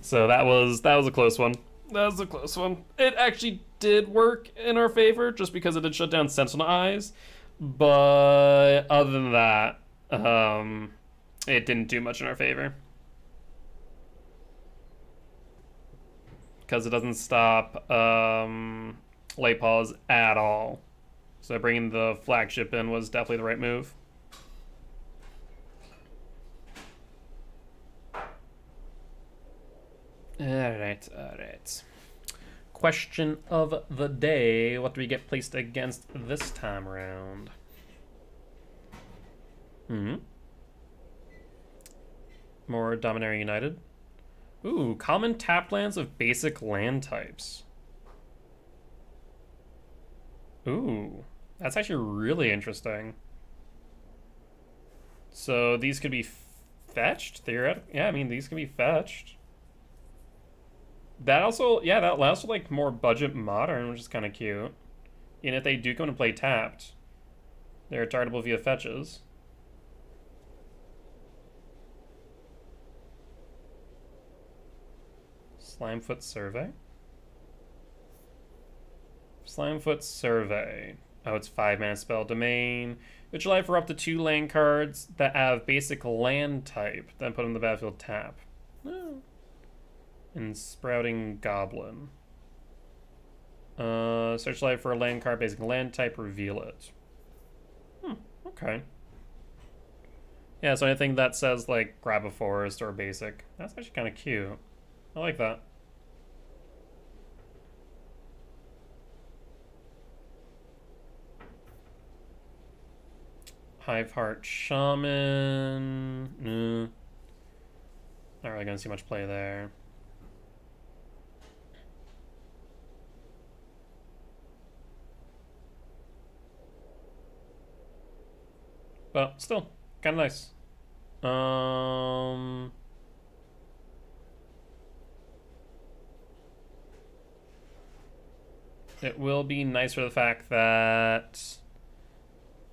So that was a close one. That was a close one. It actually did work in our favor, just because it did shut down Sentinel Eyes. But other than that, it didn't do much in our favor. Because it doesn't stop Light Paws at all. So bringing the flagship in was definitely the right move. Alright. Question of the day. What do we get placed against this time around? More Dominaria United. Ooh, common tap lands of basic land types. Ooh, that's actually really interesting. So these could be fetched, theoretically. Yeah, I mean, these can be fetched. That also, yeah, that allows for like more budget modern, which is kind of cute. And if they do come to play tapped, they're targetable via fetches. Slimefoot Survey. Slimefoot Survey. Oh, it's 5-mana spell. Domain. Which allow for up to 2 land cards that have basic land type. Then put them in the battlefield tap. Oh. And Sprouting Goblin. Search life for a land card, basic land type, reveal it. Okay. Yeah, so anything that says, like, grab a forest or basic. That's actually kind of cute. I like that. Hiveheart Shaman. Not really gonna see much play there. But still, kind of nice. It will be nice for the fact that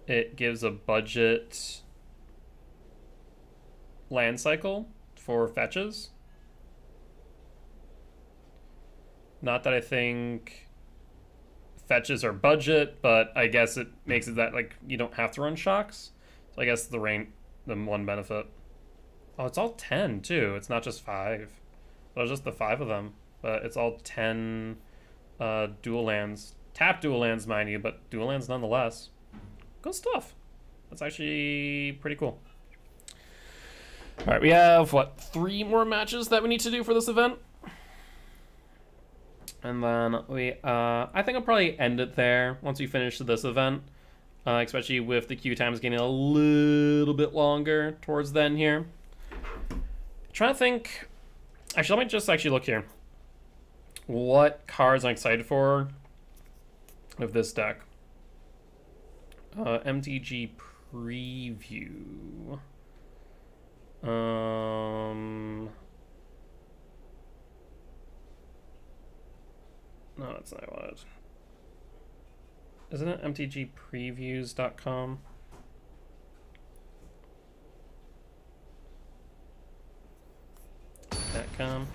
it gives a budget land cycle for fetches. Not that I think fetches are budget, but I guess it makes it that like you don't have to run shocks. So I guess the one benefit. Oh, it's all 10 too. It's not just 5. Well, it's just the 5 of them, but it's all 10 dual lands. Tap dual lands, mind you, but dual lands nonetheless. Good stuff. That's actually pretty cool. All right, we have what, 3 more matches that we need to do for this event, and then we I think I'll probably end it there once we finish this event, especially with the queue times getting a little bit longer towards then here. Trying to think. Actually, let me just actually look here. What cards I'm excited for of this deck. MTG preview. No, that's not what I wanted. Isn't it mtgpreviews.com? .com.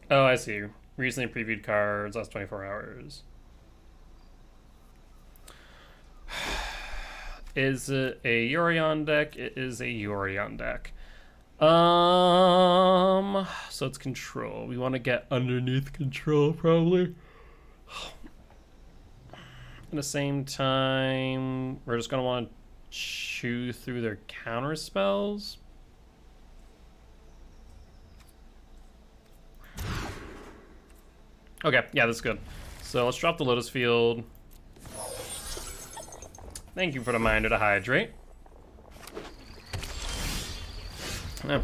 Oh, I see. Recently previewed cards, last 24 hours. Is it a Yorion deck? It is a Yorion deck. So it's control. We want to get underneath control, probably. At the same time, we're just going to want to chew through their counter spells. Okay, yeah, that's good. So let's drop the Lotus Field. Thank you for the Minder to hydrate. Yeah.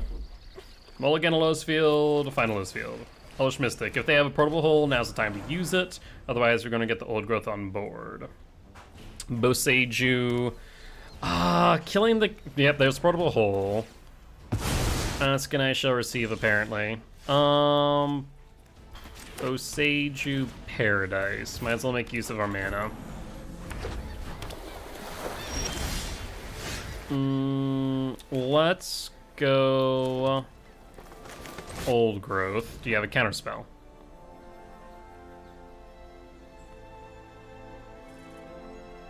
Mulligan Lowe's Field, final Lowe's Field. Hellish Mystic. If they have a portable hole, now's the time to use it. Otherwise, we're going to get the old growth on board. Boseiju. Killing the... Yep, there's a portable hole. Askanai shall receive, apparently. Boseiju Paradise. Might as well make use of our mana. Let's go... Old growth. Do you have a counterspell?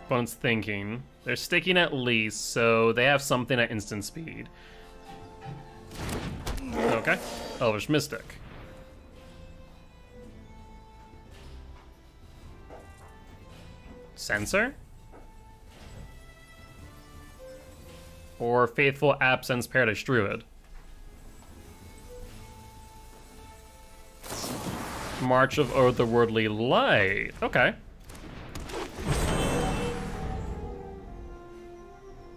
Opponent's thinking. They're sticking at least, so they have something at instant speed. Okay. Elvish Mystic. Censor? Or Faithful Absence Paradise Druid? March of Otherworldly Light. Okay.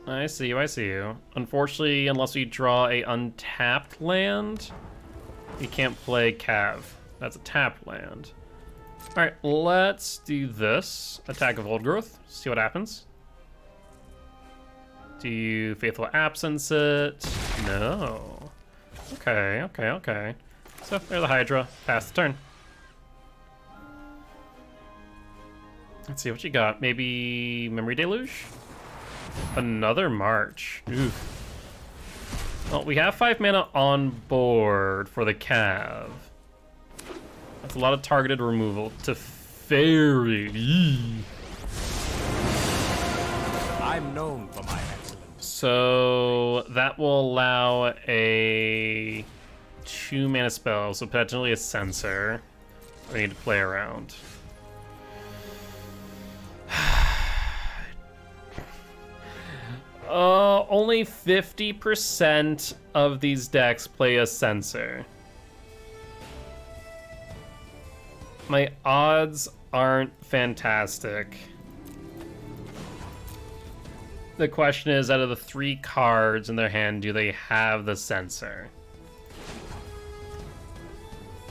I see you, I see you. Unfortunately, unless we draw a untapped land, we can't play Cav. That's a tapped land. Alright, let's do this. Attack of Old Growth. See what happens. Do you Faithful Absence it? No. Okay, okay, okay. So, there's the Hydra. Pass the turn. Let's see what you got. Maybe Memory Deluge? Another March. Oof. Well, we have 5 mana on board for the Cav. That's a lot of targeted removal. Teferi. I'm known for my excellence. So that will allow a 2 mana spell, so potentially a Censor. We need to play around. Only 50% of these decks play a Censor. My odds aren't fantastic. The question is, out of the 3 cards in their hand, do they have the Censor?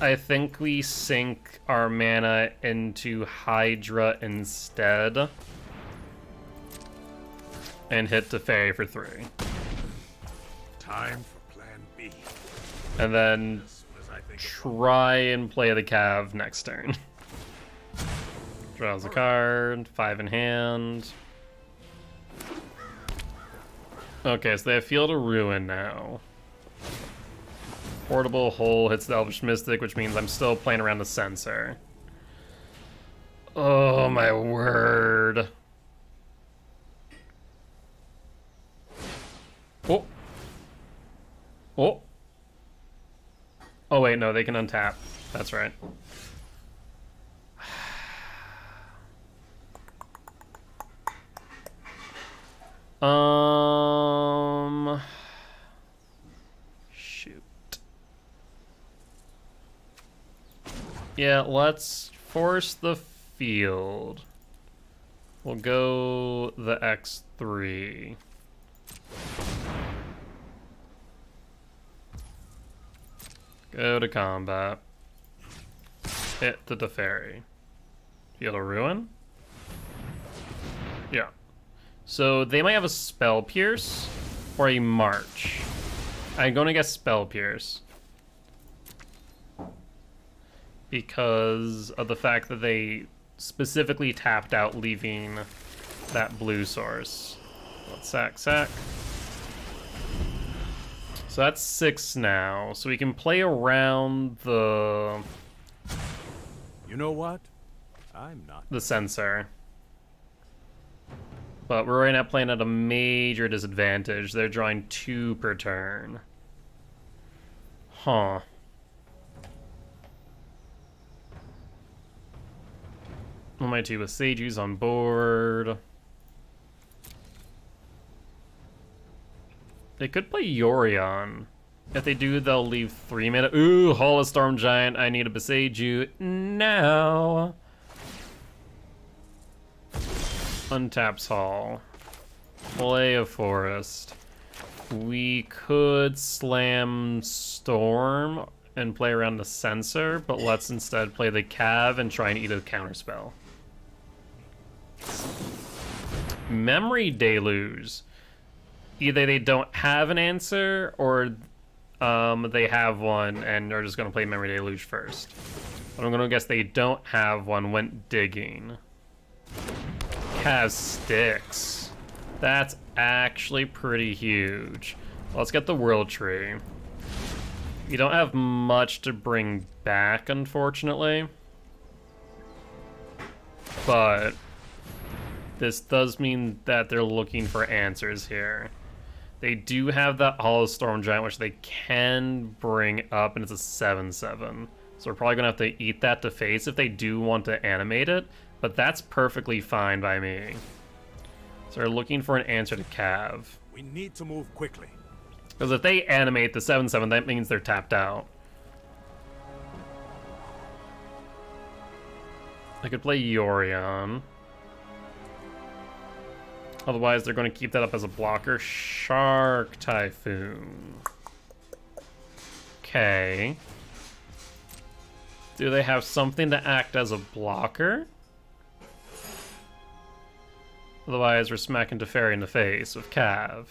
I think we sink our mana into Hydra instead. And hit Teferi for 3. Time for plan B. And then try and play the Cav next turn. Draws a card, 5 in hand. Okay, so they have Field of Ruin now. Portable Hole hits the Elvish Mystic, which means I'm still playing around the Censor. Oh my word. Oh. Oh. Oh wait, no, they can untap. That's right. Shoot. Yeah, let's force the field. We'll go the X3. Go to combat. Hit the Teferi. Field of Ruin? Yeah. So they might have a Spell Pierce or a March. I'm going to guess Spell Pierce. Because of the fact that they specifically tapped out, leaving that blue source. Let's sack. So that's 6 now. So we can play around the... You know what? I'm not. The Censor. But we're right now playing at a major disadvantage. They're drawing 2 per turn. Huh. One of my 2 with Seiju's on board. They could play Yorion. If they do, they'll leave 3 mana. Ooh, Hall of Storm Giant. I need a Boseiju now. Untaps Hall. Play a Forest. We could slam Storm and play around the sensor, but let's instead play the Cav and try and eat a counterspell. Memory Deluge. Either they don't have an answer, or they have one and are just going to play Memory Deluge first. But I'm going to guess they don't have one, went digging. Cav sticks. That's actually pretty huge. Let's get the World Tree. You don't have much to bring back, unfortunately. But this does mean that they're looking for answers here. They do have that Hollow Storm Giant, which they can bring up, and it's a 7/7. So we're probably going to have to eat that to face if they do want to animate it, but that's perfectly fine by me. So they're looking for an answer to Cav. We need to move quickly. Because if they animate the 7/7, that means they're tapped out. I could play Yorion. Otherwise, they're going to keep that up as a blocker. Shark Typhoon. Okay. Do they have something to act as a blocker? Otherwise, we're smacking Teferi in the face with Cav.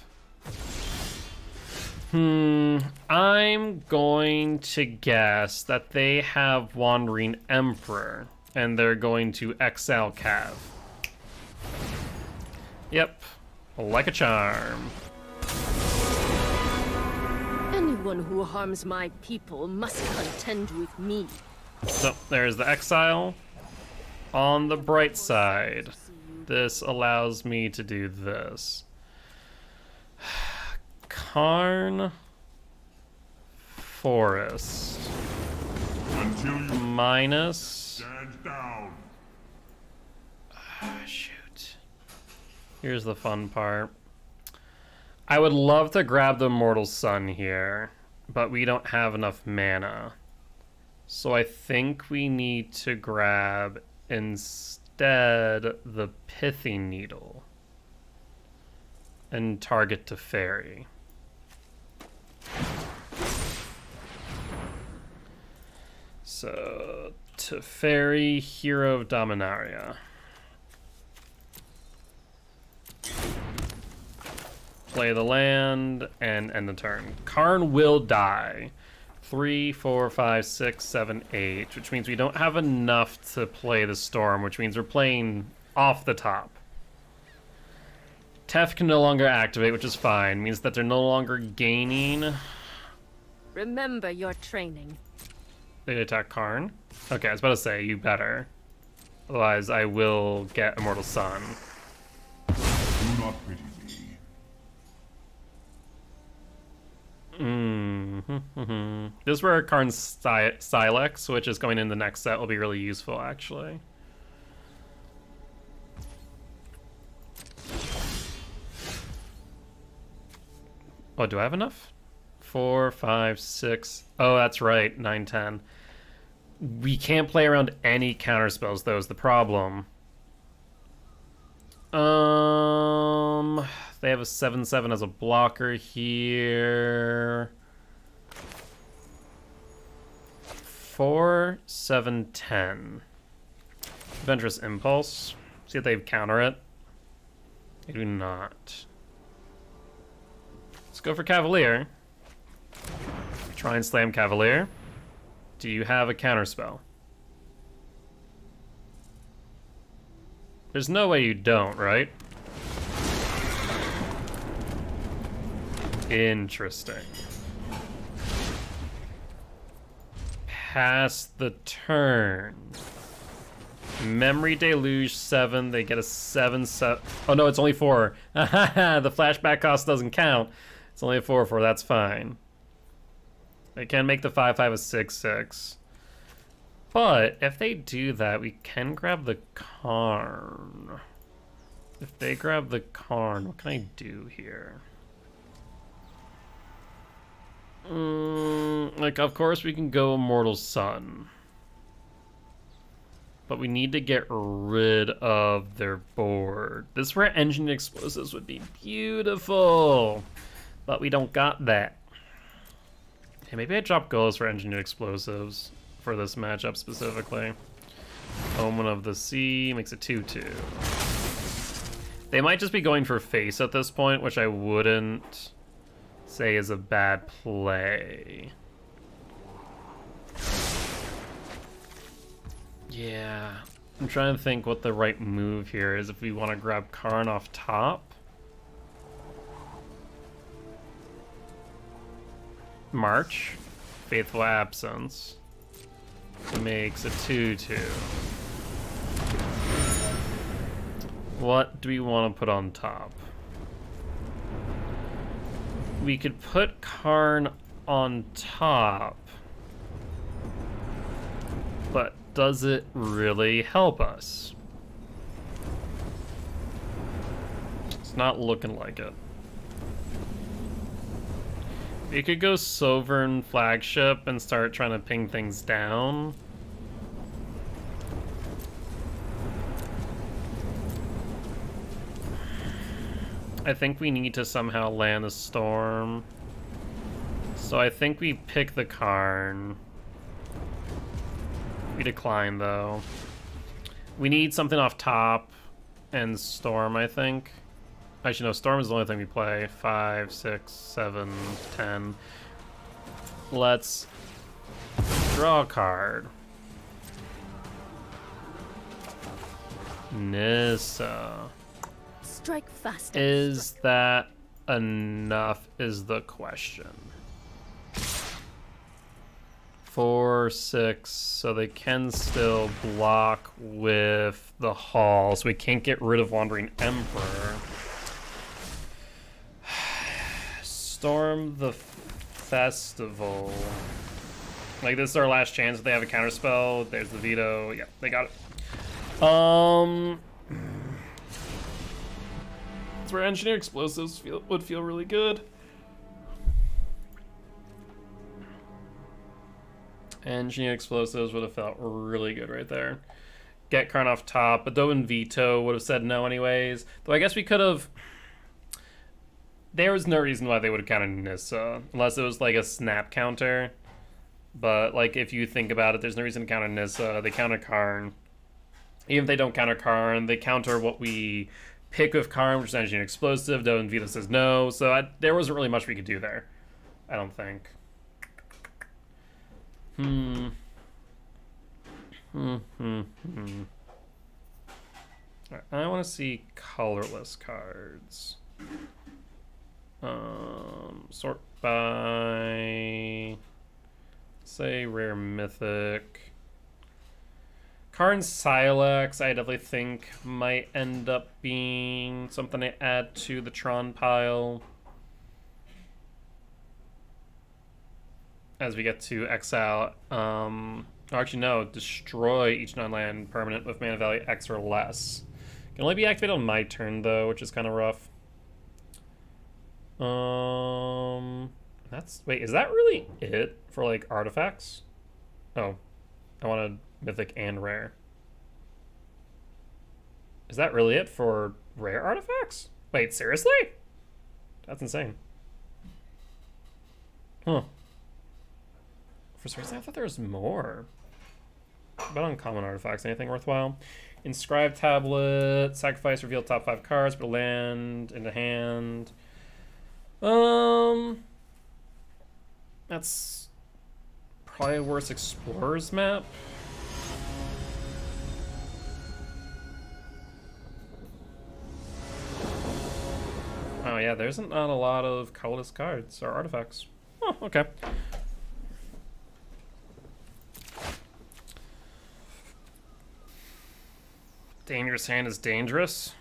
I'm going to guess that they have Wandering Emperor, and they're going to exile Cav. Yep, like a charm. Anyone who harms my people must contend with me. So, there's the exile. On the bright side, this allows me to do this. Karn Forest. Until you Minus. stand down. Shoot. Here's the fun part. I would love to grab the Immortal Sun here, but we don't have enough mana. So I think we need to grab instead the Pithing Needle and target Teferi. So Teferi, Hero of Dominaria. Play the land and end the turn. Karn will die. 3, 4, 5, 6, 7, 8, which means we don't have enough to play the Storm, which means we're playing off the top. Tef can no longer activate, which is fine. Means that they're no longer gaining. Remember your training. They attack Karn? Okay, I was about to say, you better. Otherwise, I will get Immortal Sun. Do not pity me. This is where Karn's Silex, which is going in the next set, will be really useful, actually. Oh, do I have enough? 4, 5, 6. Oh, that's right. 9, 10. We can't play around any counterspells, though, is the problem. They have a 7/7 as a blocker here. 4, 7, 10. Adventurous Impulse. See if they counter it. They do not. Let's go for Cavalier. Try and slam Cavalier. Do you have a counterspell? There's no way you don't, right? Interesting. Pass the turn. Memory Deluge 7. They get a 7/7. Oh no, it's only 4. The flashback cost doesn't count. It's only a 4/4. That's fine. They can make the 5/5 a 6/6. But if they do that, we can grab the Karn. If they grab the Karn, what can I do here? Like, of course we can go Immortal Sun. But we need to get rid of their board. This is where Engineered Explosives would be beautiful. But we don't got that. Hey, maybe I drop goals for engineered explosives for this matchup specifically. Omen of the Sea makes it 2-2. They might just be going for face at this point, which I wouldn't say is a bad play. Yeah, I'm trying to think what the right move here is if we want to grab Karn off top. March, Faithful Absence, makes a 2-2. What do we want to put on top? We could put Karn on top, but does it really help us? It's not looking like it. We could go Sovereign Flagship and start trying to ping things down. I think we need to somehow land a storm. So I think we pick the Karn. We decline though. We need something off top and storm, I think. Actually, no, storm is the only thing we play. 5, 6, 7, 10. Let's draw a card. Nissa. Strike fast. Is that enough is the question. 4, 6, so they can still block with the Hall, so we can't get rid of Wandering Emperor. Storm the Festival. Like, this is our last chance. If they have a counterspell, there's the veto. Yeah, they got it. That's where engineered explosives would feel really good. Engineered explosives would have felt really good right there. Get Karn off top, but though in veto would have said no anyways. Though I guess we could have. There was no reason why they would have countered Nissa, unless it was like a snap counter. But like if you think about it, there's no reason to counter Nissa. They counter Karn. Even if they don't counter Karn, they counter what we pick with Karn, which is engineered explosive. Though in veto says no, so there wasn't really much we could do there. I don't think. Alright, I want to see colorless cards. Sort by, say, rare mythic. Karn Silex, I definitely think might end up being something to add to the Tron pile. As we get to exile, actually no, destroy each non-land permanent with mana value X or less. Can only be activated on my turn though, which is kind of rough. Wait, is that really it for like artifacts? Oh, I wanted mythic and rare. Is that really it for rare artifacts? Wait, seriously? That's insane. Huh. For some reason I thought there was more. But uncommon artifacts, anything worthwhile? Inscribed tablet, sacrifice, reveal top 5 cards, but land into hand. That's probably a worse explorer's map. Oh yeah, there's not a lot of colorless cards or artifacts. Oh, okay. Dangerous hand is dangerous.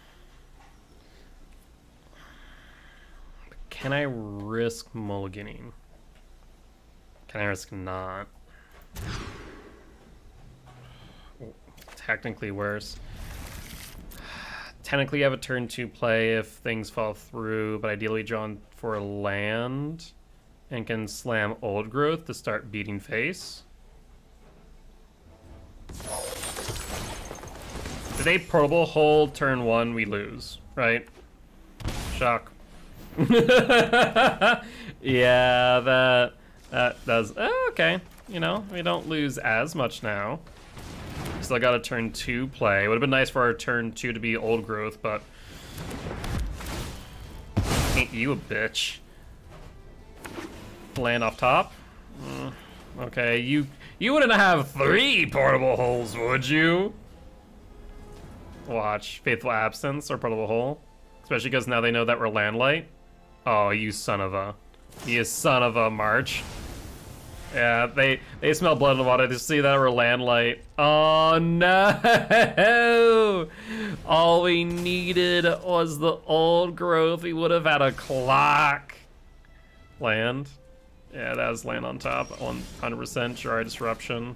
Can I risk mulliganing? Can I risk not? Technically worse. Technically you have a turn 2 play if things fall through, but ideally drawn for a land and can slam Old Growth to start beating face. If they portable hold turn 1, we lose, right? Shock. Yeah, that does. Oh, okay. You know, we don't lose as much now. Still got a turn 2 play. Would have been nice for our turn 2 to be old growth, but ain't you a bitch? Land off top. Okay, you wouldn't have 3 portable holes, would you? Watch, Faithful Absence or portable hole, especially because now they know that we're landlight. Oh, you son of a March. Yeah, they smell blood in the water. They see that we're landlight. Oh no! All we needed was the old growth. We would have had a clock. Land. Yeah, that was land on top. 100% Shard Disruption.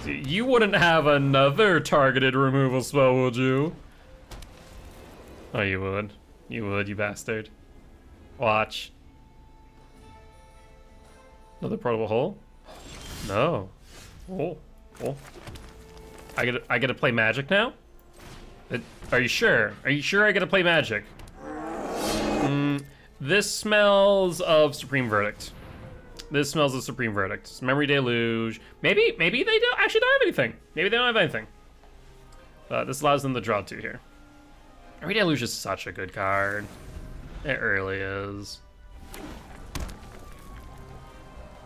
You wouldn't have another targeted removal spell, would you? Oh, you would. You would, you bastard. Watch. Another portable hole? No. Oh, oh. I get to play magic now? Are you sure? Are you sure I get to play magic? This smells of Supreme Verdict. This smells of Supreme Verdict. Memory Deluge. Maybe they don't actually don't have anything. Maybe they don't have anything. This allows them to draw 2 here. Memory Deluge is such a good card. It really is.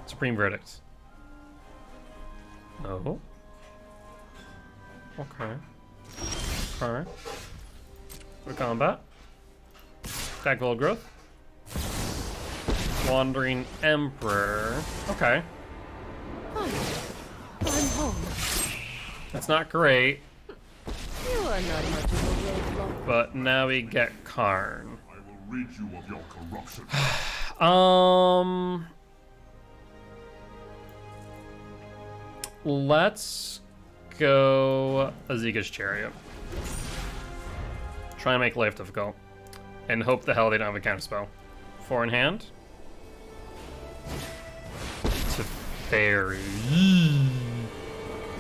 Supreme Verdict. No. Okay. Alright. For combat. Attack Gold Growth. Wandering Emperor. Okay. I'm home. That's not great. You are not much of a roadblock. But now we get Karn. I will rid you of your corruption. Let's go Azika's Chariot. Try and make life difficult. And hope the hell they don't have a counterspell. 4 in hand. Teferi.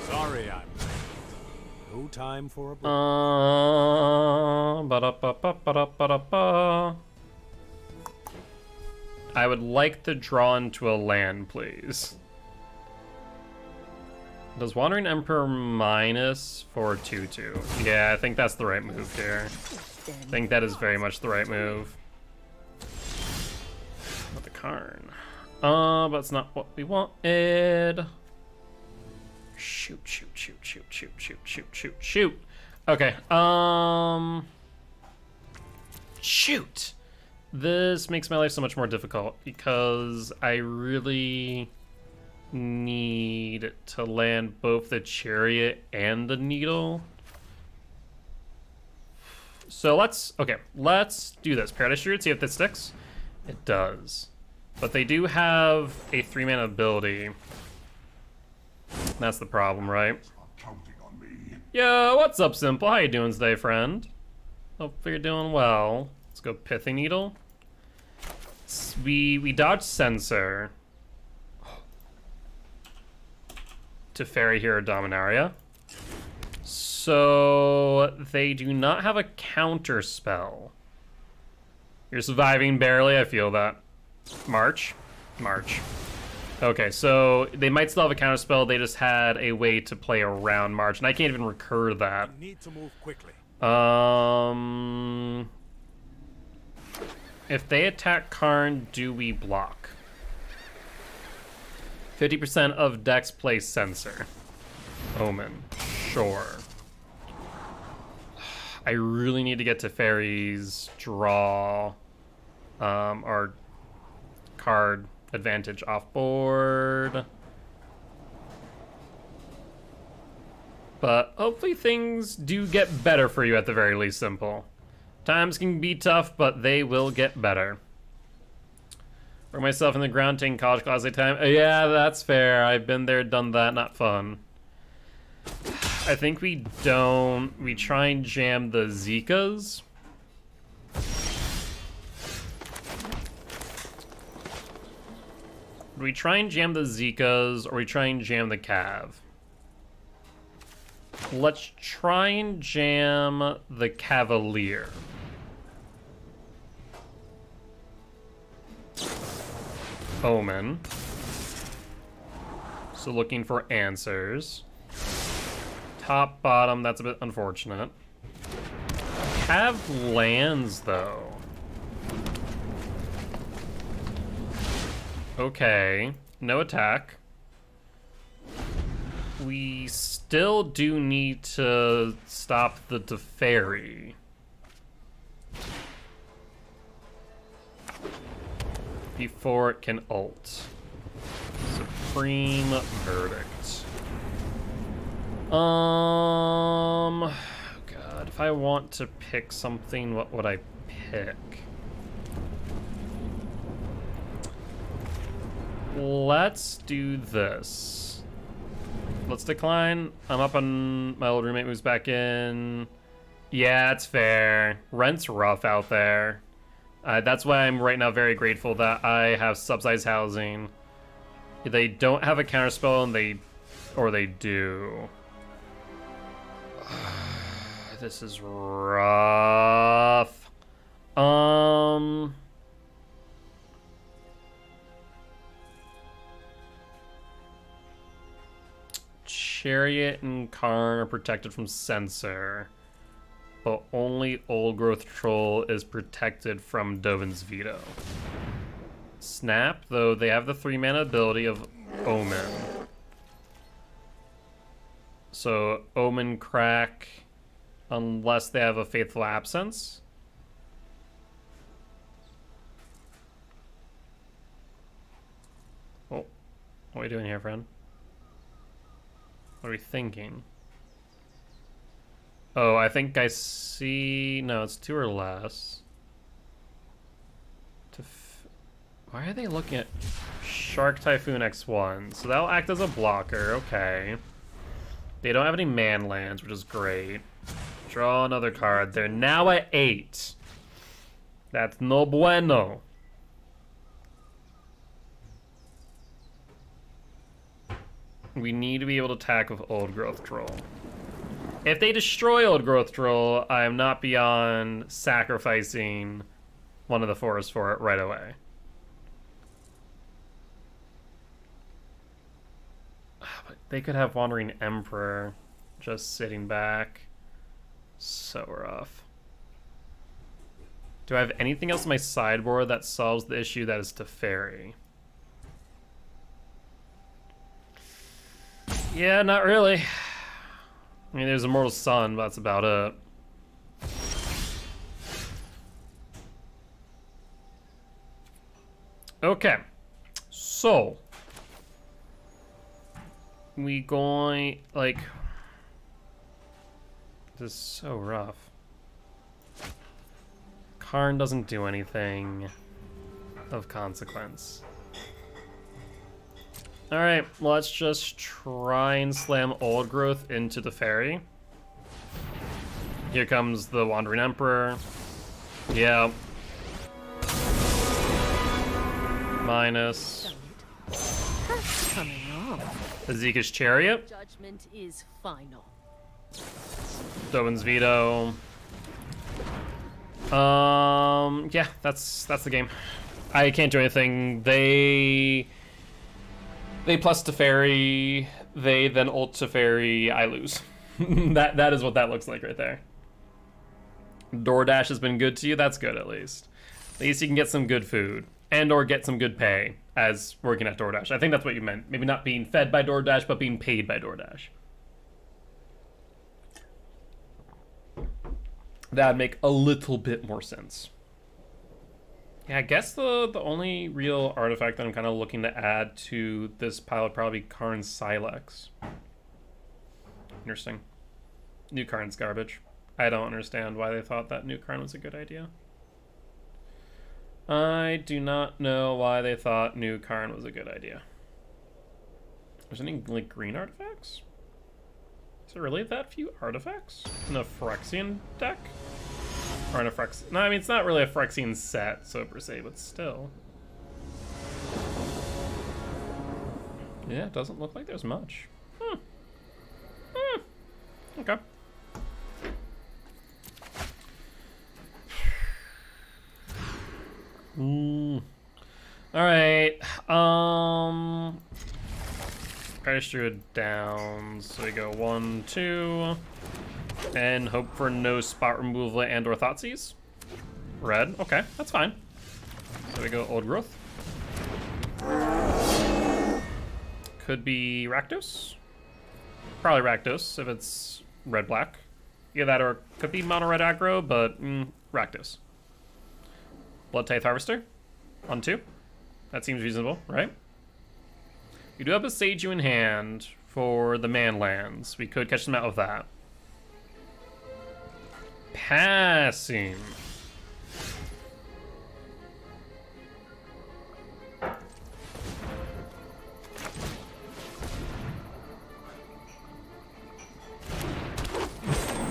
Sorry, I'm late. No time for a break. Ba-da-ba-ba-ba-da-ba-da-ba. I would like to draw into a land, please. Does Wandering Emperor minus for 2/2? Yeah, I think that's the right move here. I think that is very much the right move. With the Karn. But it's not what we wanted. Shoot, shoot, shoot, shoot, shoot, shoot, shoot, shoot, shoot. Okay, shoot. This makes my life so much more difficult because I really need to land both the Chariot and the Needle. So let's do this. Paradise Druid, see if this sticks. It does. But they do have a 3-mana ability. That's the problem, right? Counting on me. Yo, what's up, Simple? How you doing today, friend? Hope you're doing well. Let's go Pithy Needle. We dodged Censor. Teferi Hero Dominaria. So they do not have a counter spell. You're surviving barely, I feel that. March. Okay, so they might still have a counter spell, they just had a way to play around March, and I can't even recur that. You need to move quickly. If they attack Karn, do we block? 50% of decks play Censor. Omen. Sure. I really need to get to Fairies, draw, our card advantage off board. But hopefully things do get better for you at the very least, Simple. Times can be tough, but they will get better. Work myself in the ground, taking college class at time. Yeah, that's fair. I've been there, done that, not fun. I think we try and jam the Zekas. We try and jam the Zekas, or we try and jam the Cav. Let's try and jam the Cavalier. Omen. So looking for answers. Top, bottom, that's a bit unfortunate. Have lands, though. Okay, no attack. We still do need to stop the Teferi. Before it can ult. Supreme Verdict. God, if I want to pick something, what would I pick? Let's do this. Let's decline. I'm up on my old roommate moves back in. Yeah, it's fair. Rent's rough out there. That's why I'm right now very grateful that I have subsidized housing. They don't have a counterspell, and they do. This is rough. Chariot and Karn are protected from Censor, but only Old Growth Troll is protected from Dovin's Veto. Snap, though, they have the 3-mana ability of Omen. So, Omen crack, unless they have a Faithful Absence. Oh, what are we doing here, friend? What are we thinking? Oh, I think I see... No, it's 2 or less. Why are they looking at Shark Typhoon X1? So that'll act as a blocker, okay. They don't have any man lands, which is great. Draw another card. They're now at 8. That's no bueno. We need to be able to attack with Old Growth Troll. If they destroy Old Growth Troll, I am not beyond sacrificing one of the forests for it right away. But they could have Wandering Emperor just sitting back. So rough. Do I have anything else in my sideboard that solves the issue that is Teferi? Yeah, not really. I mean, there's Immortal Sun, but that's about it. Okay, so we going like this is so rough. Karn doesn't do anything of consequence. All right, let's just try and slam Old Growth into the Fairy. Here comes the Wandering Emperor. Yeah. Minus. That's coming off. Azeka's Chariot. Judgment is final. Dovin's Veto. Yeah, that's the game. I can't do anything. They plus Teferi, they then ult Teferi, I lose. that is what that looks like right there. DoorDash has been good to you, that's good at least. At least you can get some good food and or get some good pay as working at DoorDash. I think that's what you meant. Maybe not being fed by DoorDash, but being paid by DoorDash. That'd make a little bit more sense. Yeah, I guess the only real artifact that I'm kind of looking to add to this pile would probably be Karn's Silex. Interesting. New Karn's garbage. I don't understand why they thought that new Karn was a good idea. I do not know why they thought new Karn was a good idea. There's any like green artifacts? Is there really that few artifacts in a Phyrexian deck? Or in a Phyrexian... No, I mean, it's not really a Phyrexian set, so per se, but still. Yeah, it doesn't look like there's much. Okay. Alright. Irish Druid down. So we go 1, 2. And hope for no spot removal and or Thoughtseize. Red, okay, that's fine. So we go Old Growth. Could be Rakdos. Probably Rakdos if it's red-black. Either that or it could be mono-red aggro, but Rakdos. Blood Tithe Harvester on 2. That seems reasonable, right? We do have a Seiju in hand for the man lands. We could catch them out with that. Passing.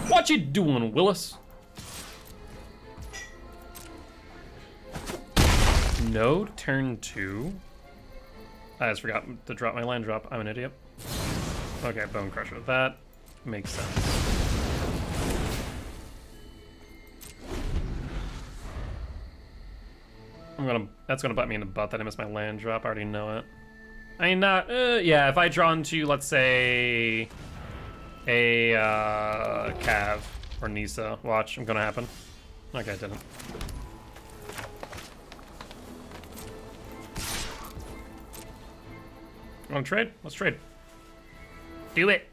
What you doing, Willis? No turn 2. I just forgot to drop my land drop. I'm an idiot. Okay, Bone Crusher with that. Makes sense. That's gonna butt me in the butt that I missed my land drop. I already know it. I mean, not, yeah, if I draw into, let's say, a, Cav or Nisa, watch, I'm gonna happen. Okay, I didn't. Wanna trade? Let's trade. Do it.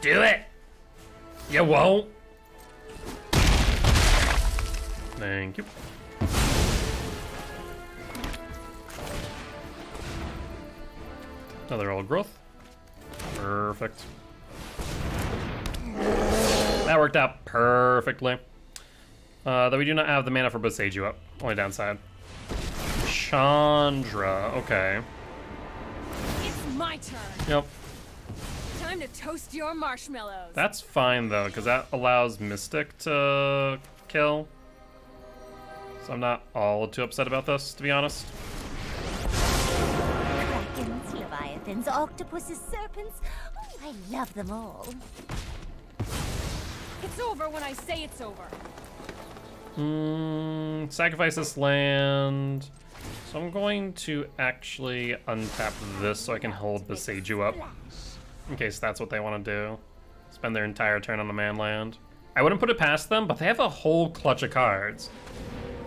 Do it. You won't. Thank you. Another Old Growth. Perfect. That worked out perfectly. Though we do not have the mana for Boseiju up. Only downside. Chandra, okay. It's my turn. Yep. Time to toast your marshmallows. That's fine though, because that allows Mystic to kill. So I'm not all too upset about this, to be honest. Dragons, leviathans, octopuses, serpents. Oh, I love them all. It's over when I say it's over. Sacrifice this land. So I'm going to actually untap this so I can hold the Seiju up. In case that's what they want to do. Spend their entire turn on the man land. I wouldn't put it past them, but they have a whole clutch of cards.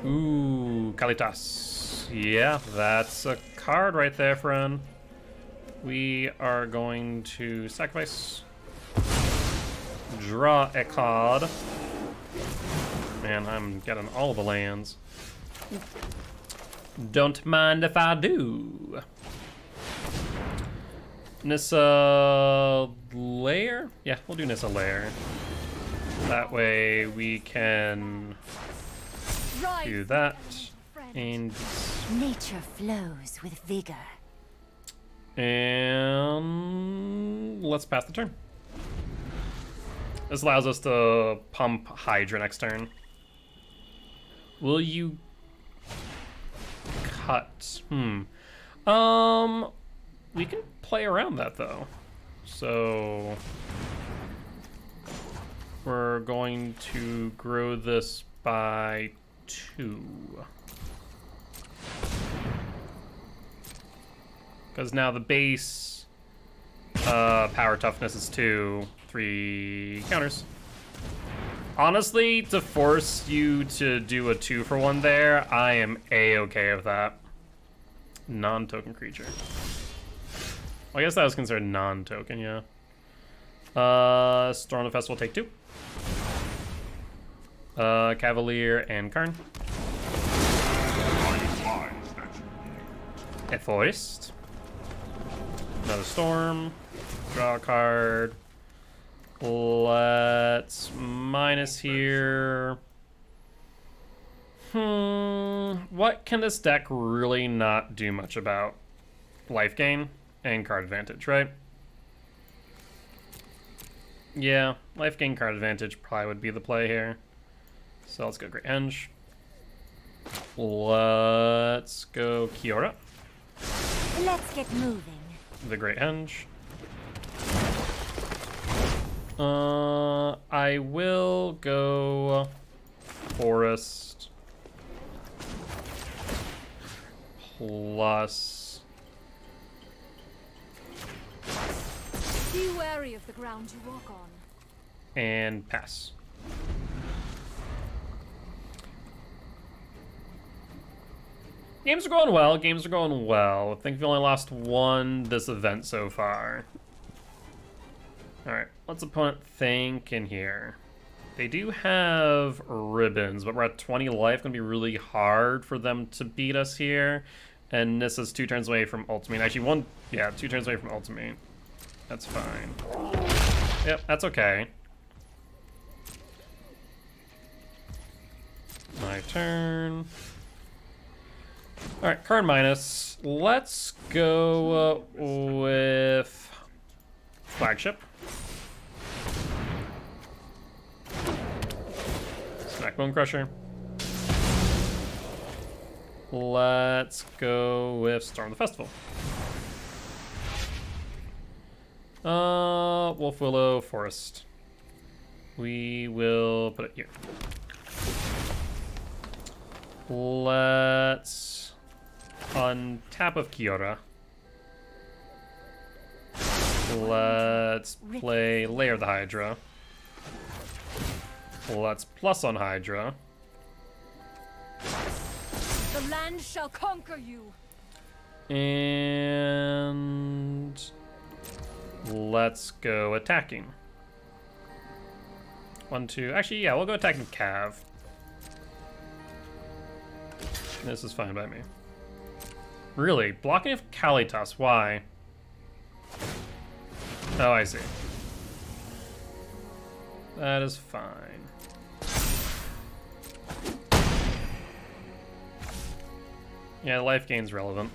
Ooh, Kalitas. Yeah, that's a card right there, friend. We are going to sacrifice. Draw a card. Man, I'm getting all the lands. Don't mind if I do. Nissa Lair? Yeah, we'll do Nissa Lair. That way we can do that. And nature flows with vigor. And let's pass the turn. This allows us to pump Hydra next turn. Will you cut? We can play around that though. So we're going to grow this by 2. Because now the base power toughness is 2, 3 counters. Honestly, to force you to do a 2-for-1 there, I am A-okay with that. Non-token creature. Well, I guess that was considered non-token, yeah. Storm the Festival, take 2. Cavalier and Karn. A Forest. Another Storm. Draw a card. Let's minus here. What can this deck really not do much about? Life gain and card advantage, right? Yeah, life gain, card advantage probably would be the play here. So let's go Great Henge. Let's go Kiora. Let's get moving. The Great Henge. I will go Forest plus Be wary of the ground you walk on. And pass. Games are going well. Games are going well. I think we've only lost one this event so far. Alright, what's opponent think in here? They do have ribbons, but we're at 20 life. Gonna be really hard for them to beat us here. And this is 2 turns away from ultimate. Actually, 2 turns away from ultimate. That's fine. Yep, that's okay. My turn. Alright, card minus. Let's go with flagship. Smack Bone Crusher. Let's go with Storm the Festival. Wolf Willow Forest. We will put it here. Let's untap of Kiora. Let's play Lair of the Hydra. Let's plus on Hydra. The land shall conquer you. And let's go attacking. 1, 2. Actually, yeah, we'll go attacking Cav. This is fine by me. Really? Blocking of Kalitas, why? Oh, I see. That is fine. Yeah, life gain's relevant.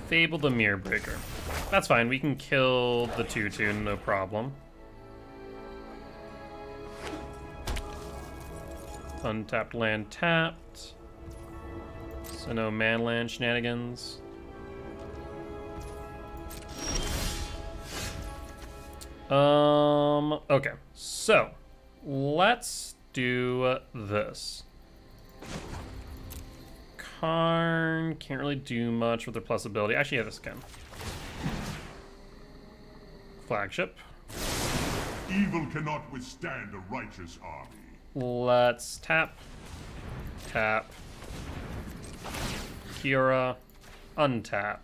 Fable the Mirror Breaker. That's fine, we can kill the 2/2, no problem. Untapped land tapped. So no man land shenanigans. Okay, so let's do this. Karn can't really do much with their plus ability. Actually, yeah, this can. Flagship. Evil cannot withstand a righteous army. Let's tap. Tap. Kiora. Untap.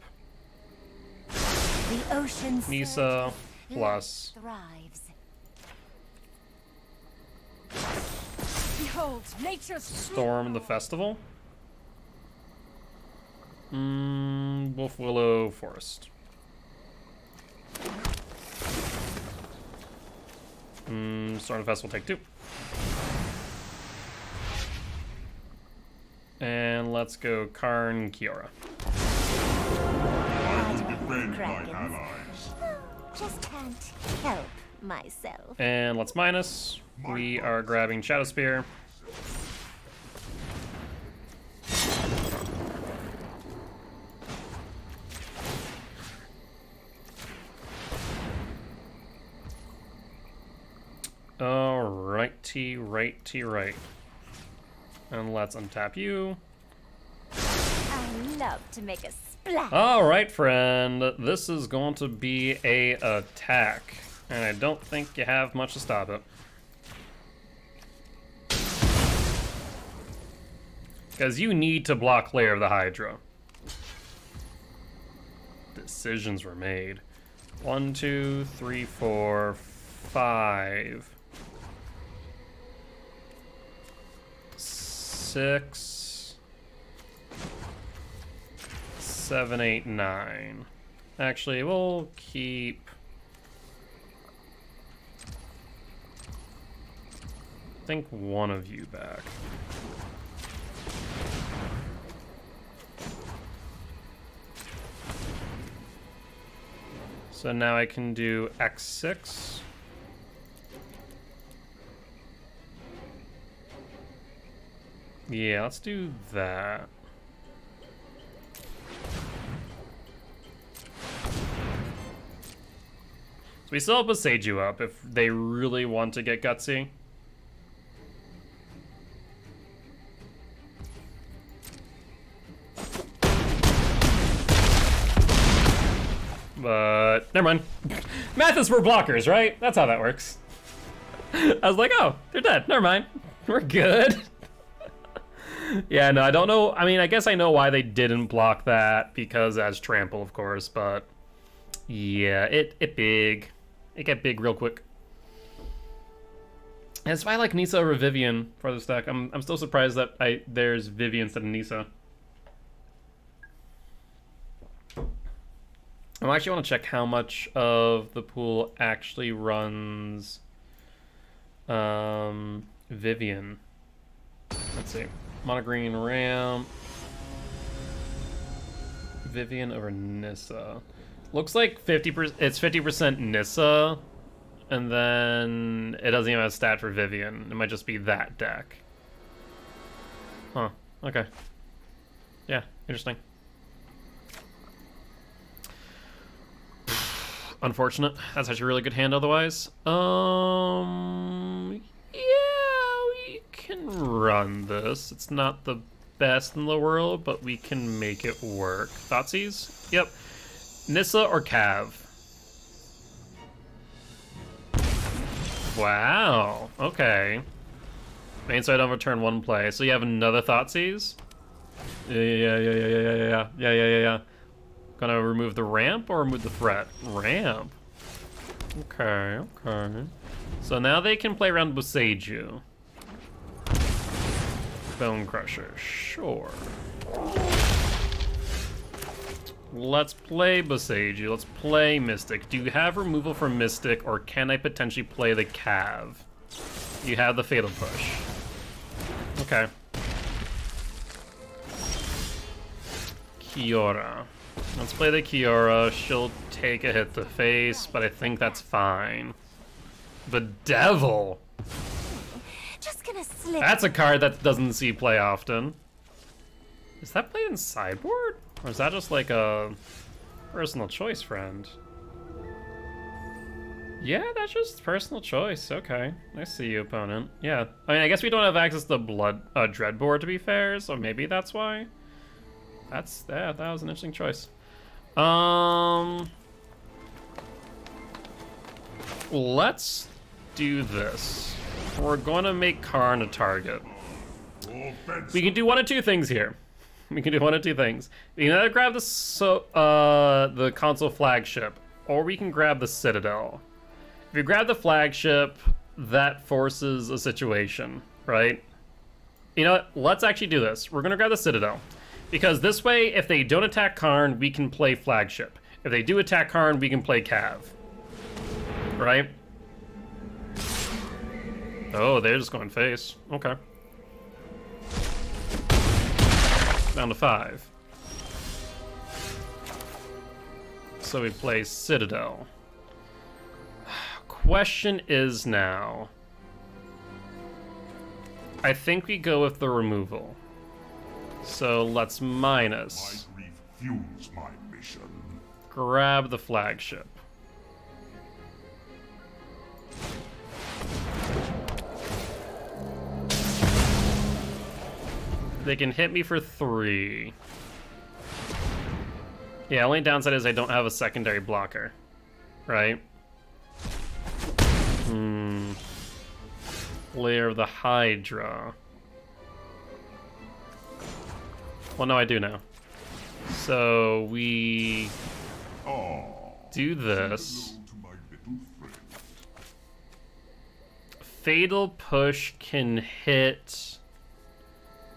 The ocean Misa. Plus. thrives. Behold, nature's Storm the Festival. Wolf Willow Forest. Storm the Festival take 2. And let's go Karn Kiora. I will defend my Dragons. allies. Just can't help myself. And let's minus. We are grabbing Shadow Spear. Right. And let's untap you. I love to make a splash. Alright, friend. This is going to be a attack. And I don't think you have much to stop it. Because you need to block Lair of the Hydra. Decisions were made. 1, 2, 3, 4, 5. 6, 7, 8, 9. Actually, we'll keep... I think one of you back. So now I can do X6. Yeah, let's do that. So we still have a Seiju up if they really want to get gutsy. But never mind. Math is for blockers, right? That's how that works. I was like, oh, they're dead. Never mind. We're good. Yeah, no, I don't know. I mean, I guess I know why they didn't block that, because as trample, of course, but yeah, it big. It get big real quick. That's why I like Nisa over Vivian for this deck. I'm still surprised that there's Vivian instead of Nisa. I actually want to check how much of the pool actually runs Vivian. Let's see. Mono green ramp. Vivian over Nissa. Looks like 50%. It's 50% Nissa, and then it doesn't even have a stat for Vivian. It might just be that deck. Huh. Okay. Yeah. Interesting. Unfortunate. That's actually a really good hand otherwise. Yeah, we can run this. It's not the best in the world, but we can make it work. Thoughtseize? Yep. Nissa or Cav? Wow. Okay. Main side on return one play. So you have another Thoughtseize? Yeah. Gonna remove the ramp or remove the threat? Ramp. Okay. So now they can play around Boseiju. Bone Crusher, sure. Let's play Boseiju. Let's play Mystic. Do you have removal from Mystic, or can I potentially play the Cav? You have the Fatal Push. Okay. Kiora. Let's play the Kiora. She'll take a hit to face, but I think that's fine. The Devil! Just gonna slip. That's a card that doesn't see play often. Is that played in sideboard? Or is that just like a personal choice friend? Yeah, that's just personal choice. Okay. I see you, opponent. Yeah. I mean, I guess we don't have access to Dreadboard, to be fair, so maybe that's why. That was an interesting choice. Let's do this. We're gonna make Karn a target. We can do one of two things here. We can either grab the console flagship, or we can grab the Citadel. If you grab the flagship, that forces a situation, right? You know what? Let's actually do this. We're gonna grab the Citadel. Because this way, if they don't attack Karn, we can play flagship. If they do attack Karn, we can play Cav. Right? Oh, they're just going face. Okay. Down to 5. So we play Citadel. Question is now, I think we go with the removal. So let's minus. My grief fuels my mission. Grab the flagship. They can hit me for 3. Yeah, only downside is I don't have a secondary blocker. Right? Lair of the Hydra. Well, no, I do now. So we do this. Fatal Push can hit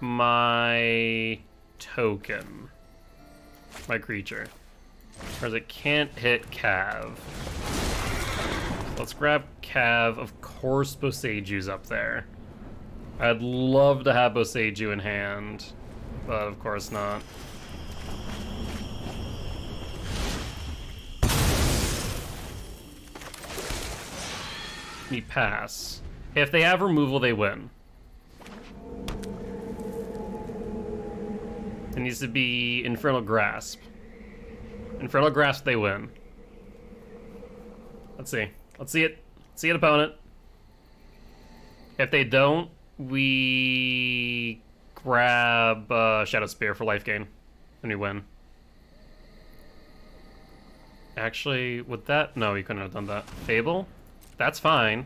my token, my creature, whereas it can't hit Cav. Let's grab Cav. Of course, Boseiju's up there. I'd love to have Boseiju in hand, but of course not. Me pass. If they have removal, they win. It needs to be Infernal Grasp. Infernal Grasp, they win. Let's see. Let's see it. See it, opponent. If they don't, we grab Shadow Spear for life gain, and we win. Actually, with that, no, he couldn't have done that. Fable? That's fine.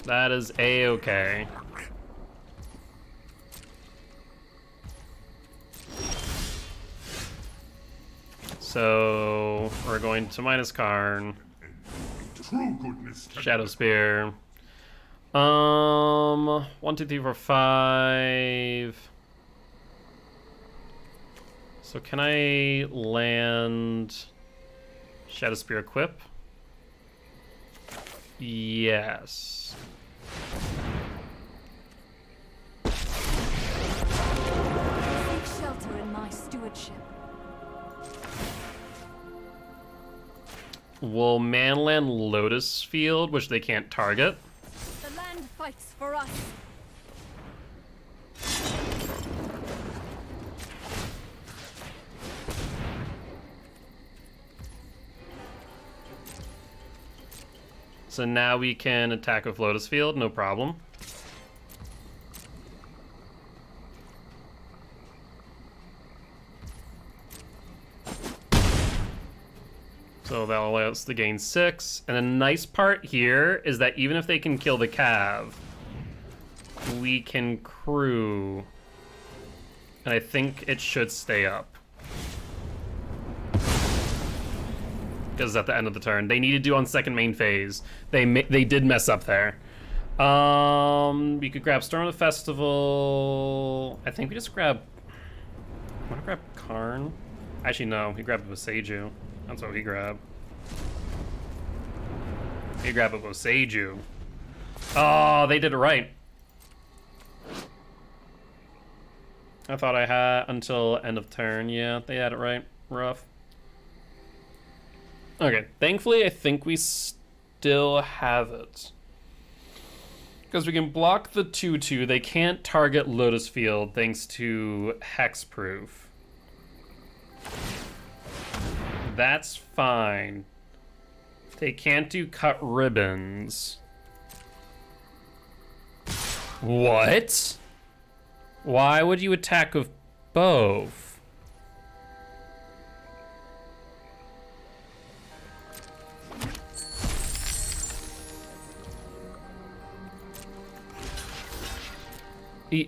That is a-okay. So we're going to minus Karn. True goodness can Shadow Spear. 1, 2, 3, 4, 5. So can I land Shadow Spear equip? Yes. Seek shelter in my stewardship. Will man land Lotus Field, which they can't target? The land fights for us. So now we can attack with Lotus Field, no problem. So that'll allow us to gain 6. And the nice part here is that even if they can kill the Cav, we can crew. And I think it should stay up. Because at the end of the turn, they needed to on second main phase. They did mess up there. We could grab Storm of the Festival. I think we just grab. I want to grab Karn. Actually, no. He grabbed Boseiju. That's what he grabbed. He grabbed a Boseiju. Oh, they did it right. I thought I had until end of turn. Yeah, they had it right. Rough. Okay, thankfully I think we still have it. Because we can block the 2/2. They can't target Lotus Field thanks to Hexproof. That's fine. They can't do cut ribbons. What? Why would you attack with both?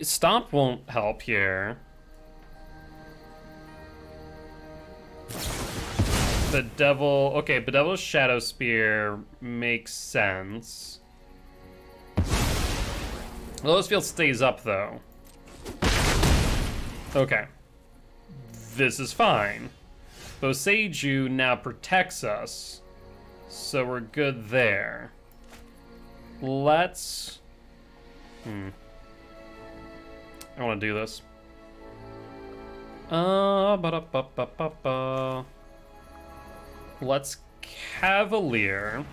Stomp won't help here. Bedevil, okay, Bedevil's Shadow Spear makes sense. Lotus Field stays up though. Okay. This is fine. Boseiju now protects us, so we're good there. Let's... I want to do this. Let's Cavalier.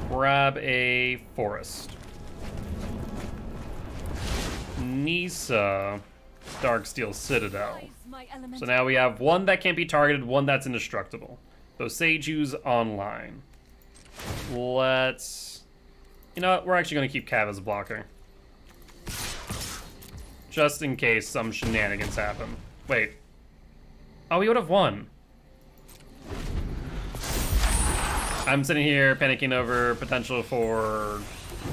Grab a Forest. Nisa, Darksteel Citadel. So now we have one that can't be targeted, one that's indestructible. Boseiju's online. Let's... You know what? We're actually going to keep Cav as a blocker. Just in case some shenanigans happen. Wait. Oh, we would have won. I'm sitting here panicking over potential for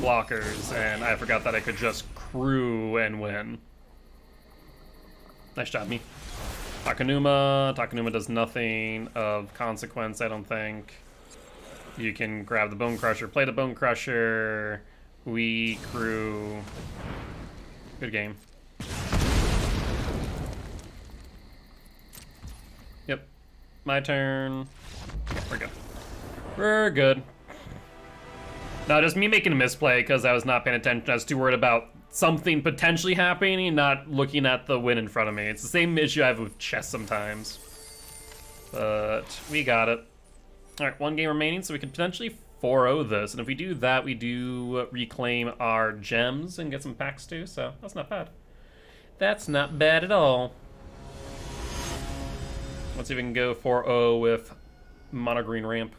blockers, and I forgot that I could just crew and win. Nice job, me. Takanuma. Takanuma does nothing of consequence, I don't think. You can grab the Bone Crusher, play the Bone Crusher. We crew. Good game. Yep. My turn. We're good. We're good. Now, just me making a misplay because I was not paying attention. I was too worried about something potentially happening and not looking at the win in front of me. It's the same issue I have with chess sometimes. But we got it. All right, one game remaining, so we could potentially 4-0 this. And if we do that, we do reclaim our gems and get some packs too, so that's not bad. That's not bad at all. Let's see if we can go 4-0 with Mono Green Ramp.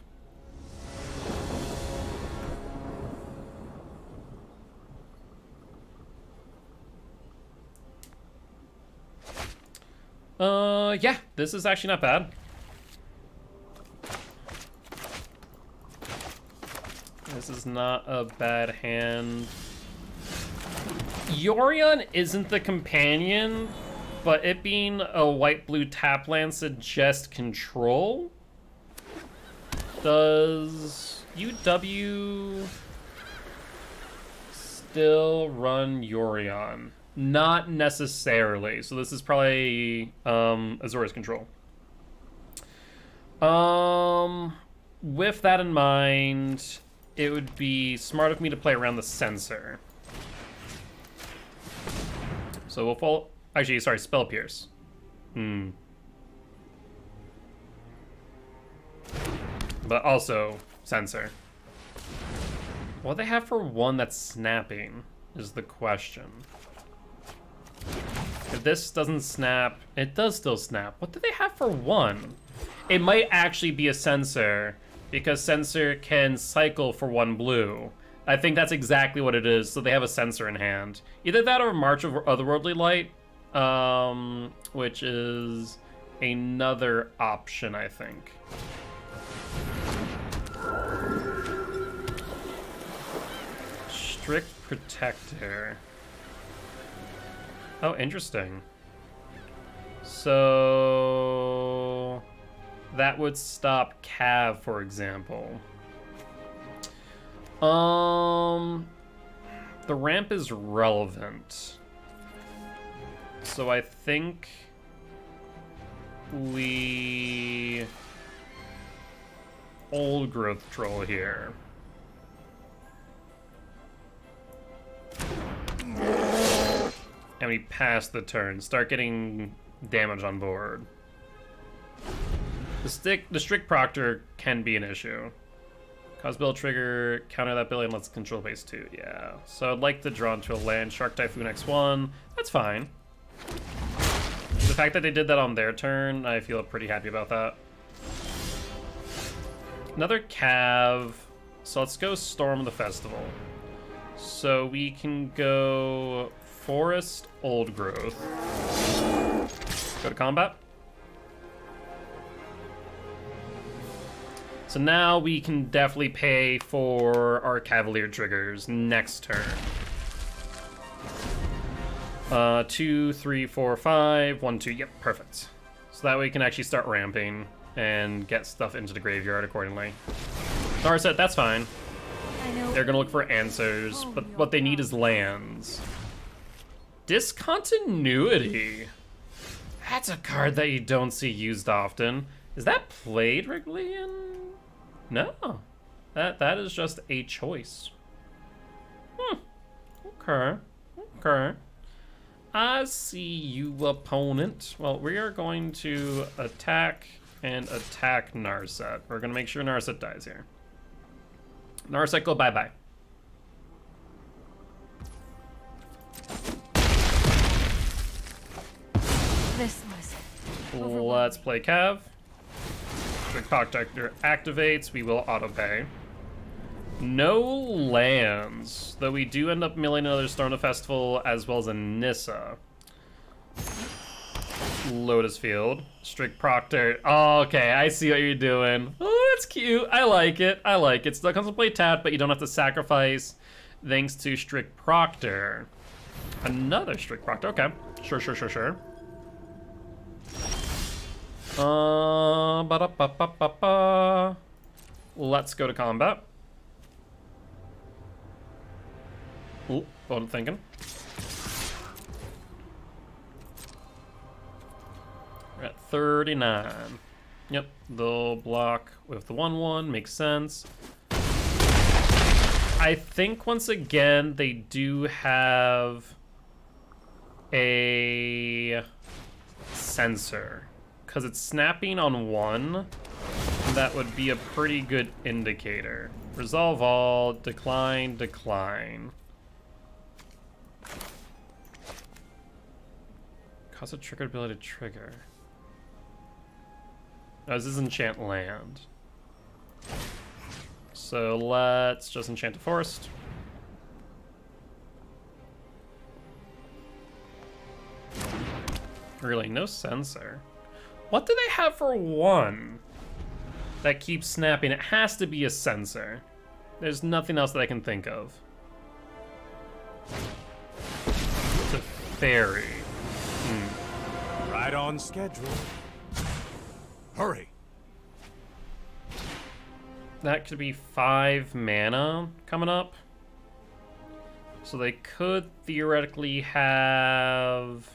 Yeah, this is actually not bad. This is not a bad hand. Yorion isn't the companion, but it being a white-blue tap land suggests control. Does UW still run Yorion? Not necessarily. So this is probably Azura's control. With that in mind, it would be smart of me to play around the sensor. So we'll follow. Actually, sorry, Spell Pierce. But also sensor. What do they have for one that's snapping is the question. If this doesn't snap, it does still snap. What do they have for one? It might actually be a sensor, because sensor can cycle for 1 blue. I think that's exactly what it is, so they have a sensor in hand. Either that or March of Otherworldly Light, which is another option, I think. Strict Protector. Oh, interesting. So that would stop Cav, for example. The ramp is relevant. So I think we Old Growth Troll here. And we pass the turn, start getting damage on board. The Strict Proctor can be an issue. Cause build trigger, counter that ability and let's control phase 2. Yeah. So I'd like to draw into a land, Shark Typhoon X1. That's fine. The fact that they did that on their turn, I feel pretty happy about that. Another Cav. So let's go Storm the Festival. So we can go Forest Old Growth. Go to combat. So now we can definitely pay for our Cavalier triggers next turn. 2, 3, 4, 5, 1, 2. Yep, perfect. So that way we can actually start ramping and get stuff into the graveyard accordingly. Narset, that's fine. They're gonna look for answers, but what they need is lands. Discontinuity. That's a card that you don't see used often. Is that played regularly in? No. That is just a choice. Okay. Okay. I see you, opponent. Well, we are going to attack and attack Narset. We're gonna make sure Narset dies here. Narset, go bye-bye. This was Let's play Cav. Strict Protector activates. We will auto-pay. No lands, though we do end up milling another Storm the Festival as well as a Nissa. Lotus Field. Strict Proctor. Oh, okay, I see what you're doing. Oh, that's cute. I like it. I like it. Still comes to play tap, but you don't have to sacrifice thanks to Strict Proctor. Another Strict Proctor. Okay. Sure, sure, sure, sure. Ba-da-ba-ba-ba-ba. Let's go to combat. Ooh, what I'm thinking. We're at 39. Yep, they'll block with the 1/1, makes sense. I think once again they do have a sensor. Because it's snapping on 1, that would be a pretty good indicator. Resolve all, decline, decline. Cause a triggered ability to trigger. Oh, this is enchant land. So let's just enchant a forest. Really, no sensor. What do they have for one that keeps snapping? It has to be a sensor. There's nothing else that I can think of. It's a fairy. Right on schedule. Hurry. That could be 5 mana coming up. So they could theoretically have...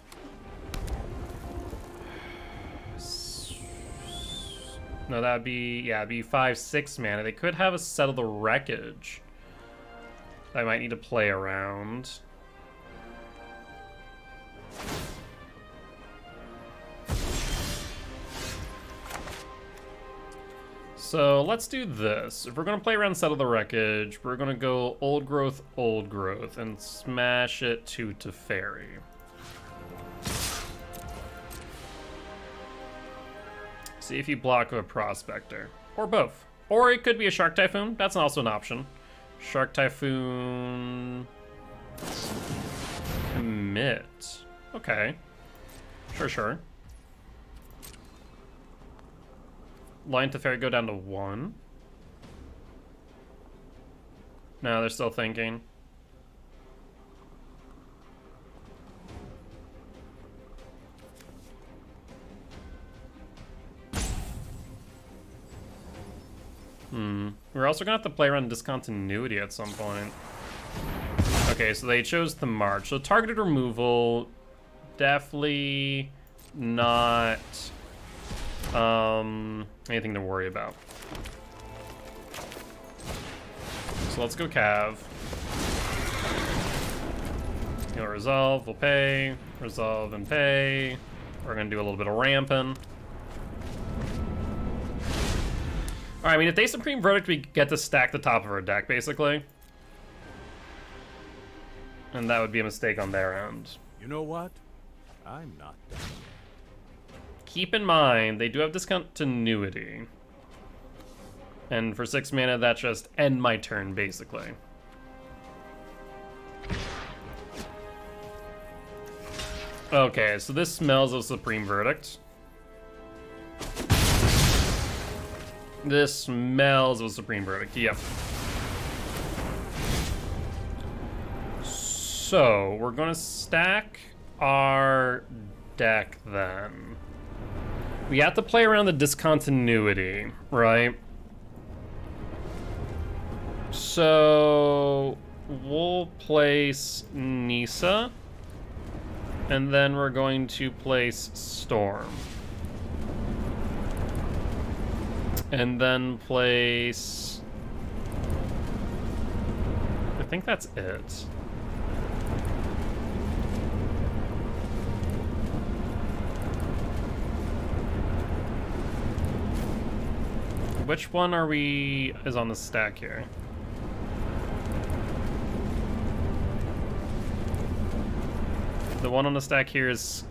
No, that'd be, yeah, it'd be 5, 6 mana. They could have a Settle the Wreckage that I might need to play around. So let's do this. If we're gonna play around Settle the Wreckage, we're gonna go Old Growth, and smash it to Teferi. See if you block with a Prospector. Or both. Or it could be a Shark Typhoon. That's also an option. Shark Typhoon... Commit. Okay. Sure. Line Teferi go down to 1. No, they're still thinking. We're also gonna have to play around discontinuity at some point. Okay, so they chose the March. So targeted removal, definitely not anything to worry about. So let's go Cav. You'll resolve, we'll pay, resolve and pay. We're gonna do a little bit of ramping. Alright, I mean, if they Supreme Verdict, we get to stack the top of our deck, basically. And that would be a mistake on their end. You know what? I'm not done. Keep in mind, they do have discontinuity. And for 6 mana, that just end my turn, basically. Okay, so this smells of Supreme Verdict. This smells of Supreme Verdict, yep. So, we're gonna stack our deck then. We have to play around the discontinuity, right? So, we'll place Nissa, and then we're going to place Storm. And then place... I think that's it. Which one is on the stack here? The one on the stack here is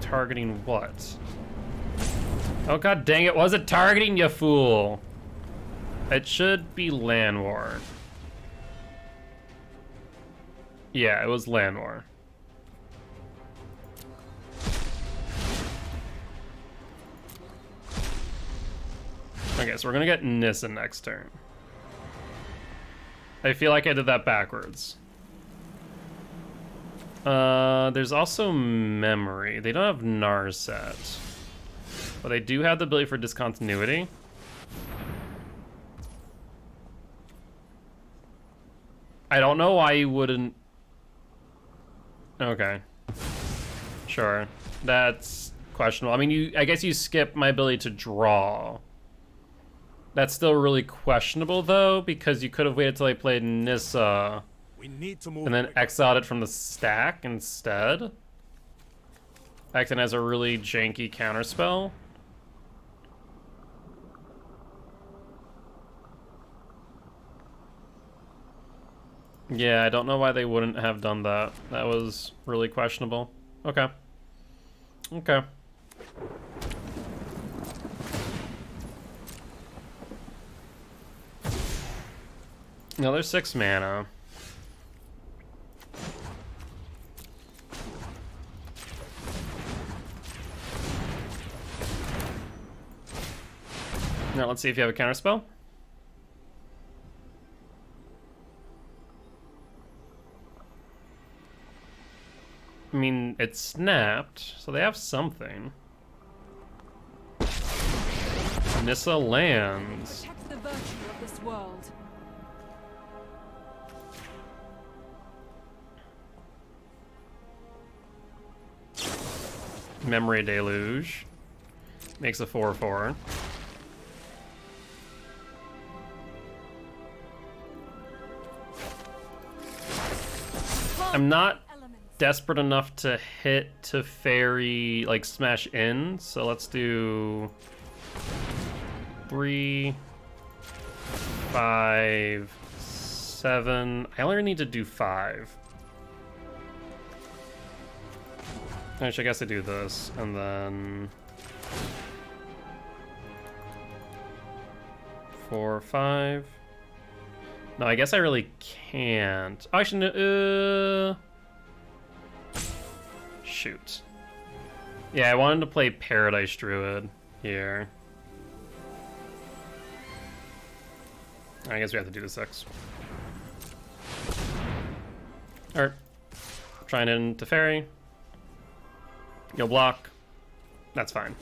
targeting what? Oh god dang it, was it targeting, you fool? It should be Land War. Yeah, it was Land War. Okay, so we're gonna get Nissa next turn. I feel like I did that backwards. There's also Memory. They don't have Narset. But they do have the ability for discontinuity. I don't know why you wouldn't... Okay. Sure. That's questionable. I mean, I guess you skip my ability to draw. That's still really questionable, though, because you could have waited till I played Nissa We need to move and then exiled it from the stack instead. Acting as a really janky counterspell. Yeah, I don't know why they wouldn't have done that. That was really questionable. Okay. Okay. Another 6 mana. Now let's see if you have a counterspell. I mean, it snapped, so they have something. Nissa lands. Protect the virtue of this world. Memory Deluge. Makes a 4/4. I'm not desperate enough to hit to fairy, like, smash in, so let's do 3, 5, 7. I only need to do 5. Actually, I guess I do this, and then 4, 5. No, I guess I really can't. Oh, actually, shoot. Yeah, I wanted to play Paradise Druid here. I guess we have to do the 6. Alright. Trying into Fairy. You'll block. That's fine.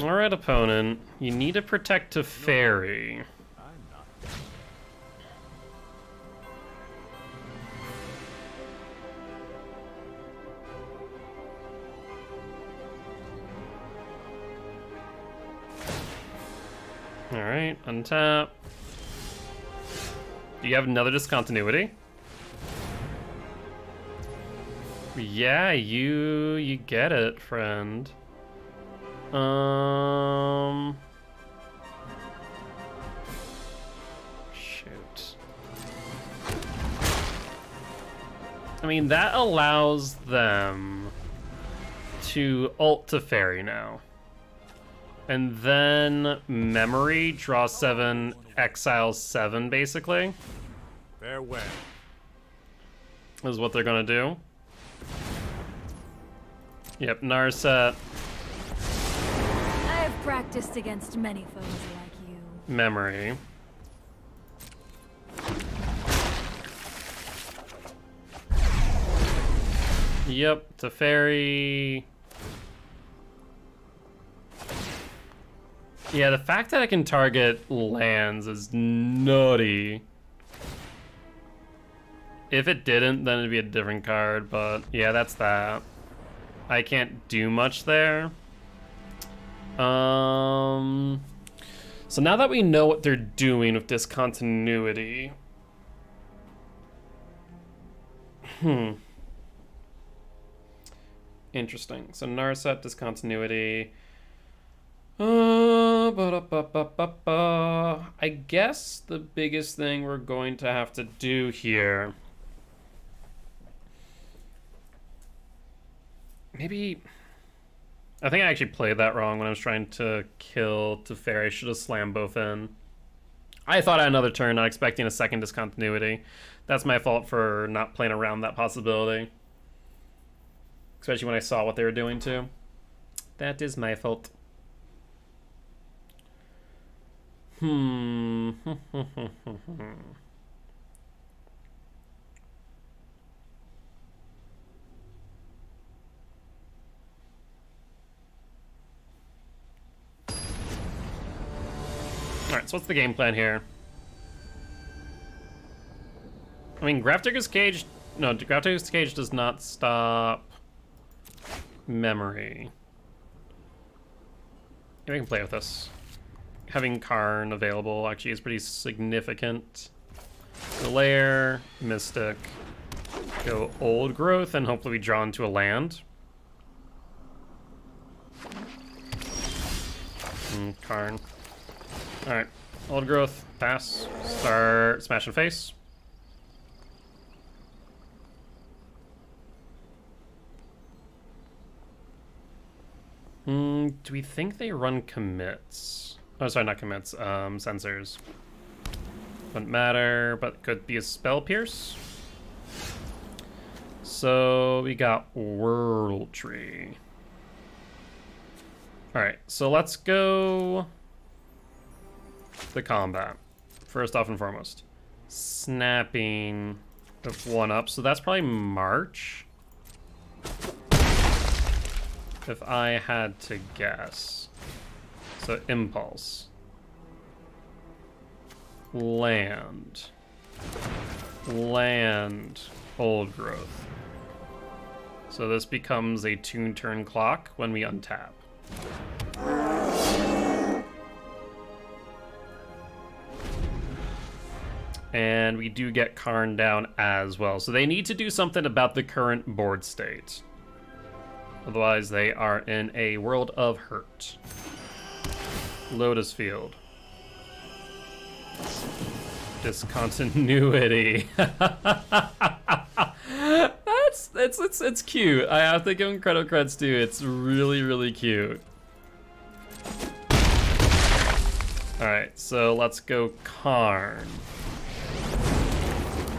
Alright, opponent. You need to protect a fairy. Alright, untap. Do you have another discontinuity? Yeah, you get it, friend. Shoot. I mean, that allows them to ult to fairy now. And then memory, draw 7, exile 7, basically. Farewell. Is what they're gonna do. Yep, Narset. I have practiced against many foes like you. Memory. Yep, Teferi. Yeah, the fact that I can target lands is nutty. If it didn't, then it'd be a different card, but yeah, that's that. I can't do much there. So now that we know what they're doing with discontinuity. Interesting. So Narset, discontinuity. I guess the biggest thing we're going to have to do here. Maybe. I think I actually played that wrong when I was trying to kill Teferi. I should have slammed both in. I thought I had another turn, not expecting a second discontinuity. That's my fault for not playing around that possibility. Especially when I saw what they were doing too. That is my fault. Alright, so what's the game plan here? I mean, Grafdigger's Cage... No, Grafdigger's Cage does not stop memory. Yeah, we can play with this. Having Karn available actually is pretty significant. The Lair, Mystic, go Old Growth, and hopefully we draw into a land. Karn. Alright, Old Growth, pass, start Smash and Face. Do we think they run commits? Oh, sorry, not commits, sensors. Wouldn't matter, but could be a Spell Pierce. So we got World Tree. Alright, so let's go to combat. First off and foremost. Snapping of 1 up, so that's probably March. If I had to guess. So Impulse. Land. Land. Old Growth. So this becomes a turn clock when we untap. And we do get Karn down as well. So they need to do something about the current board state. Otherwise they are in a world of hurt. Lotus Field. Discontinuity. It's cute. I have to give him credit creds too. It's really, really cute. Alright, so let's go Karn.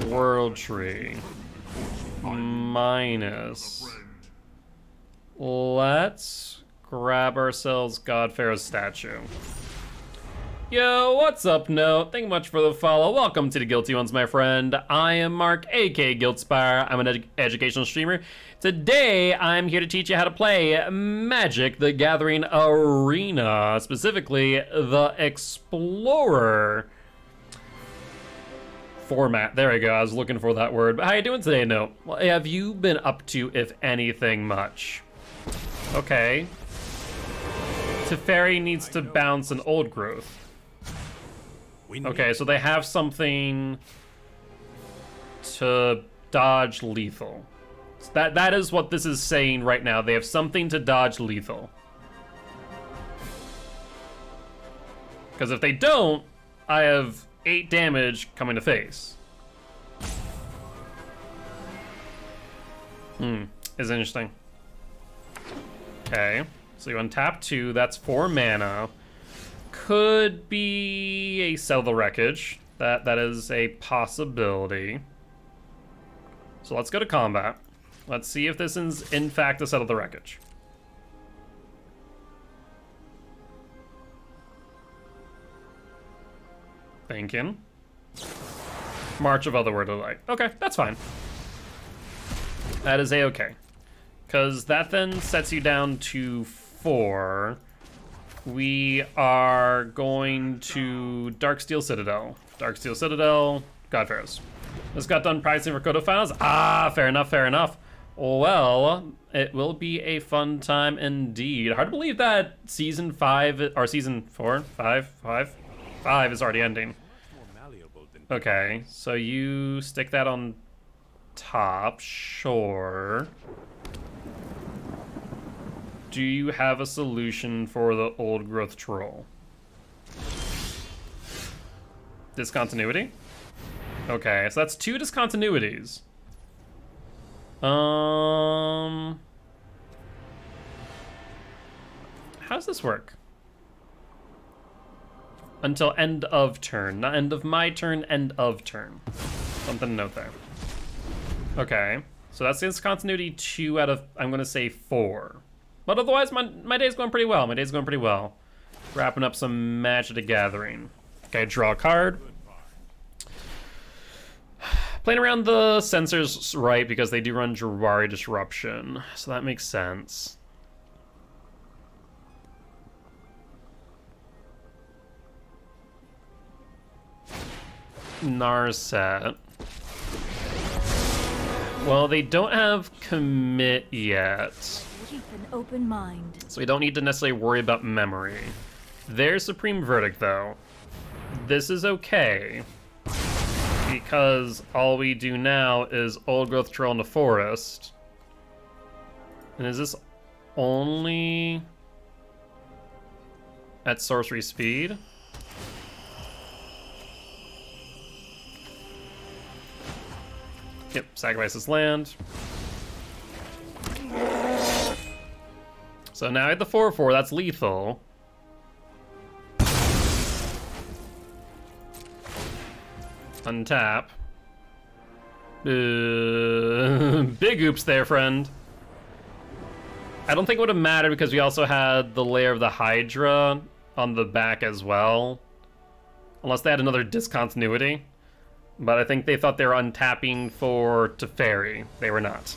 World Tree. Minus. Let's grab ourselves God Pharaoh's statue. Yo, what's up, No? Thank you much for the follow. Welcome to the Guilty Ones, my friend. I am Mark, aka Guildspire. I'm an educational streamer. Today, I'm here to teach you how to play Magic: The Gathering Arena, specifically the Explorer format. There we go. I was looking for that word. But how you doing today, No? What have you been up to, if anything, much? Okay. Teferi needs to bounce an Old Growth. Okay, so they have something to dodge lethal. So that is what this is saying right now. They have something to dodge lethal. Because if they don't, I have 8 damage coming to face. Is interesting. Okay, so you untap 2, that's 4 mana. Could be a Settle the Wreckage. That is a possibility. So let's go to combat. Let's see if this is in fact a Settle the Wreckage. Thinking. March of Otherworldly Light. Okay, that's fine. That is a-okay. Because that then sets you down to 4. We are going to Darksteel Citadel. Darksteel Citadel, God Pharaohs. This got done pricing for Kodo Finals. Ah, fair enough, fair enough. Well, it will be a fun time indeed. Hard to believe that season 5, or season 4, 5 is already ending. Okay, so you stick that on top, sure. Do you have a solution for the Old Growth Troll? Discontinuity? Okay, so that's 2 discontinuities. How does this work? Until end of turn. Not end of my turn, end of turn. Something to note there. Okay, so that's discontinuity 2 out of, I'm gonna say 4. But otherwise, my day's going pretty well. My day's going pretty well. Wrapping up some Magic: The Gathering. Okay, draw a card. Playing around the sensors right because they do run Jawari Disruption. So that makes sense. Narset. Well, they don't have commit yet. Keep an open mind. So we don't need to necessarily worry about memory. Their Supreme Verdict, though. This is okay. Because all we do now is Old Growth Troll in the Forest. And is this only at sorcery speed? Yep, sacrifice this land. So now I have the 4/4, that's lethal. Untap. Big oops there, friend. I don't think it would have mattered because we also had the layer of the Hydra on the back as well. Unless they had another discontinuity. But I think they thought they were untapping for Teferi. They were not.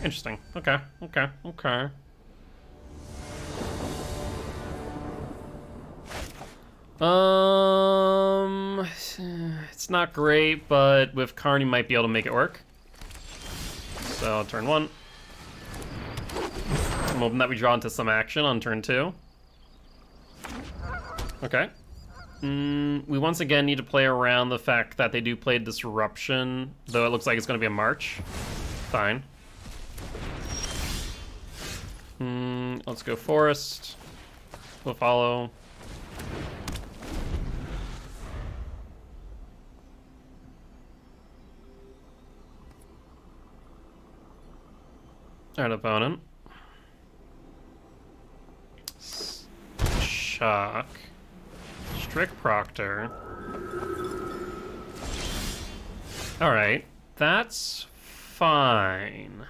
Interesting. Okay, okay, okay. It's not great, but with Karn you might be able to make it work. So, turn 1. I'm hoping that we draw into some action on turn 2. Okay. We once again need to play around the fact that they do play Disruption, though it looks like it's going to be a March. Fine. Let's go Forest. We'll follow. Alright, opponent. Shock. Strict Proctor. Alright, that's fine.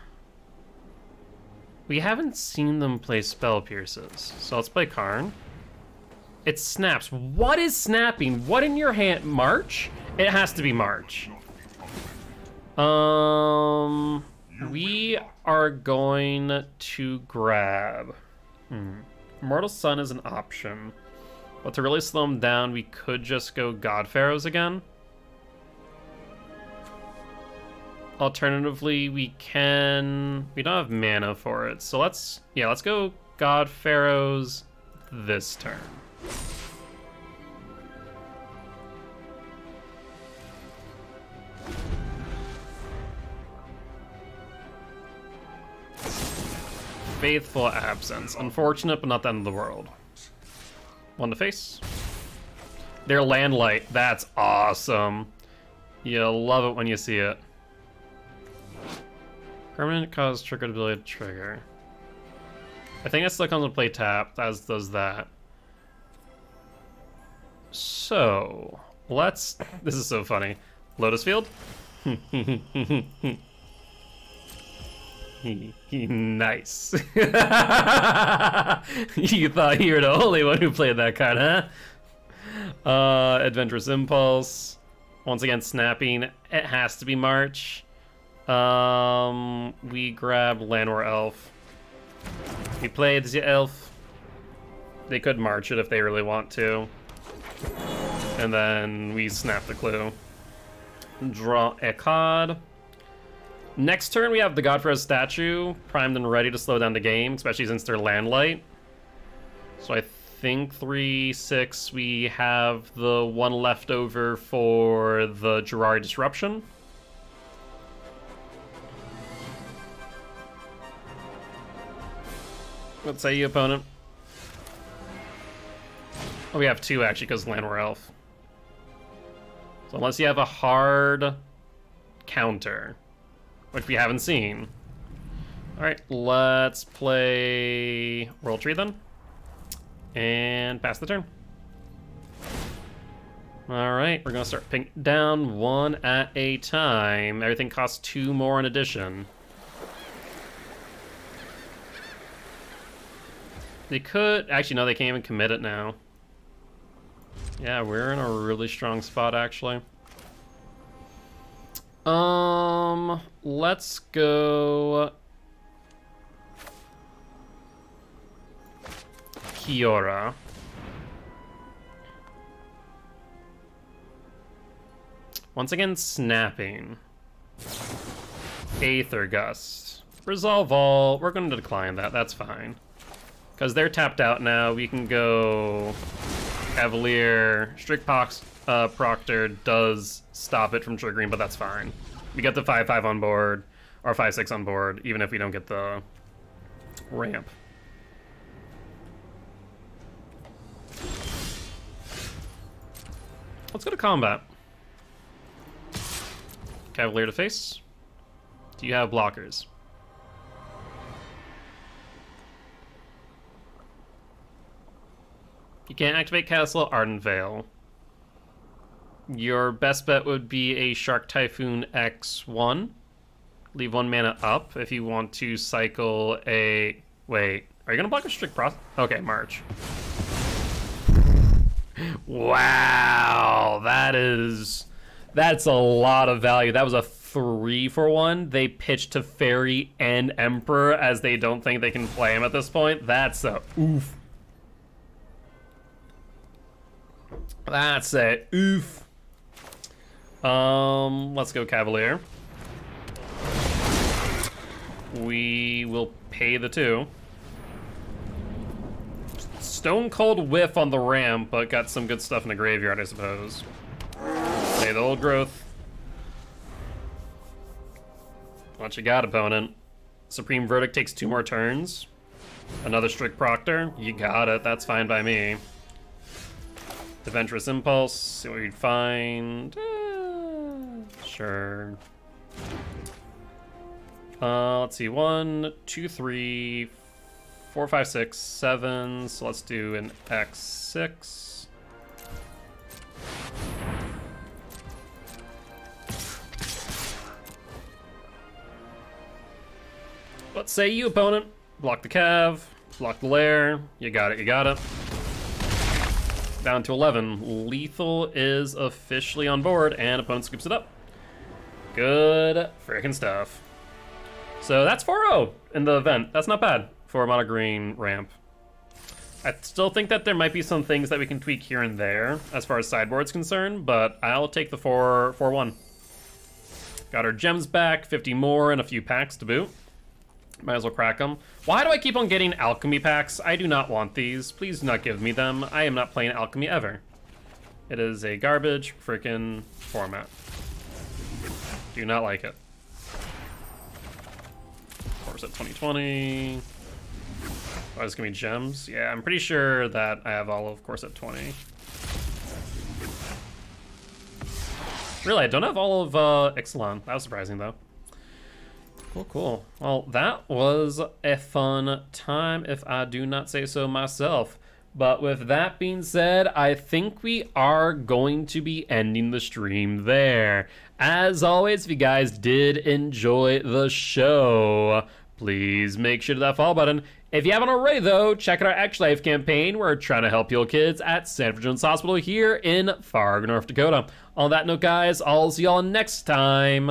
We haven't seen them play Spell Pierces, so let's play Karn. It snaps. What is snapping? What in your hand? March? It has to be March. We are going to grab... Immortal Sun is an option. But to really slow him down, we could just go God Pharaohs again. Alternatively, we don't have mana for it. So let's go God Pharaohs this turn. Faithful Absence. Unfortunate, but not the end of the world. One to face. Their Landlight. That's awesome. You'll love it when you see it. Permanent cause triggered ability to trigger. I think that still comes into play tapped, as does that. So, let's... This is so funny. Lotus Field? Nice. You thought you were the only one who played that card, huh? Adventurous Impulse. Once again, snapping. It has to be March. We grab Llanowar Elf. We played the Elf. They could March it if they really want to. And then we snap the clue. Draw a card. Next turn, we have the Godfrey's statue, primed and ready to slow down the game, especially since they're Landlight. So I think 3/6, we have the one left over for the Gerard Disruption. What say you, opponent? Oh, we have 2, actually, because Llanowar Elf. So unless you have a hard counter, which we haven't seen. Alright, let's play World Tree then. And pass the turn. Alright, we're gonna start pinking down one at a time. Everything costs 2 more in addition. They could... Actually, no, they can't even commit it now. Yeah, we're in a really strong spot, actually. Let's go... Kiora. Once again, snapping. Aether Gust. Resolve all. We're going to decline that. That's fine. Because they're tapped out now. We can go Cavalier. Strict Proctor does stop it from triggering, but that's fine. We get the 5/5 on board, or 5/6 on board, even if we don't get the ramp. Let's go to combat. Cavalier to face. Do you have blockers? You can't activate Castle Ardent Veil. Your best bet would be a Shark Typhoon X1. leave 1 mana up if you want to cycle a... Wait, are you gonna block a strict process? Okay, March. Wow, that's a lot of value. That was a 3-for-1. They pitched to Fairy and Emperor as they don't think they can play him at this point. That's a oof. That's a oof. Let's go Cavalier. We will pay the 2. Stone Cold Whiff on the ramp, but got some good stuff in the graveyard, I suppose. Pay the Old Growth. What you got, opponent? Supreme Verdict takes 2 more turns. Another Strict Proctor. You got it. That's fine by me. Adventurous Impulse. See what we'd find. Sure. Let's see. 1, 2, 3, 4, 5, 6, 7. So let's do an X6. What say you, opponent? Block the Cav, block the Lair. You got it, you got it. Down to 11. Lethal is officially on board, and opponent scoops it up. Good freaking stuff. So that's 4-0 in the event. That's not bad for a mono green ramp. I still think that there might be some things that we can tweak here and there as far as sideboard's concerned, but I'll take the 4-1. Got our gems back, 50 more, and a few packs to boot. Might as well crack them. Why do I keep on getting alchemy packs? I do not want these. Please do not give me them. I am not playing alchemy ever. It is a garbage freaking format. Do not like it. Core set 2020. Oh, it's gonna be gems? Yeah, I'm pretty sure that I have all of Core set 20. Really, I don't have all of Ixalan. That was surprising though. Cool, cool. Well, that was a fun time, if I do not say so myself. But with that being said, I think we are going to be ending the stream there. As always, if you guys did enjoy the show, please make sure to hit that follow button. If you haven't already, though, check out our Extra Life campaign. We're trying to help heal kids at Sanford Jones Hospital here in Fargo, North Dakota. On that note, guys, I'll see y'all next time.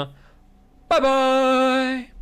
Bye-bye!